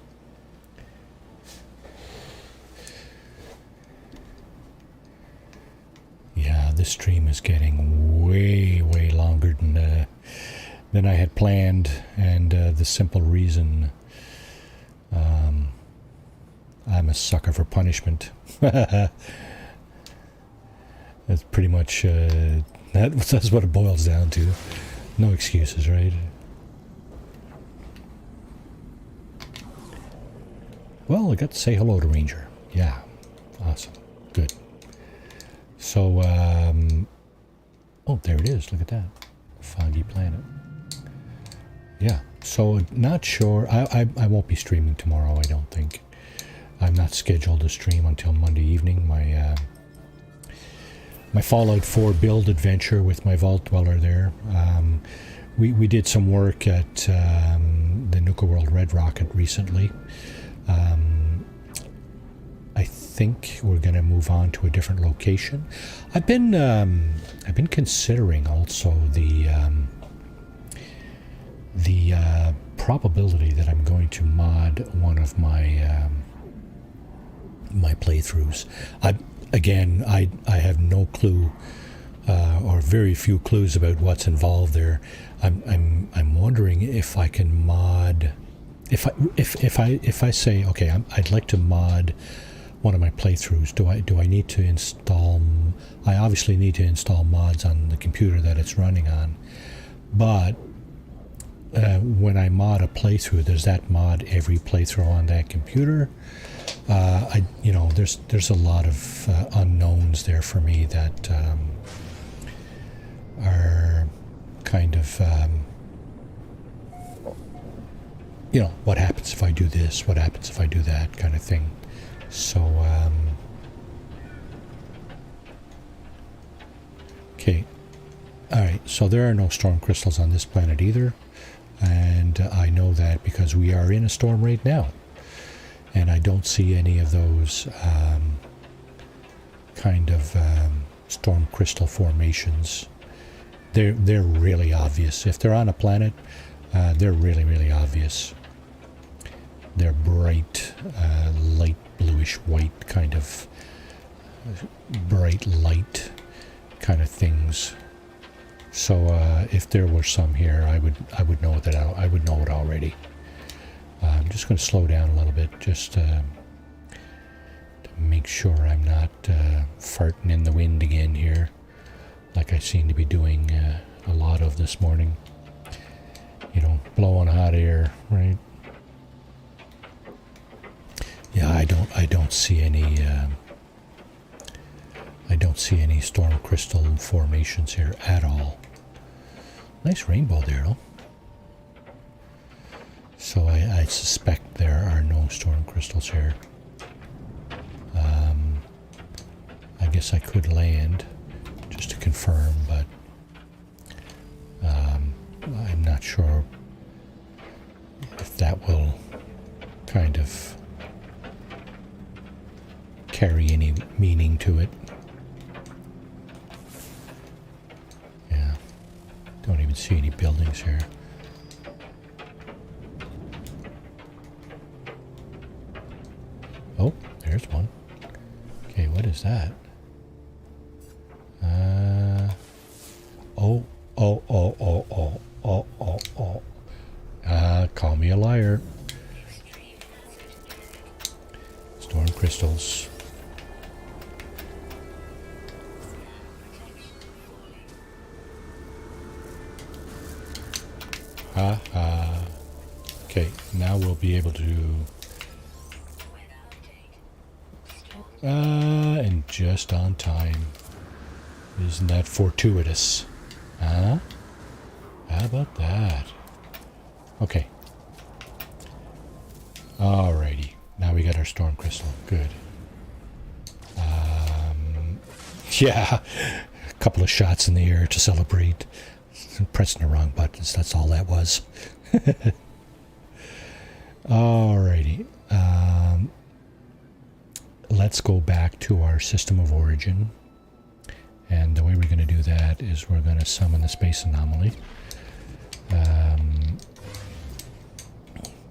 Yeah, this stream is getting way longer than I had planned, and the simple reason I'm a sucker for punishment. That's pretty much that's what it boils down to. No excuses, right? Well, I got to say hello to Ranger. Yeah, awesome, good. So, oh, there it is. Look at that. Foggy planet. Yeah, so not sure. I won't be streaming tomorrow, I don't think. I'm not scheduled to stream until Monday evening. My my Fallout 4 build adventure with my Vault Dweller there. We did some work at the Nuka World Red Rocket recently. I think we're going to move on to a different location. I've been considering also the probability that I'm going to mod one of my my playthroughs. I have no clue or very few clues about what's involved there. I'm wondering if I can mod. If I say, okay, I'd like to mod one of my playthroughs, do I need to install? I obviously need to install mods on the computer that it's running on, but when I mod a playthrough, does that mod every playthrough on that computer? There's a lot of unknowns there for me that are kind of what happens if I do this? What happens if I do that? Kind of thing. So, okay. Alright, so there are no storm crystals on this planet either. And I know that because we are in a storm right now. And I don't see any of those kind of storm crystal formations. They're really obvious. If they're on a planet, they're really obvious. They're bright, light bluish white, kind of bright light kind of things. So if there were some here, I would know that. I would know it already. I'm just going to slow down a little bit, just to make sure I'm not farting in the wind again here, like I seem to be doing a lot of this morning. Blowing hot air, right? Yeah, I don't see any storm crystal formations here at all. Nice rainbow there, though. So I suspect there are no storm crystals here. I guess I could land just to confirm, but I'm not sure if that will kind of carry any meaning to it. Yeah, don't even see any buildings here. Oh, there's one. Okay, what is that? Call me a liar. crystals. Okay, now we'll be able to... and just on time. Isn't that fortuitous? Huh? How about that? Okay. Alrighty. Now we got our storm crystal. Good. Yeah. A couple of shots in the air to celebrate. Pressing the wrong buttons. That's all that was. Alrighty. Let's go back to our system of origin. And the way we're going to do that is we're going to summon the space anomaly.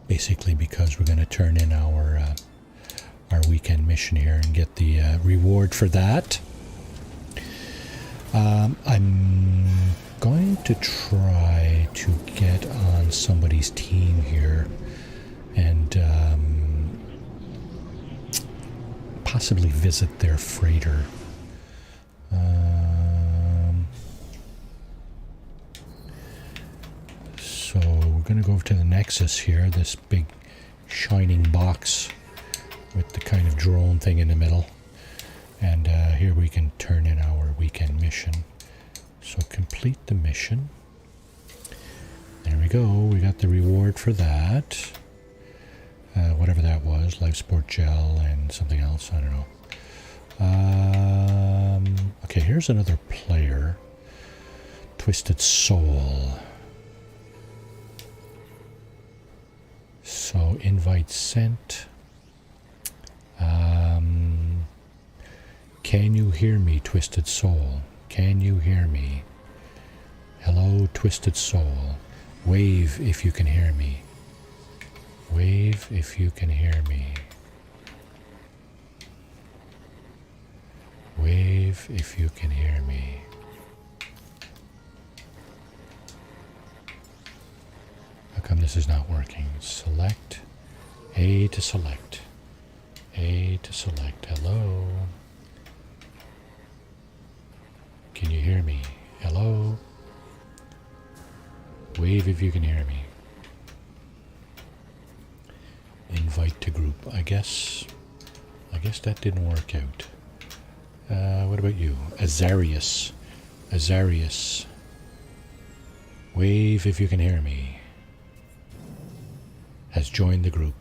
Basically because we're going to turn in our weekend mission here and get the reward for that. I'm going to try to get on somebody's team here and possibly visit their freighter. So we're going to go over to the Nexus here, this big shining box with the kind of drone thing in the middle. And here we can turn in our weekend mission. So complete the mission. There we go. We got the reward for that. Whatever that was. Life Sport Gel and something else. I don't know. Okay, here's another player. Twisted Soul. So invite sent. Can you hear me, Twisted Soul? Can you hear me? Hello, Twisted Soul. Wave if you can hear me. Wave if you can hear me. Wave if you can hear me. How come this is not working? Select. A to select. A to select. Hello. Can you hear me? Hello? Wave if you can hear me. Invite to group. I guess that didn't work out. What about you? Azarius. Azarius. Wave if you can hear me. Has joined the group.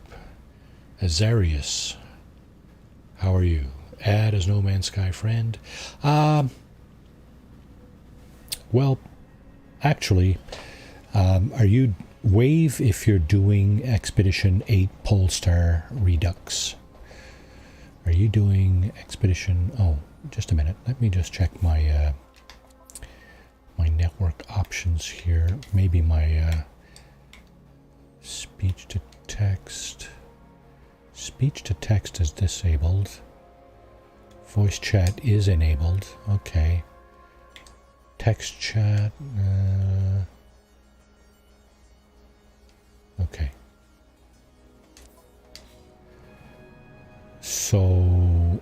Azarius. How are you? Add as No Man's Sky friend. Well, actually, are you wave if you're doing Expedition 8 Polestar Redux? Are you doing Expedition... Oh, just a minute. Let me just check my my network options here. Maybe my speech to text. Speech to text is disabled. Voice chat is enabled. Okay. Text chat. Okay. So,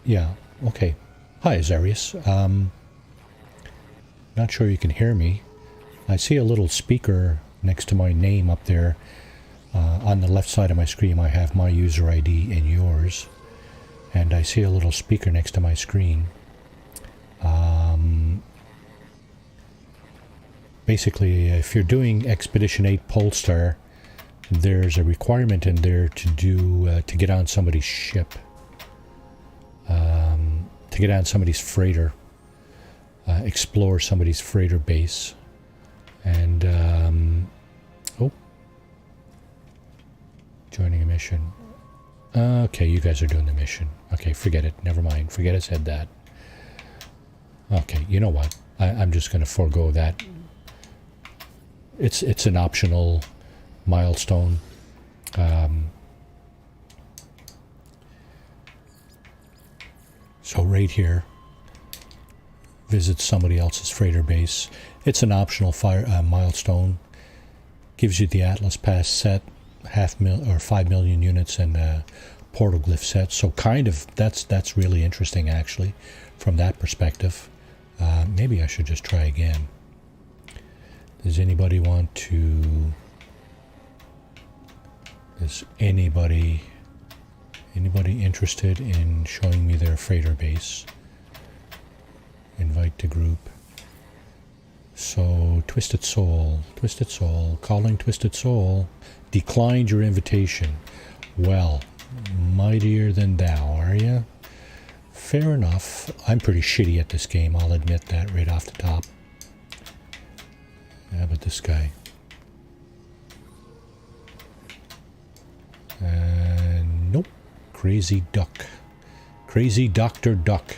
yeah, okay. Hi, Azarius. Not sure you can hear me. I see a little speaker next to my name up there. On the left side of my screen, I have my user ID and yours. And I see a little speaker next to my screen. Basically, if you're doing Expedition 8 Polestar, there's a requirement in there to do to get on somebody's ship, to get on somebody's freighter, explore somebody's freighter base, and joining a mission. Okay, you guys are doing the mission. Okay, forget it. Never mind. Forget I said that. Okay, you know what? I'm just going to forego that. It's an optional milestone. So right here, visit somebody else's freighter base. It's an optional milestone. Gives you the Atlas Pass set, 5 million units, and portal glyph set. So kind of that's really interesting actually, from that perspective. Maybe I should just try again. Does anybody want to? Is anybody interested in showing me their freighter base? Invite to group. So, Twisted Soul, calling Twisted Soul, declined your invitation. Well, mightier than thou, are you? Fair enough. I'm pretty shitty at this game, I'll admit that right off the top. How about this guy? Nope. Crazy Duck. Crazy Dr. Duck.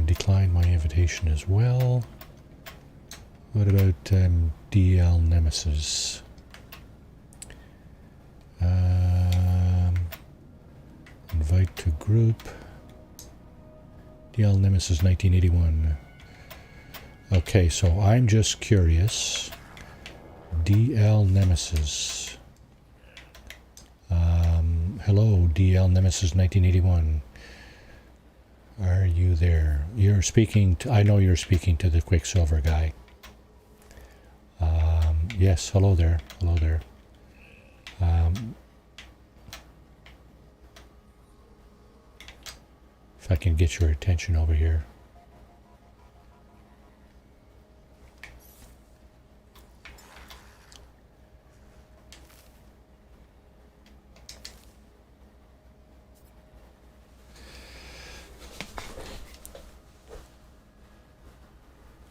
Declined my invitation as well. What about DL Nemesis? Invite to group. DL Nemesis 1981. Okay, so I'm just curious. DL Nemesis. Hello, DL Nemesis 1981. Are you there? You're speaking to, I know you're speaking to the Quicksilver guy. Yes, hello there. Hello there. If I can get your attention over here.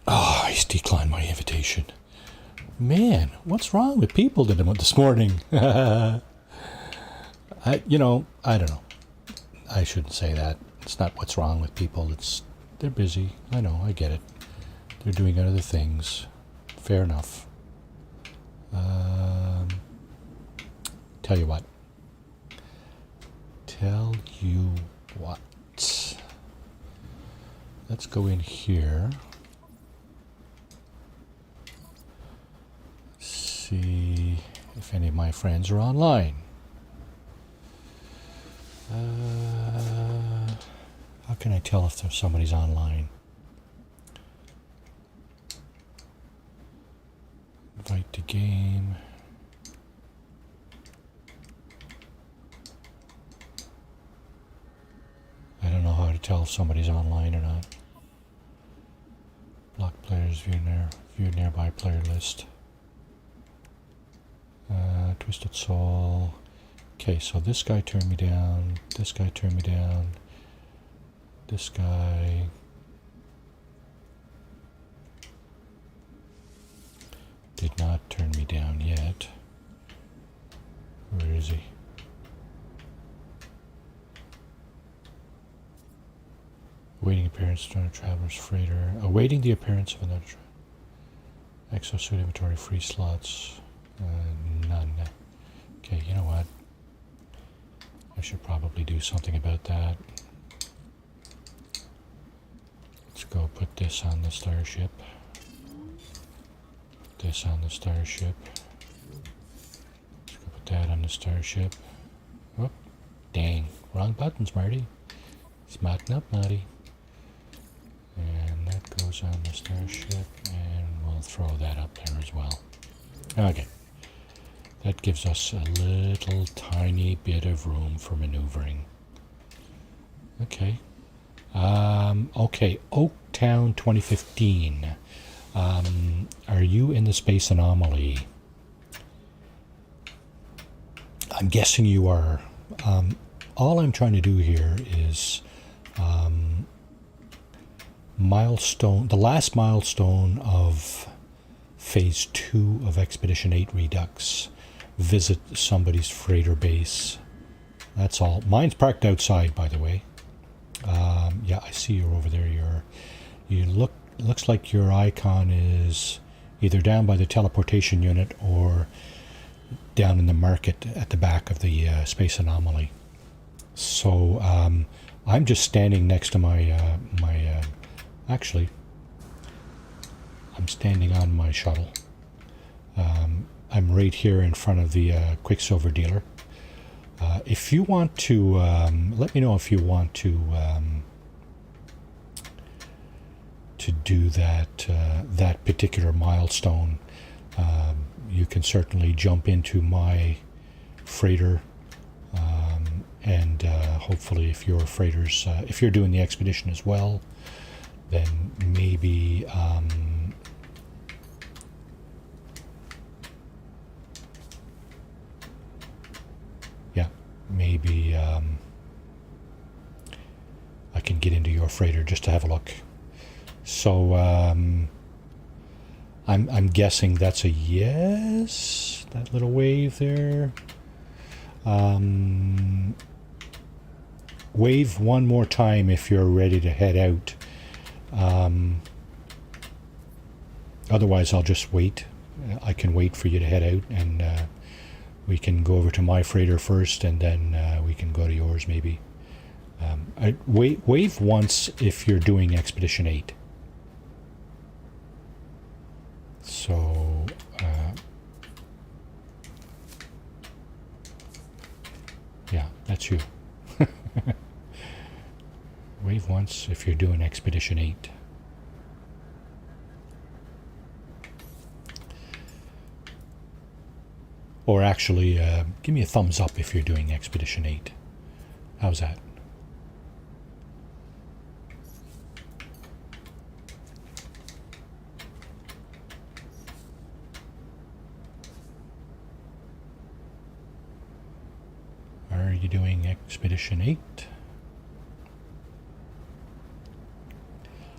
Oh, he's declined my invitation. Man, what's wrong with people this morning? I don't know. I shouldn't say that. It's not what's wrong with people. They're busy. I know. I get it. They're doing other things. Fair enough. Tell you what. Let's go in here. See if any of my friends are online. How can I tell if there's somebody's online? Invite to game. I don't know how to tell if somebody's online or not. Block players, view nearby player list. Twisted Soul. Okay, so this guy turned me down. This guy turned me down. This guy. Did not turn me down yet. Where is he? Awaiting appearance of another traveler's freighter. Awaiting the appearance of another exosuit inventory, free slots. None. Okay, you know what? I should probably do something about that. Let's go put this on the starship. Put this on the starship. Let's go put that on the starship. Whoop. Dang. Wrong buttons, Marty. Smarten up, Marty. And that goes on the starship, and we'll throw that up there as well. Okay. That gives us a little tiny bit of room for maneuvering. Okay. Okay, Oaktown 2015. Are you in the space anomaly? I'm guessing you are. All I'm trying to do here is the last milestone of Phase 2 of Expedition 8 Redux. Visit somebody's freighter base. That's all. Mine's parked outside, by the way. Yeah, I see you're over there. Looks like your icon is either down by the teleportation unit or down in the market at the back of the space anomaly. So I'm just standing next to my actually, I'm standing on my shuttle. I'm right here in front of the Quicksilver dealer. If you want to, let me know if you want to do that particular milestone. You can certainly jump into my freighter, and hopefully, if your freighters, if you're doing the expedition as well, then maybe. Maybe I can get into your freighter just to have a look. So I'm guessing that's a yes. That little wave there. Wave one more time if you're ready to head out. Otherwise, I'll just wait. I can wait for you to head out, and we can go over to my freighter first, and then we can go to yours maybe. Wave once if you're doing Expedition 8. So, yeah, that's you. Wave once if you're doing Expedition 8. Or actually, give me a thumbs up if you're doing Expedition 8. How's that? Are you doing Expedition 8?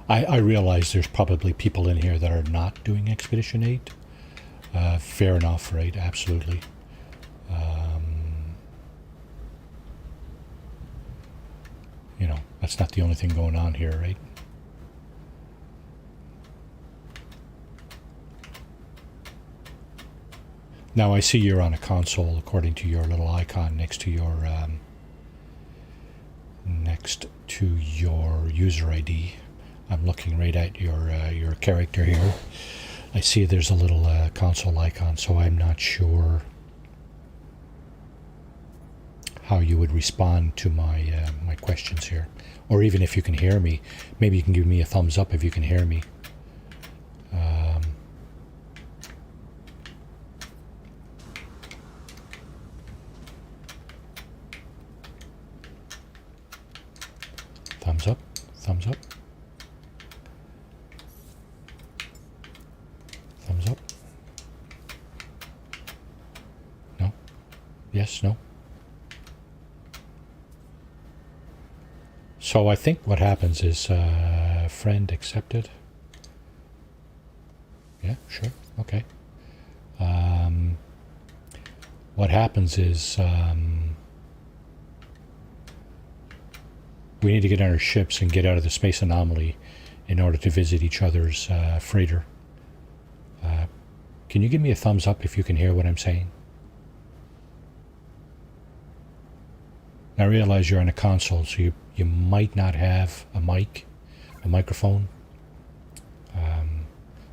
I realize there's probably people in here that are not doing Expedition 8. Fair enough, right? Absolutely. You know, that's not the only thing going on here, right? Now I see you're on a console according to your little icon next to your user ID. I'm looking right at your character here. I see there's a little console icon, so I'm not sure how you would respond to my my questions here, or even if you can hear me. Maybe you can give me a thumbs up if you can hear me. Thumbs up, thumbs up. Thumbs up. No? Yes, no? So I think what happens is friend accepted. Yeah, sure, okay. What happens is we need to get on our ships and get out of the space anomaly in order to visit each other's freighter. Can you give me a thumbs up if you can hear what I'm saying? Now I realize you're on a console, so you might not have a microphone.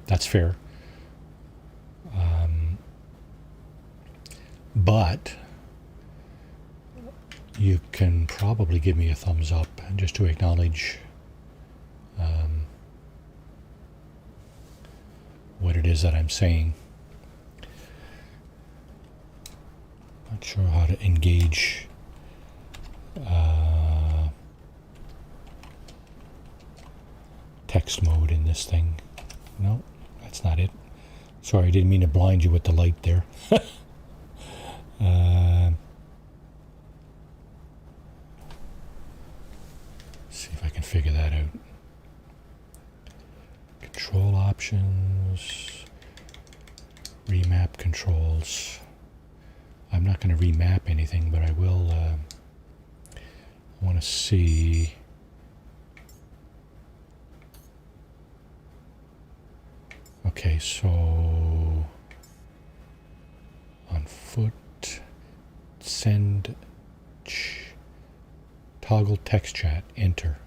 That's fair. But you can probably give me a thumbs up just to acknowledge what it is that I'm saying. Not sure how to engage text mode in this thing. No, that's not it. Sorry, I didn't mean to blind you with the light there. See if I can figure that out. Control options, remap controls. I'm not going to remap anything, but I will want to see. Okay, so on foot, send, toggle text chat, enter.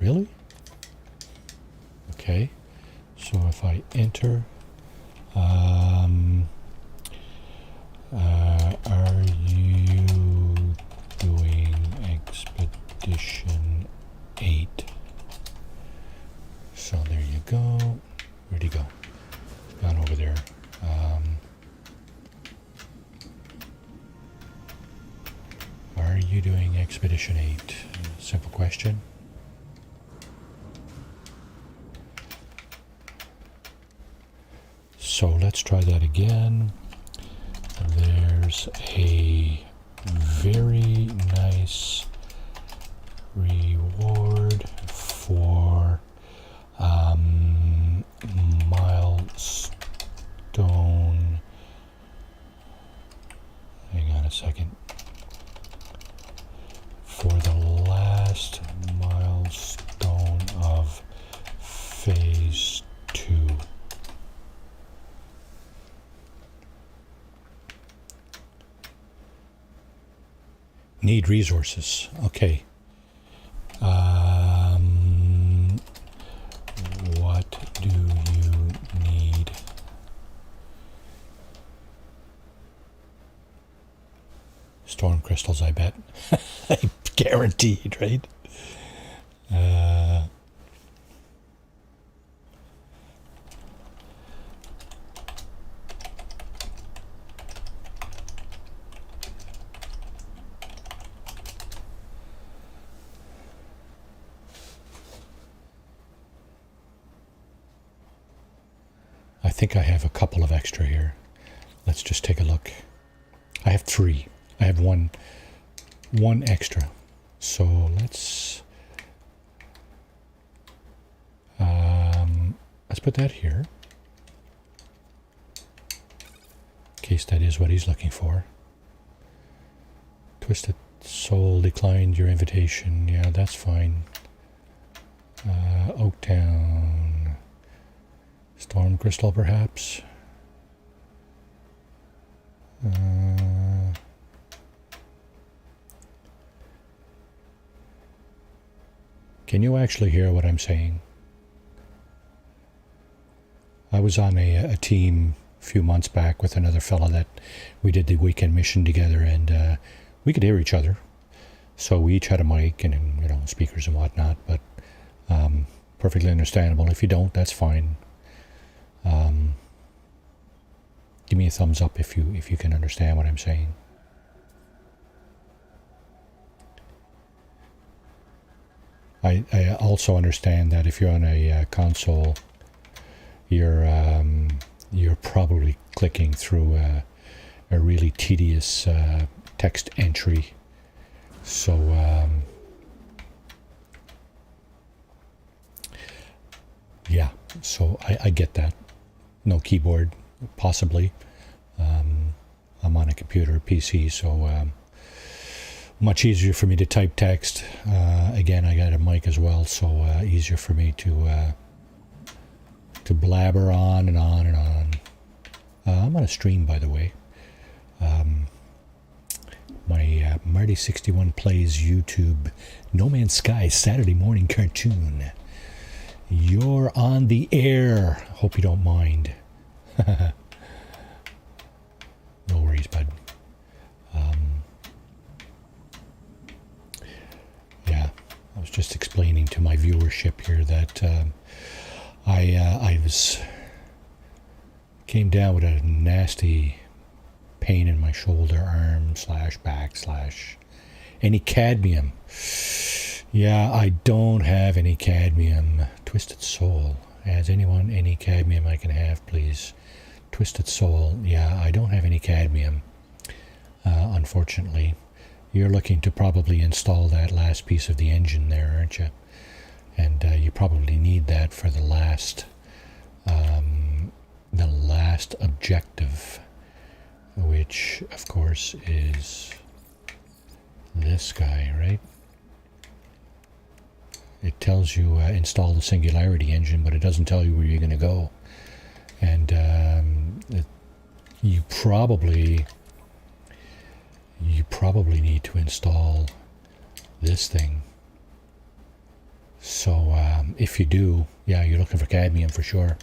Really? Okay, so So if I enter, are you doing expedition 8? So there you go. Where'd he go? Gone over there. Are you doing expedition 8? Simple question. So let's try that again. There's a very nice reward for milestone. Hang on a second. For the last milestone of phase 2. Need resources. Okay. What do you need? Storm crystals, I bet. Guaranteed, right? I think I have a couple of extra here. Let's just take a look. I have 3. I have one extra. So let's put that here. In case that is what he's looking for. Twisted Soul declined your invitation. Yeah, that's fine. Oaktown. Storm Crystal, perhaps. Can you actually hear what I'm saying? I was on a team a few months back with another fella that we did the weekend mission together, and we could hear each other. So we each had a mic and speakers and whatnot, but perfectly understandable. If you don't, that's fine. Give me a thumbs up if you can understand what I'm saying. I also understand that if you're on a console, you're probably clicking through a really tedious text entry. So yeah, so I get that. No keyboard, possibly. I'm on a computer, PC, so much easier for me to type text. Again, I got a mic as well, so easier for me to blabber on and on and on. I'm on a stream, by the way. My Marty61 Plays YouTube No Man's Sky Saturday morning cartoon. You're on the air. Hope you don't mind. No worries, bud. Yeah, I was just explaining to my viewership here that I came down with a nasty pain in my shoulder, arm / back / any cadmium. Yeah, I don't have any cadmium. Twisted Soul. Has anyone any cadmium I can have, please? Twisted Soul. Yeah, I don't have any cadmium, unfortunately. You're looking to probably install that last piece of the engine there, aren't you? And you probably need that for the last objective, which, of course, is this guy, right? It tells you install the Singularity engine, but it doesn't tell you where you're going to go. And you probably need to install this thing. So if you do, yeah, you're looking for cadmium for sure.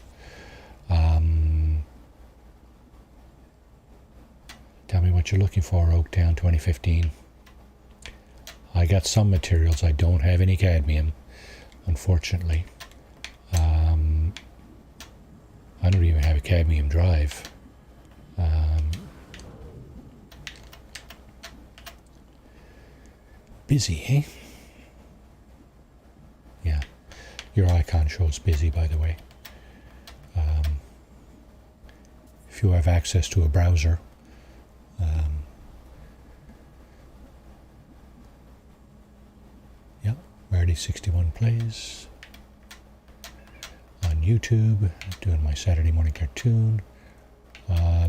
Tell me what you're looking for, Oaktown 2015. I got some materials. I don't have any cadmium, unfortunately. I don't even have a cadmium drive. Busy, eh? Yeah. Your icon shows busy, by the way. If you have access to a browser, yeah, Marty 61 plays on YouTube, doing my Saturday morning cartoon.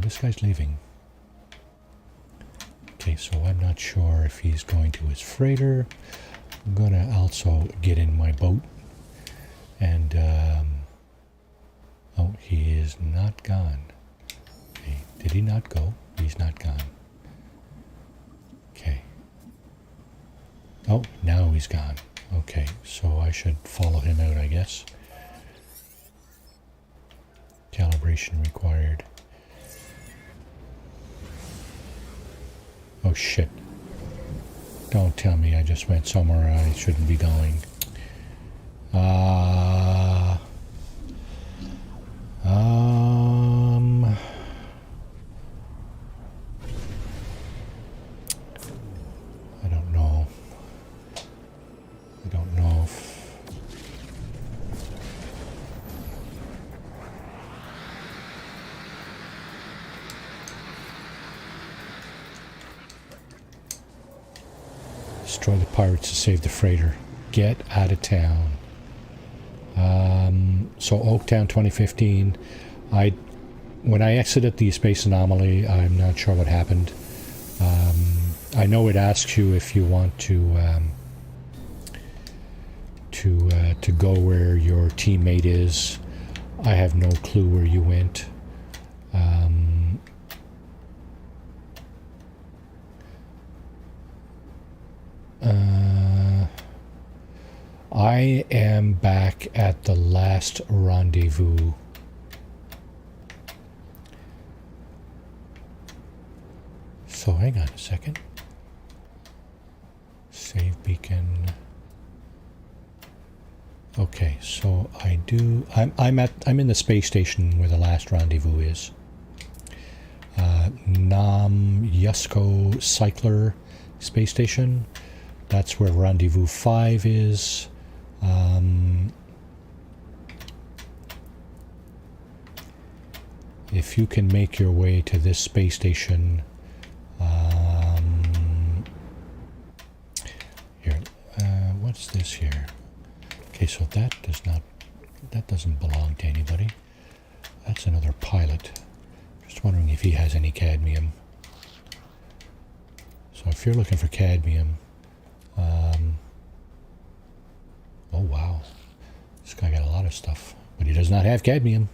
This guy's leaving. Okay, so I'm not sure if he's going to his freighter. I'm gonna also get in my boat and oh, he is not gone. Okay, did he not go? He's not gone. Okay. Oh, now he's gone. Okay, so I should follow him out, I guess. Calibration required. Oh shit. Don't tell me I just went somewhere I shouldn't be going. I don't know. I don't know if... Destroy the pirates to save the freighter. Get out of town. So Oaktown 2015. When I exited the space anomaly, I'm not sure what happened. I know it asks you if you want to go where your teammate is. I have no clue where you went. I am back at the last rendezvous. So hang on a second. Save beacon. Okay, so I'm in the space station where the last rendezvous is. Nam Yusko Cycler space station. That's where rendezvous 5 is. If you can make your way to this space station, here, what's this here? Okay, so that doesn't belong to anybody. That's another pilot. Just wondering if he has any cadmium. So if you're looking for cadmium, oh wow, this guy got a lot of stuff, but he does not have cadmium.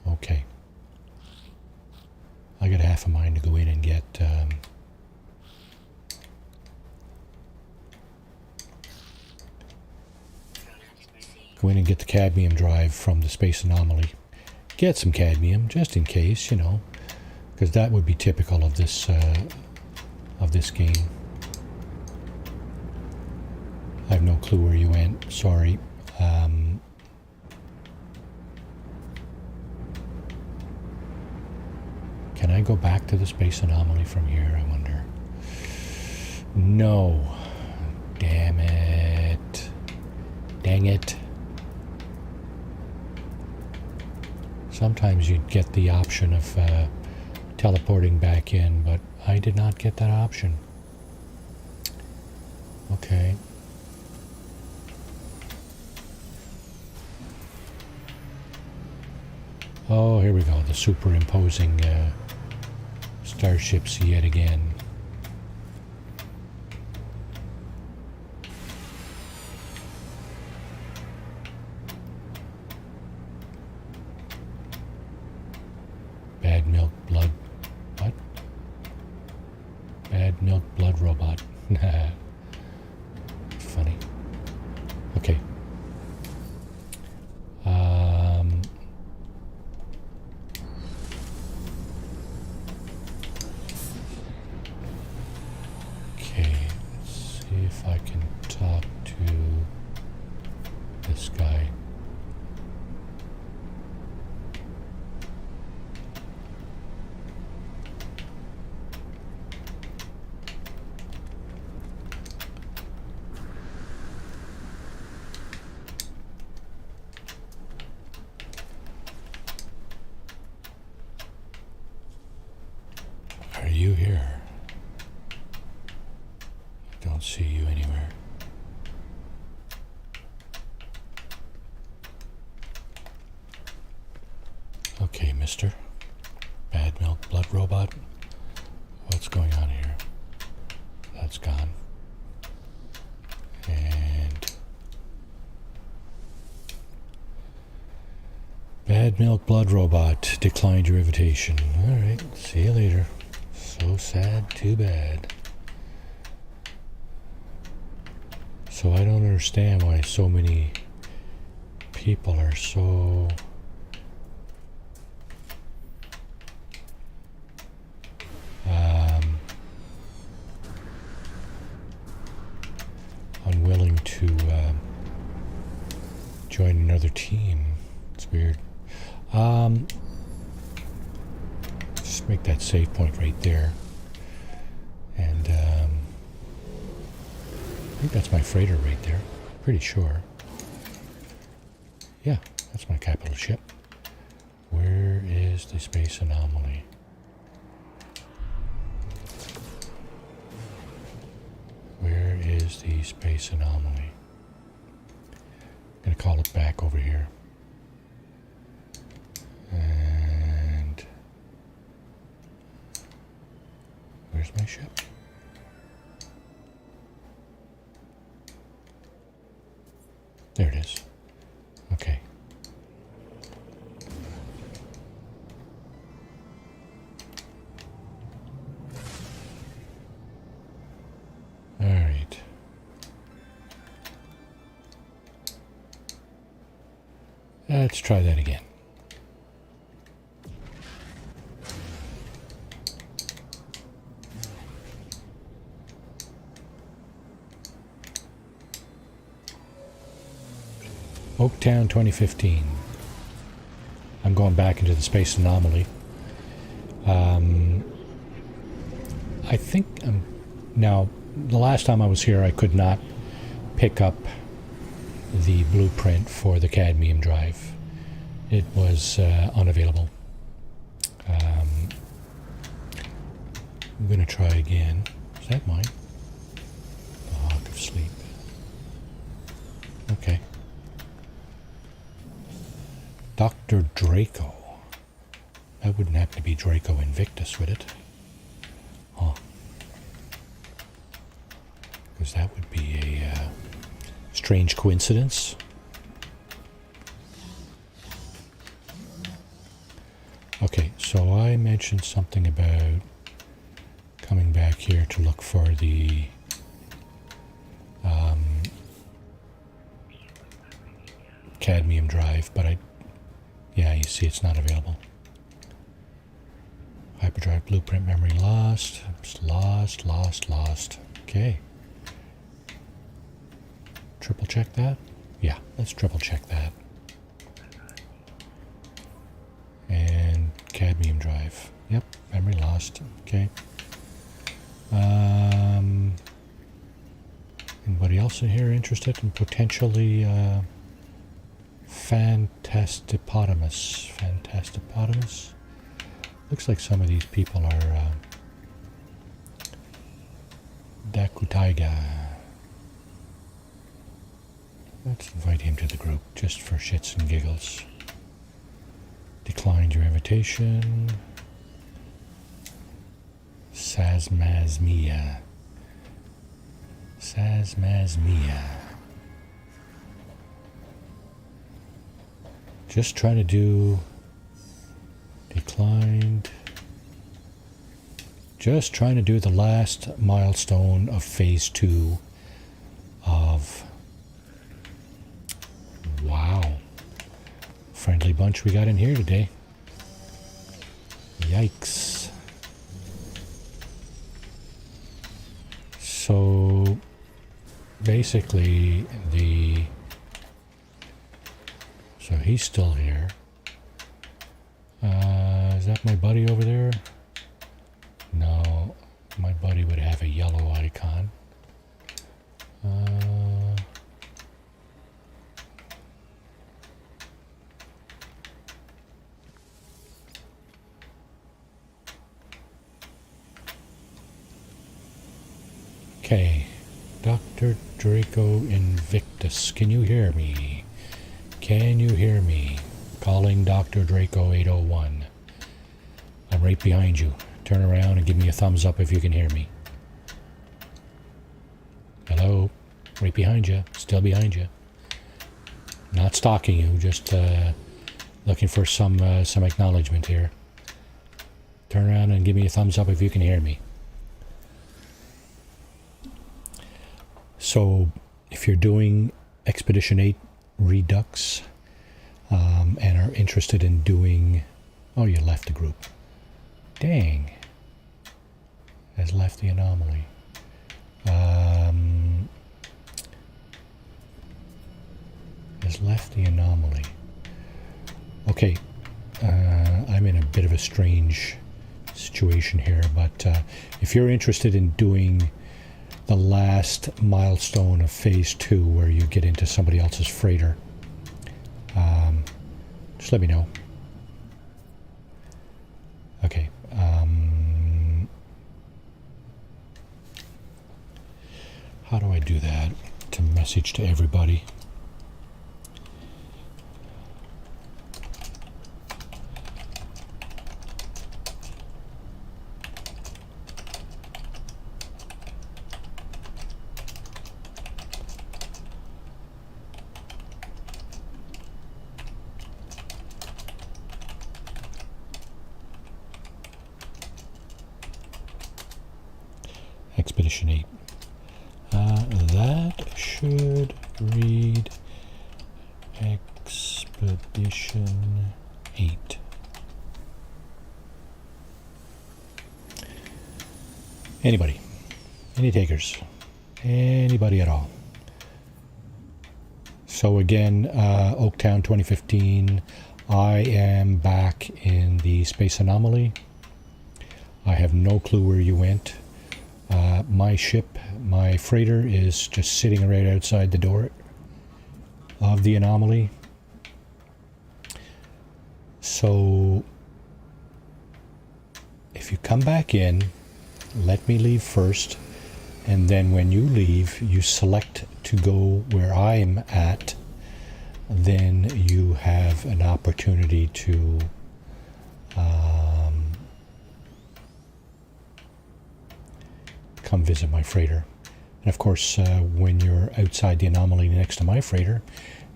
Okay. I got half a mind to go in and get the cadmium drive from the space anomaly. Get some cadmium just in case, you know, because that would be typical of this game. I have no clue where you went. Sorry. Can I go back to the space anomaly from here, I wonder? No. Damn it. Dang it. Sometimes you'd get the option of teleporting back in, but I did not get that option. Okay. Oh, here we go. The superimposing starships yet again. Bad milk blood. What? Bad milk blood robot. Funny. Okay. you here? I don't see you anywhere. Okay, mister. Bad milk blood robot. What's going on here? That's gone. And bad milk blood robot declined your invitation. Alright, see you later. So sad, too bad. So I don't understand why so many people are so unwilling to join another team. It's weird. Just make that save point right there. And I think that's my freighter right there. Pretty sure. Yeah, that's my capital ship. Where is the space anomaly? Where is the space anomaly? I'm going to call it back over here. And where's my ship? There it is. Okay. All right. Let's try that again. Oaktown 2015. I'm going back into the space anomaly. I think now, the last time I was here, I could not pick up the blueprint for the cadmium drive. It was unavailable. I'm going to try again. Is that mine? The Hawk of Sleep. Okay. Dr. Draco. That wouldn't happen to be Draco Invictus, would it? Huh. Because that would be a strange coincidence. Okay, so I mentioned something about coming back here to look for the cadmium drive, but yeah, you see it's not available. Hyperdrive blueprint memory lost. It's lost. Okay. Triple check that? Yeah, let's triple check that. And cadmium drive. Yep, memory lost. Okay. Anybody else in here interested in potentially Fantastipotamus? Looks like some of these people are Dakutaiga. Let's invite him to the group just for shits and giggles. Declined your invitation. Sasmazmia. Just trying to do declined. Just trying to do the last milestone of phase 2 of wow. Friendly bunch we got in here today. Yikes. So basically so he's still here. Is that my buddy over there? No, my buddy would have a yellow icon. Okay. Dr. Draco Invictus. Can you hear me? Can you hear me? Calling Dr. Draco 801. I'm right behind you. Turn around and give me a thumbs up if you can hear me. Hello? Right behind you. Still behind you. Not stalking you, just looking for some acknowledgement here. Turn around and give me a thumbs up if you can hear me. So, if you're doing Expedition 8 Redux and are interested in doing... Oh, you left the group. Dang. Has left the anomaly. Has left the anomaly. Okay. I'm in a bit of a strange situation here, but if you're interested in doing the last milestone of phase 2 where you get into somebody else's freighter, just let me know. Okay. How do I do that? To message to everybody. Expedition 8. That should read Expedition 8. Anybody? Any takers? Anybody at all? So again, Oaktown 2015. I am back in the space anomaly. I have no clue where you went. My ship, my freighter, is just sitting right outside the door of the anomaly. So, if you come back in, let me leave first, and then when you leave, you select to go where I'm at, then you have an opportunity to come visit my freighter. And of course, when you're outside the anomaly next to my freighter,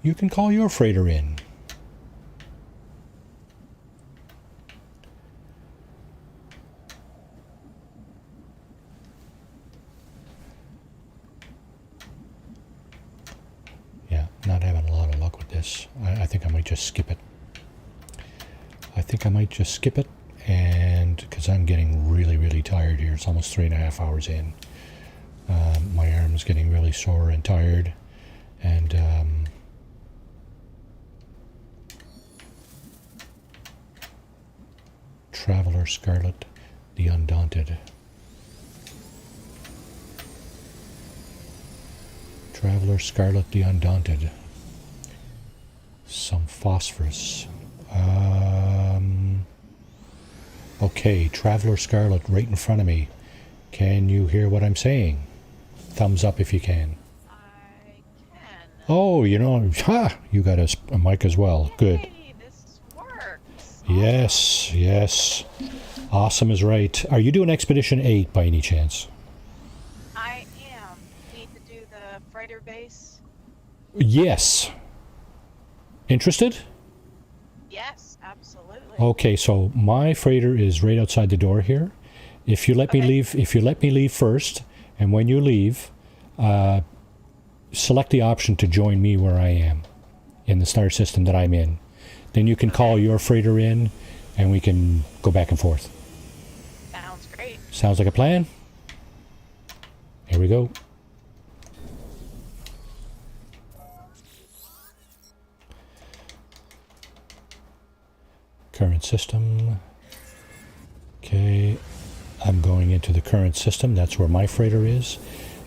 you can call your freighter in. Yeah, not having a lot of luck with this. I think I might just skip it. And because I'm getting really tired here. It's almost 3.5 hours in. My arm's getting really sore and tired, and Traveler Scarlet, the Undaunted. Traveler Scarlet, the Undaunted. Some phosphorus. Okay, Traveler Scarlet right in front of me. Can you hear what I'm saying? Thumbs up if you can. I can. Oh, you know, you got a mic as well. Good. Hey, this works. Yes, yes. Awesome is right. Are you doing Expedition 8 by any chance? I am. Need to do the freighter base? Yes. Interested? Yes, absolutely. Okay, so my freighter is right outside the door here. If you let me leave first, and when you leave, select the option to join me where I am in the star system that I'm in. Then you can call your freighter in, and we can go back and forth. Sounds great. Sounds like a plan? Here we go. Current system. Okay, I'm going into the current system. That's where my freighter is.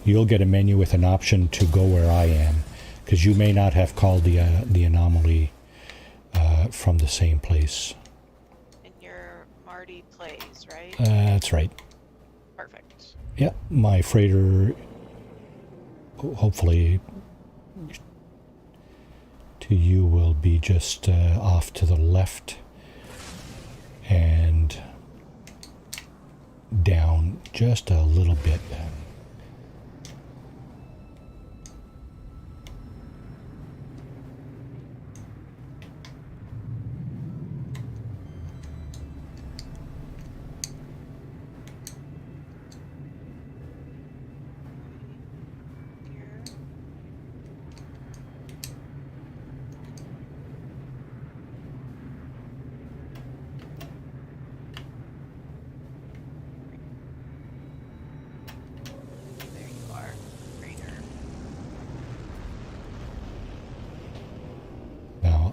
You'll get a menu with an option to go where I am, because you may not have called the anomaly from the same place. And your Marty plays, right? That's right. Perfect. Yeah, my freighter hopefully to you will be just off to the left and down just a little bit.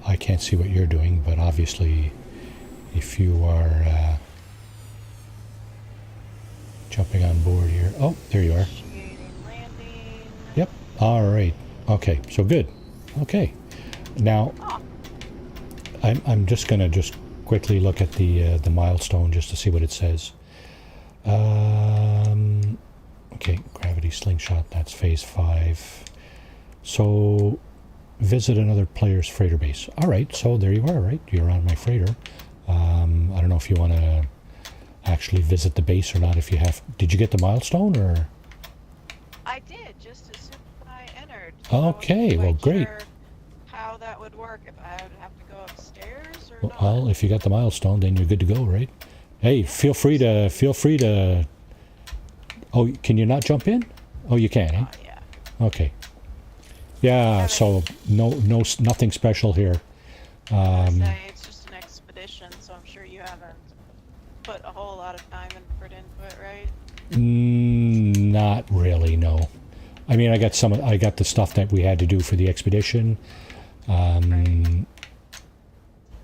I can't see what you're doing, but obviously if you are jumping on board here. Oh, there you are. Yep. All right. Okay. So good. Okay. Now, I'm just going to just quickly look at the milestone just to see what it says. Okay. Gravity slingshot. That's phase 5. So visit another player's freighter base. All right, so there you are, right? You're on my freighter. I don't know if you want to actually visit the base or not. If you have, did you get the milestone or? I did, just as soon as I entered. Okay, well, great. Sure how that would work, if I would have to go upstairs or not. Well, if you got the milestone, then you're good to go, right? Hey, feel free to. Oh, can you not jump in? Oh, you can, eh? Yeah. Okay. Yeah, so nothing special here. It's just an expedition, so I'm sure you haven't put a whole lot of time and effort into it, right? Not really, no. I mean, I got the stuff that we had to do for the expedition. Right.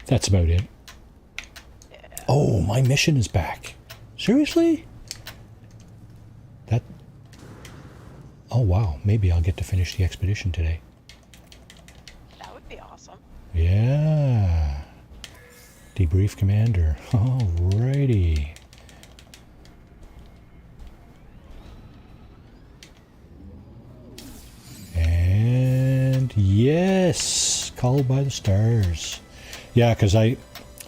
That's about it. Yeah. Oh, my mission is back. Seriously? Oh wow, maybe I'll get to finish the expedition today. That would be awesome. Yeah. Debrief commander. Alrighty. And yes, called by the stars. Yeah, because I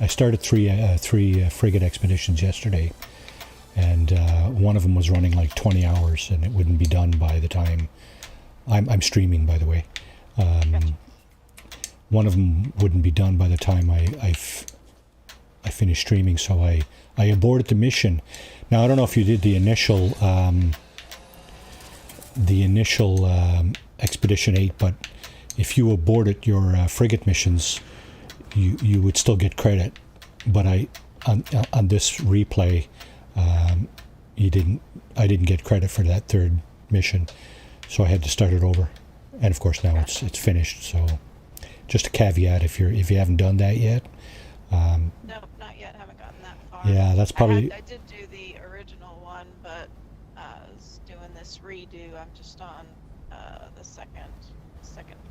started three frigate expeditions yesterday. And one of them was running like 20 hours, and it wouldn't be done by the time I'm streaming, by the way. Gotcha. One of them wouldn't be done by the time I finished streaming, so I aborted the mission. Now I don't know if you did the initial Expedition 8, but if you aborted your frigate missions, you would still get credit. But on this replay. I didn't get credit for that third mission, so I had to start it over. And of course now it's finished. So just a caveat if you haven't done that yet. No, not yet. Haven't gotten that far. Yeah, that's probably. I did do the original one, but I was doing this redo. I'm just on the second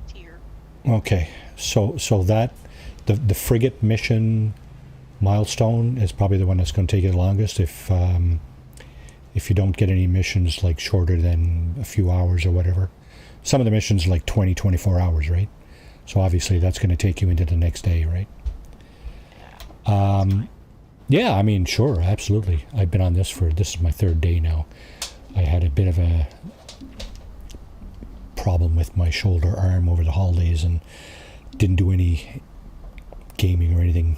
tier. Okay, so that the frigate mission milestone is probably the one that's going to take you the longest if you don't get any missions like shorter than a few hours or whatever. Some of the missions are like 24 hours, right? So obviously that's going to take you into the next day, right? Yeah, I mean, sure, absolutely. I've been on this is my third day now. I had a bit of a problem with my shoulder arm over the holidays and didn't do any gaming or anything.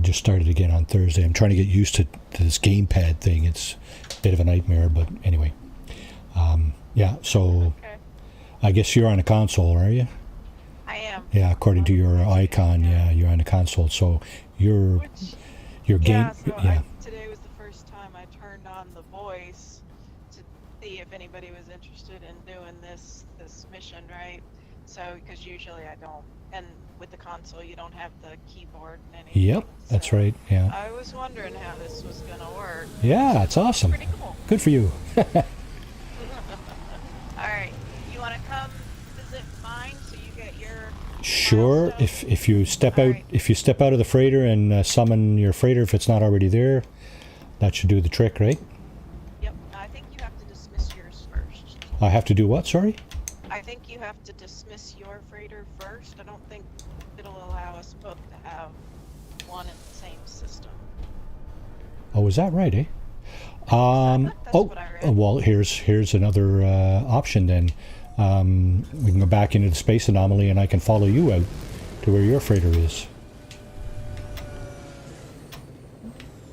Just started again on Thursday. I'm trying to get used to this gamepad thing. It's a bit of a nightmare, but anyway. Yeah, so Okay. I guess you're on a console, are you? I am. Yeah, according to your icon, yeah, you're on a console. So your game, yeah. Today was the first time I turned on the voice to see if anybody was interested in doing this mission, right? So, because usually I don't, and with the console you don't have the keyboard and anything. Yep, that's right. Yeah. I was wondering how this was gonna work. Yeah, it's awesome. Pretty cool. Good for you. All right, you want to come visit mine so you get your Sure. milestone? If you step out, Alright. if you step out of the freighter and summon your freighter, if it's not already there, that should do the trick, right? Yep. I think you have to dismiss yours first. I have to do what? Sorry. I think you have to dismiss your freighter first. I don't think it'll allow us both to have one in the same system. Oh, is that right? Eh. That's what I read. Well, here's another option then. We can go back into the space anomaly, and I can follow you out to where your freighter is.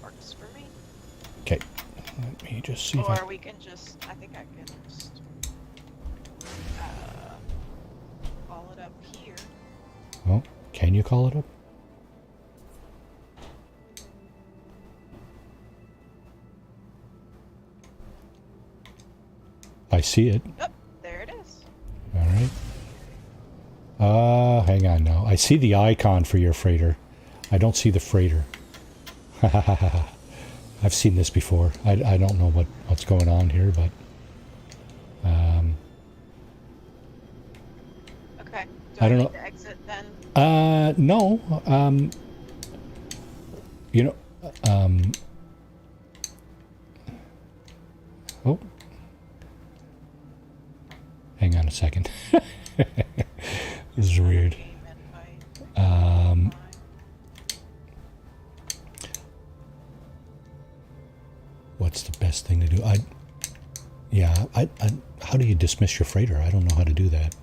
Works for me. Okay. Let me just see. Or we can just. I think I can just call it up here. Oh, can you call it up? I see it. Oh, there it is. All right. Hang on now. I see the icon for your freighter. I don't see the freighter. I've seen this before. I don't know what's going on here, but... Okay. I don't need know. to exit then? No. You know... Oh. Hang on a second. This is weird. What's the best thing to do? How do you dismiss your freighter? I don't know how to do that.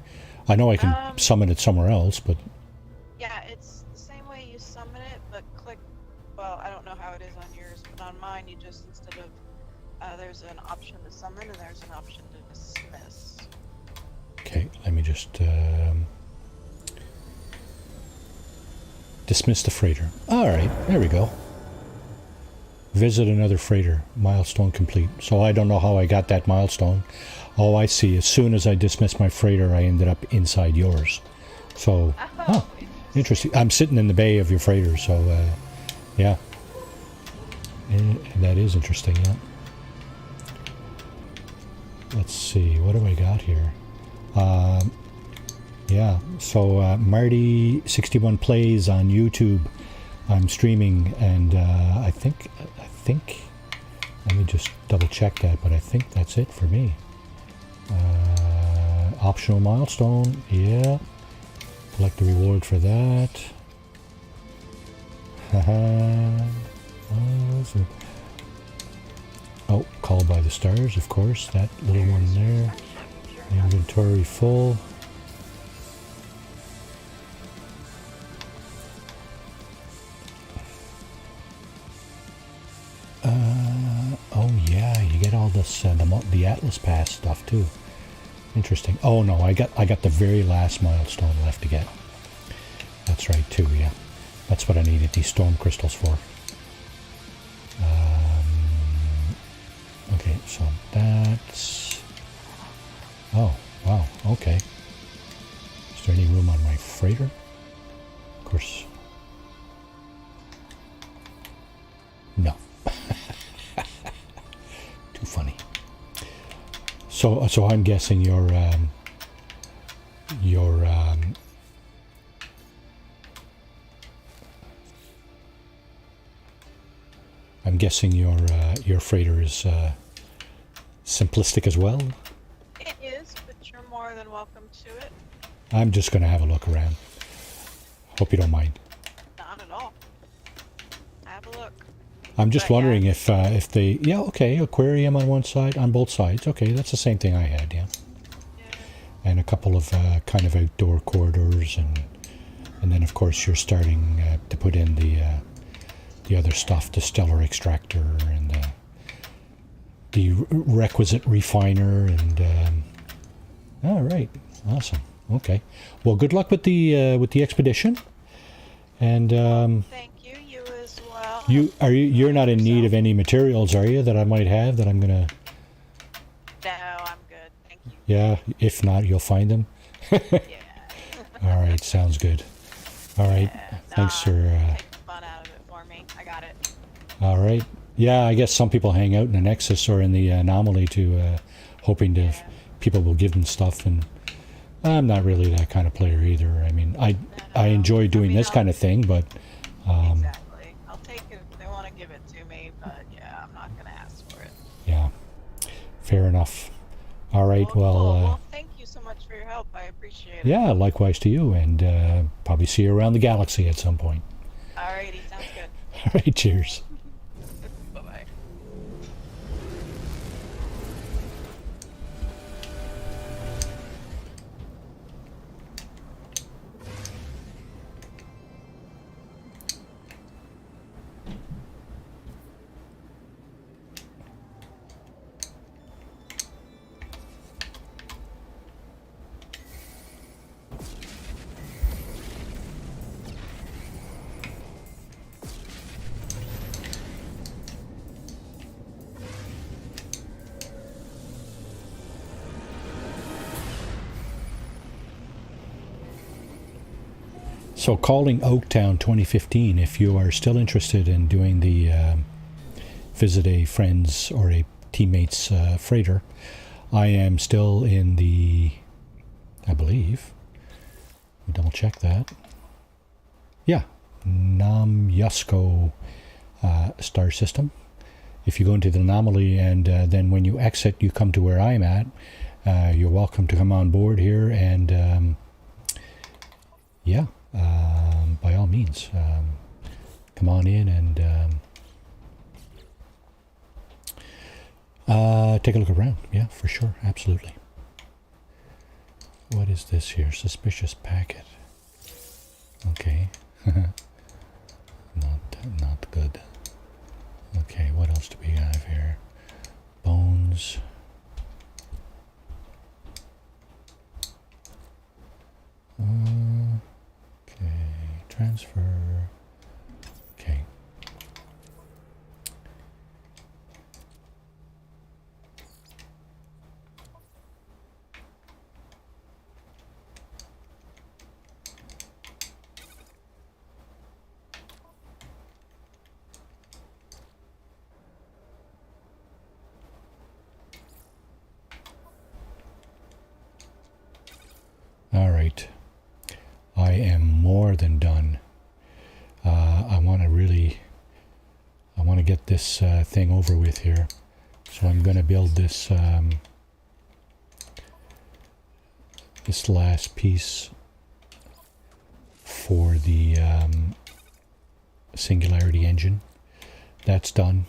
I know I can summon it somewhere else, but... Yeah, it's the same way you summon it, but click... Well, I don't know how it is on yours, but on mine you just, instead of... there's an option to summon and there's an option to dismiss. Okay, let me just... dismiss the freighter. Alright, there we go. Visit another freighter. Milestone complete. So I don't know how I got that milestone. Oh, I see. As soon as I dismissed my freighter, I ended up inside yours. So, interesting. I'm sitting in the bay of your freighter, so, yeah. That is interesting, yeah. Let's see. What do I got here? Yeah, so Marty61 Plays on YouTube. I'm streaming, and I think, let me just double check that, but I think that's it for me. Optional milestone, yeah. Collect the reward for that. Oh, Called by the Stars, of course, that little one there. Inventory full. Oh yeah, you get all this the Atlas Pass stuff too. Interesting. Oh no, I got the very last milestone left to get. That's right too. Yeah, that's what I needed these storm crystals for. Okay, so that's. Oh wow. Okay. Is there any room on my freighter? Of course. No. Too funny. So I'm guessing your freighter is simplistic as well. It is, but you're more than welcome to it. I'm just going to have a look around. Hope you don't mind. Not at all. Have a look. I'm just wondering if they... Yeah, okay, aquarium on one side, on both sides. Okay, that's the same thing I had, yeah. And a couple of kind of outdoor corridors, and then, of course, you're starting to put in the other stuff, the stellar extractor and the requisite refiner, and... all right, awesome. Okay. Well, good luck with the expedition. And... Thank you. You as well. You're not in need of any materials, are you, that I might have that I'm gonna... No, I'm good. Thank you. Yeah, if not, you'll find them. Yeah. All right, sounds good. All right, thanks for... Take the fun out of it for me. I got it. All right. Yeah, I guess some people hang out in the Nexus or in the anomaly to hoping to people will give them stuff, and I'm not really that kind of player either. I mean, I enjoy doing this kind of thing, but... exactly. I'll take it if they want to give it to me, but yeah, I'm not going to ask for it. Yeah, fair enough. All right, Cool. well, Well, thank you so much for your help. I appreciate it. yeah, likewise to you, and probably see you around the galaxy at some point. Alrighty, sounds good. All right, cheers. Bye-bye. So calling Oaktown 2015, if you are still interested in doing the visit a friend's or a teammate's freighter, I am still in the, I believe, let me double check that. Yeah, Nam-Yusko star system. If you go into the anomaly and then when you exit, you come to where I'm at, you're welcome to come on board here and yeah. By all means, come on in and take a look around. Yeah, for sure, absolutely. What is this here? Suspicious packet. Okay, not good. Okay, what else do we have here? Bones. Transfer. Okay. All right. I am more than done. I want to get this thing over with here. So I'm going to build this this last piece for the Singularity engine. That's done.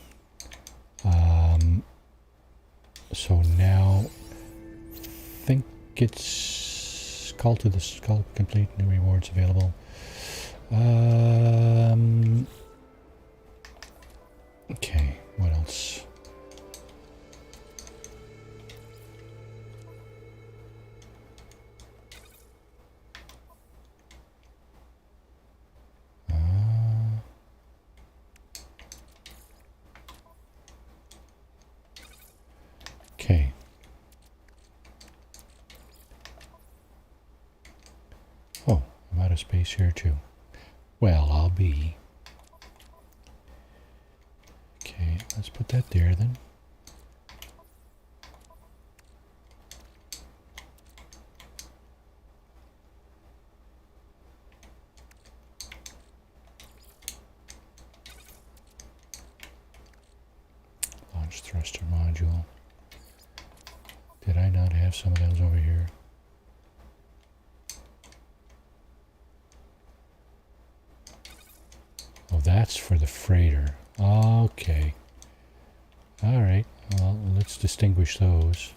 So now I think it's call to the skull complete, new rewards available. Okay, what else? Okay. Oh, I'm out of space here too. Well, I'll be. Okay, let's put that there then. Launch thruster module. Did I not have some of those over here? Oh, that's for the freighter. Okay. All right. Well, let's distinguish those.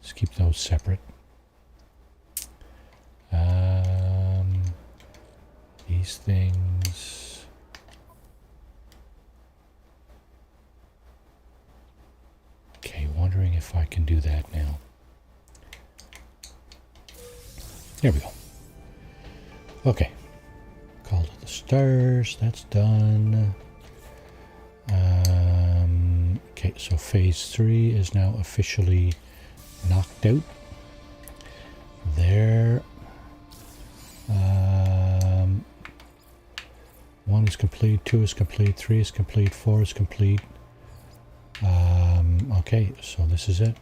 Let's keep those separate. These things. Okay, wondering if I can do that now. There we go. Okay. Call to the stars. That's done. Okay, so phase 3 is now officially knocked out. There. 1 is complete, 2 is complete, 3 is complete, 4 is complete. Okay, so this is it.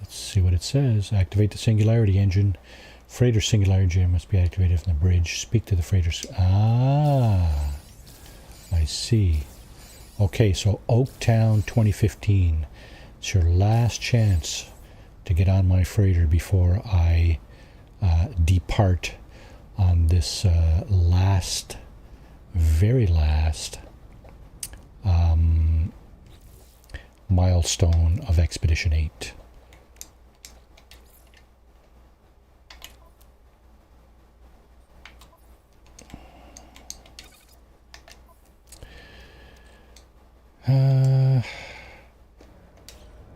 Let's see what it says. Activate the Singularity engine. Freighter Singularity engine must be activated from the bridge. Speak to the freighters. I I see. Okay, so Oaktown 2015. It's your last chance to get on my freighter before I depart on this very last milestone of Expedition 8.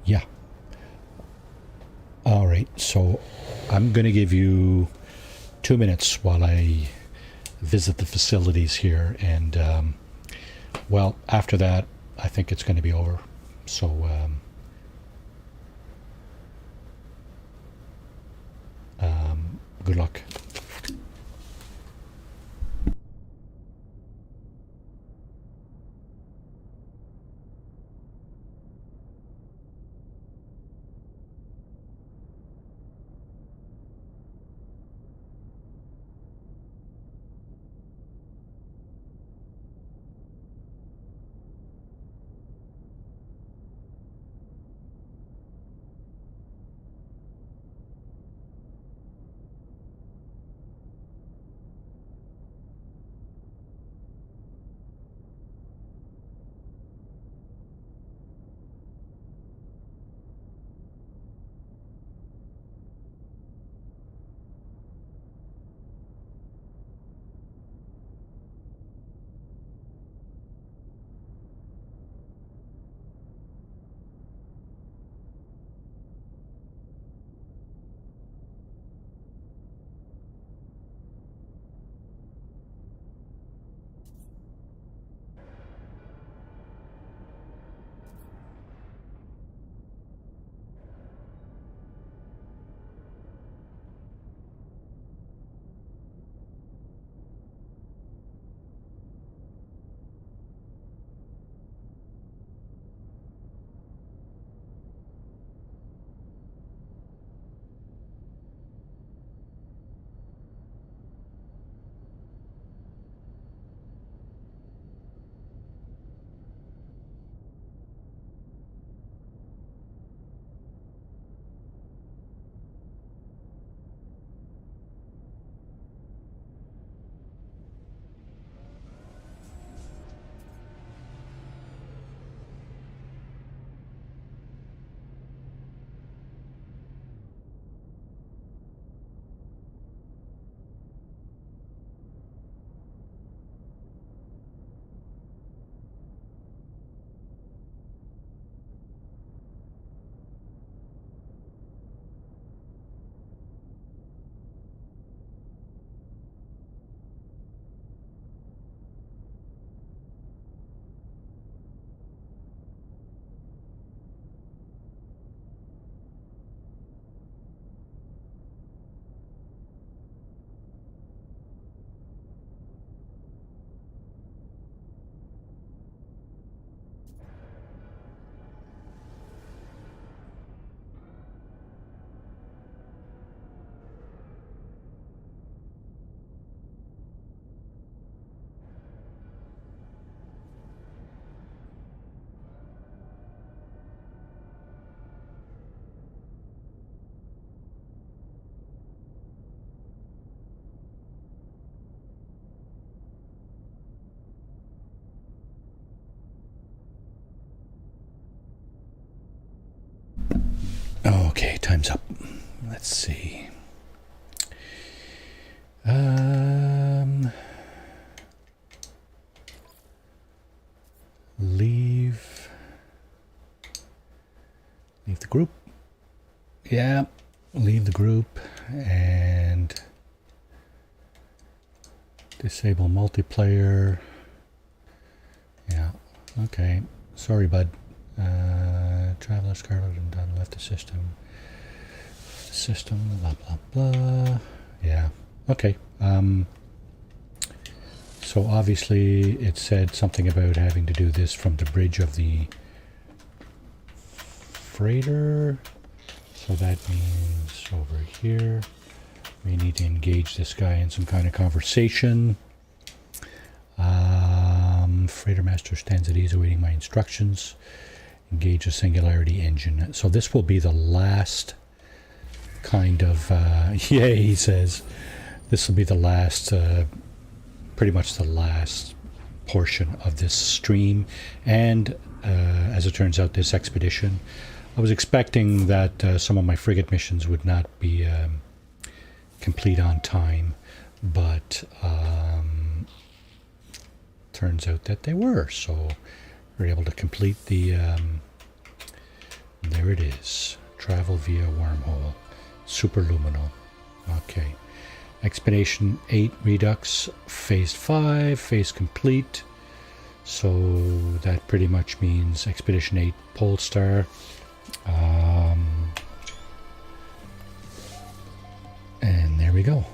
Yeah. All right, so I'm going to give you 2 minutes while I visit the facilities here, and well, after that, I think it's going to be over. So good luck. Okay, time's up. Let's see. Leave the group. Yeah, leave the group and disable multiplayer. Yeah, okay. Sorry, bud. Traveler Scarlet and done left the system. Blah blah blah. Yeah. Okay. So obviously it said something about having to do this from the bridge of the freighter. So that means over here we need to engage this guy in some kind of conversation. Freighter master stands at ease awaiting my instructions. Engage the singularity engine. So this will be the last kind of, yay, he says. This will be the last, pretty much the last portion of this stream. And as it turns out, this expedition. I was expecting that some of my frigate missions would not be complete on time, but turns out that they were. So we're able to complete the, there it is, travel via wormhole, superluminal. Okay, Expedition 8 Redux, Phase 5, phase complete. So that pretty much means Expedition 8 Polestar. And there we go.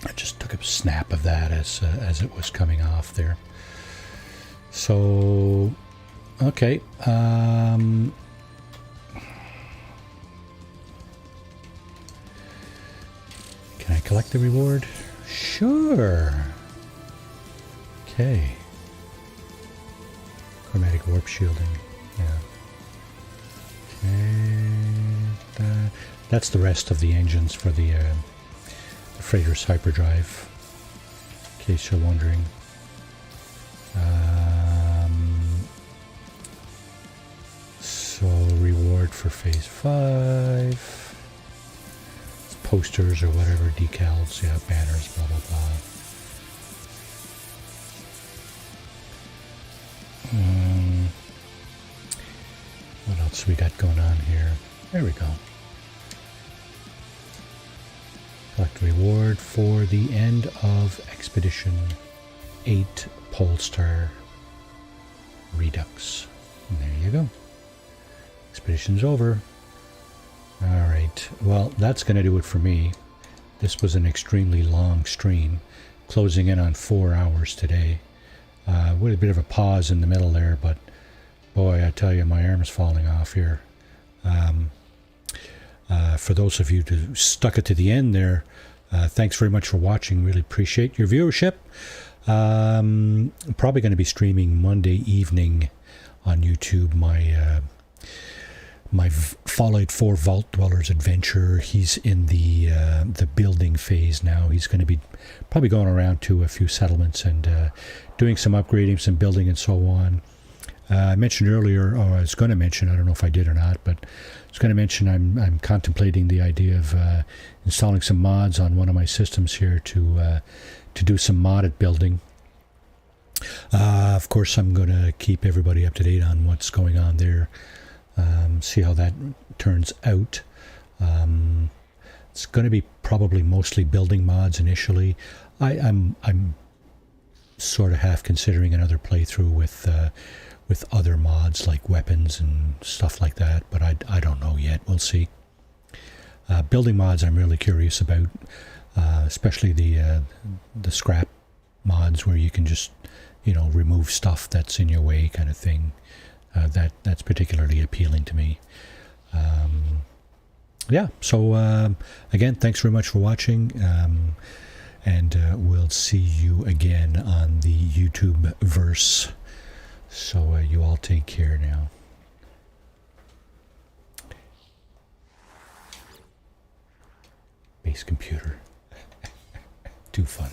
I just took a snap of that as it was coming off there. So, okay. Can I collect the reward? Sure. Okay. Chromatic warp shielding. Yeah. Okay. That's the rest of the engines for the freighter's hyperdrive, in case you're wondering. So reward for phase 5. It's posters or whatever, decals, yeah, banners, blah blah blah. What else we got going on here? There we go. Collect reward for the end of Expedition 8 Polestar Redux. And there you go. Expedition's over. Alright, well, that's going to do it for me. This was an extremely long stream, closing in on 4 hours today. With a bit of a pause in the middle there, but boy, I tell you, my arm's falling off here. For those of you who stuck it to the end there, thanks very much for watching. Really appreciate your viewership. I'm probably going to be streaming Monday evening on YouTube my Fallout 4 Vault Dwellers adventure. He's in the building phase now. He's going to be probably going around to a few settlements and doing some upgrading, some building, and so on. I mentioned earlier, or I was going to mention, I don't know if I did or not, but I was going to mention I'm contemplating the idea of installing some mods on one of my systems here to do some modded building. Of course, I'm going to keep everybody up to date on what's going on there. See how that turns out. It's going to be probably mostly building mods initially. I'm sort of half considering another playthrough with other mods like weapons and stuff like that, but I don't know yet. We'll see. Building mods I'm really curious about, especially the scrap mods where you can just, remove stuff that's in your way kind of thing. That's particularly appealing to me. Yeah, so again, thanks very much for watching, and we'll see you again on the YouTube verse. So you all take care now. Base computer. Too funny.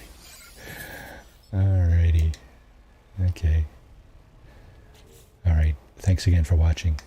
Alrighty. Okay. Alright. Thanks again for watching.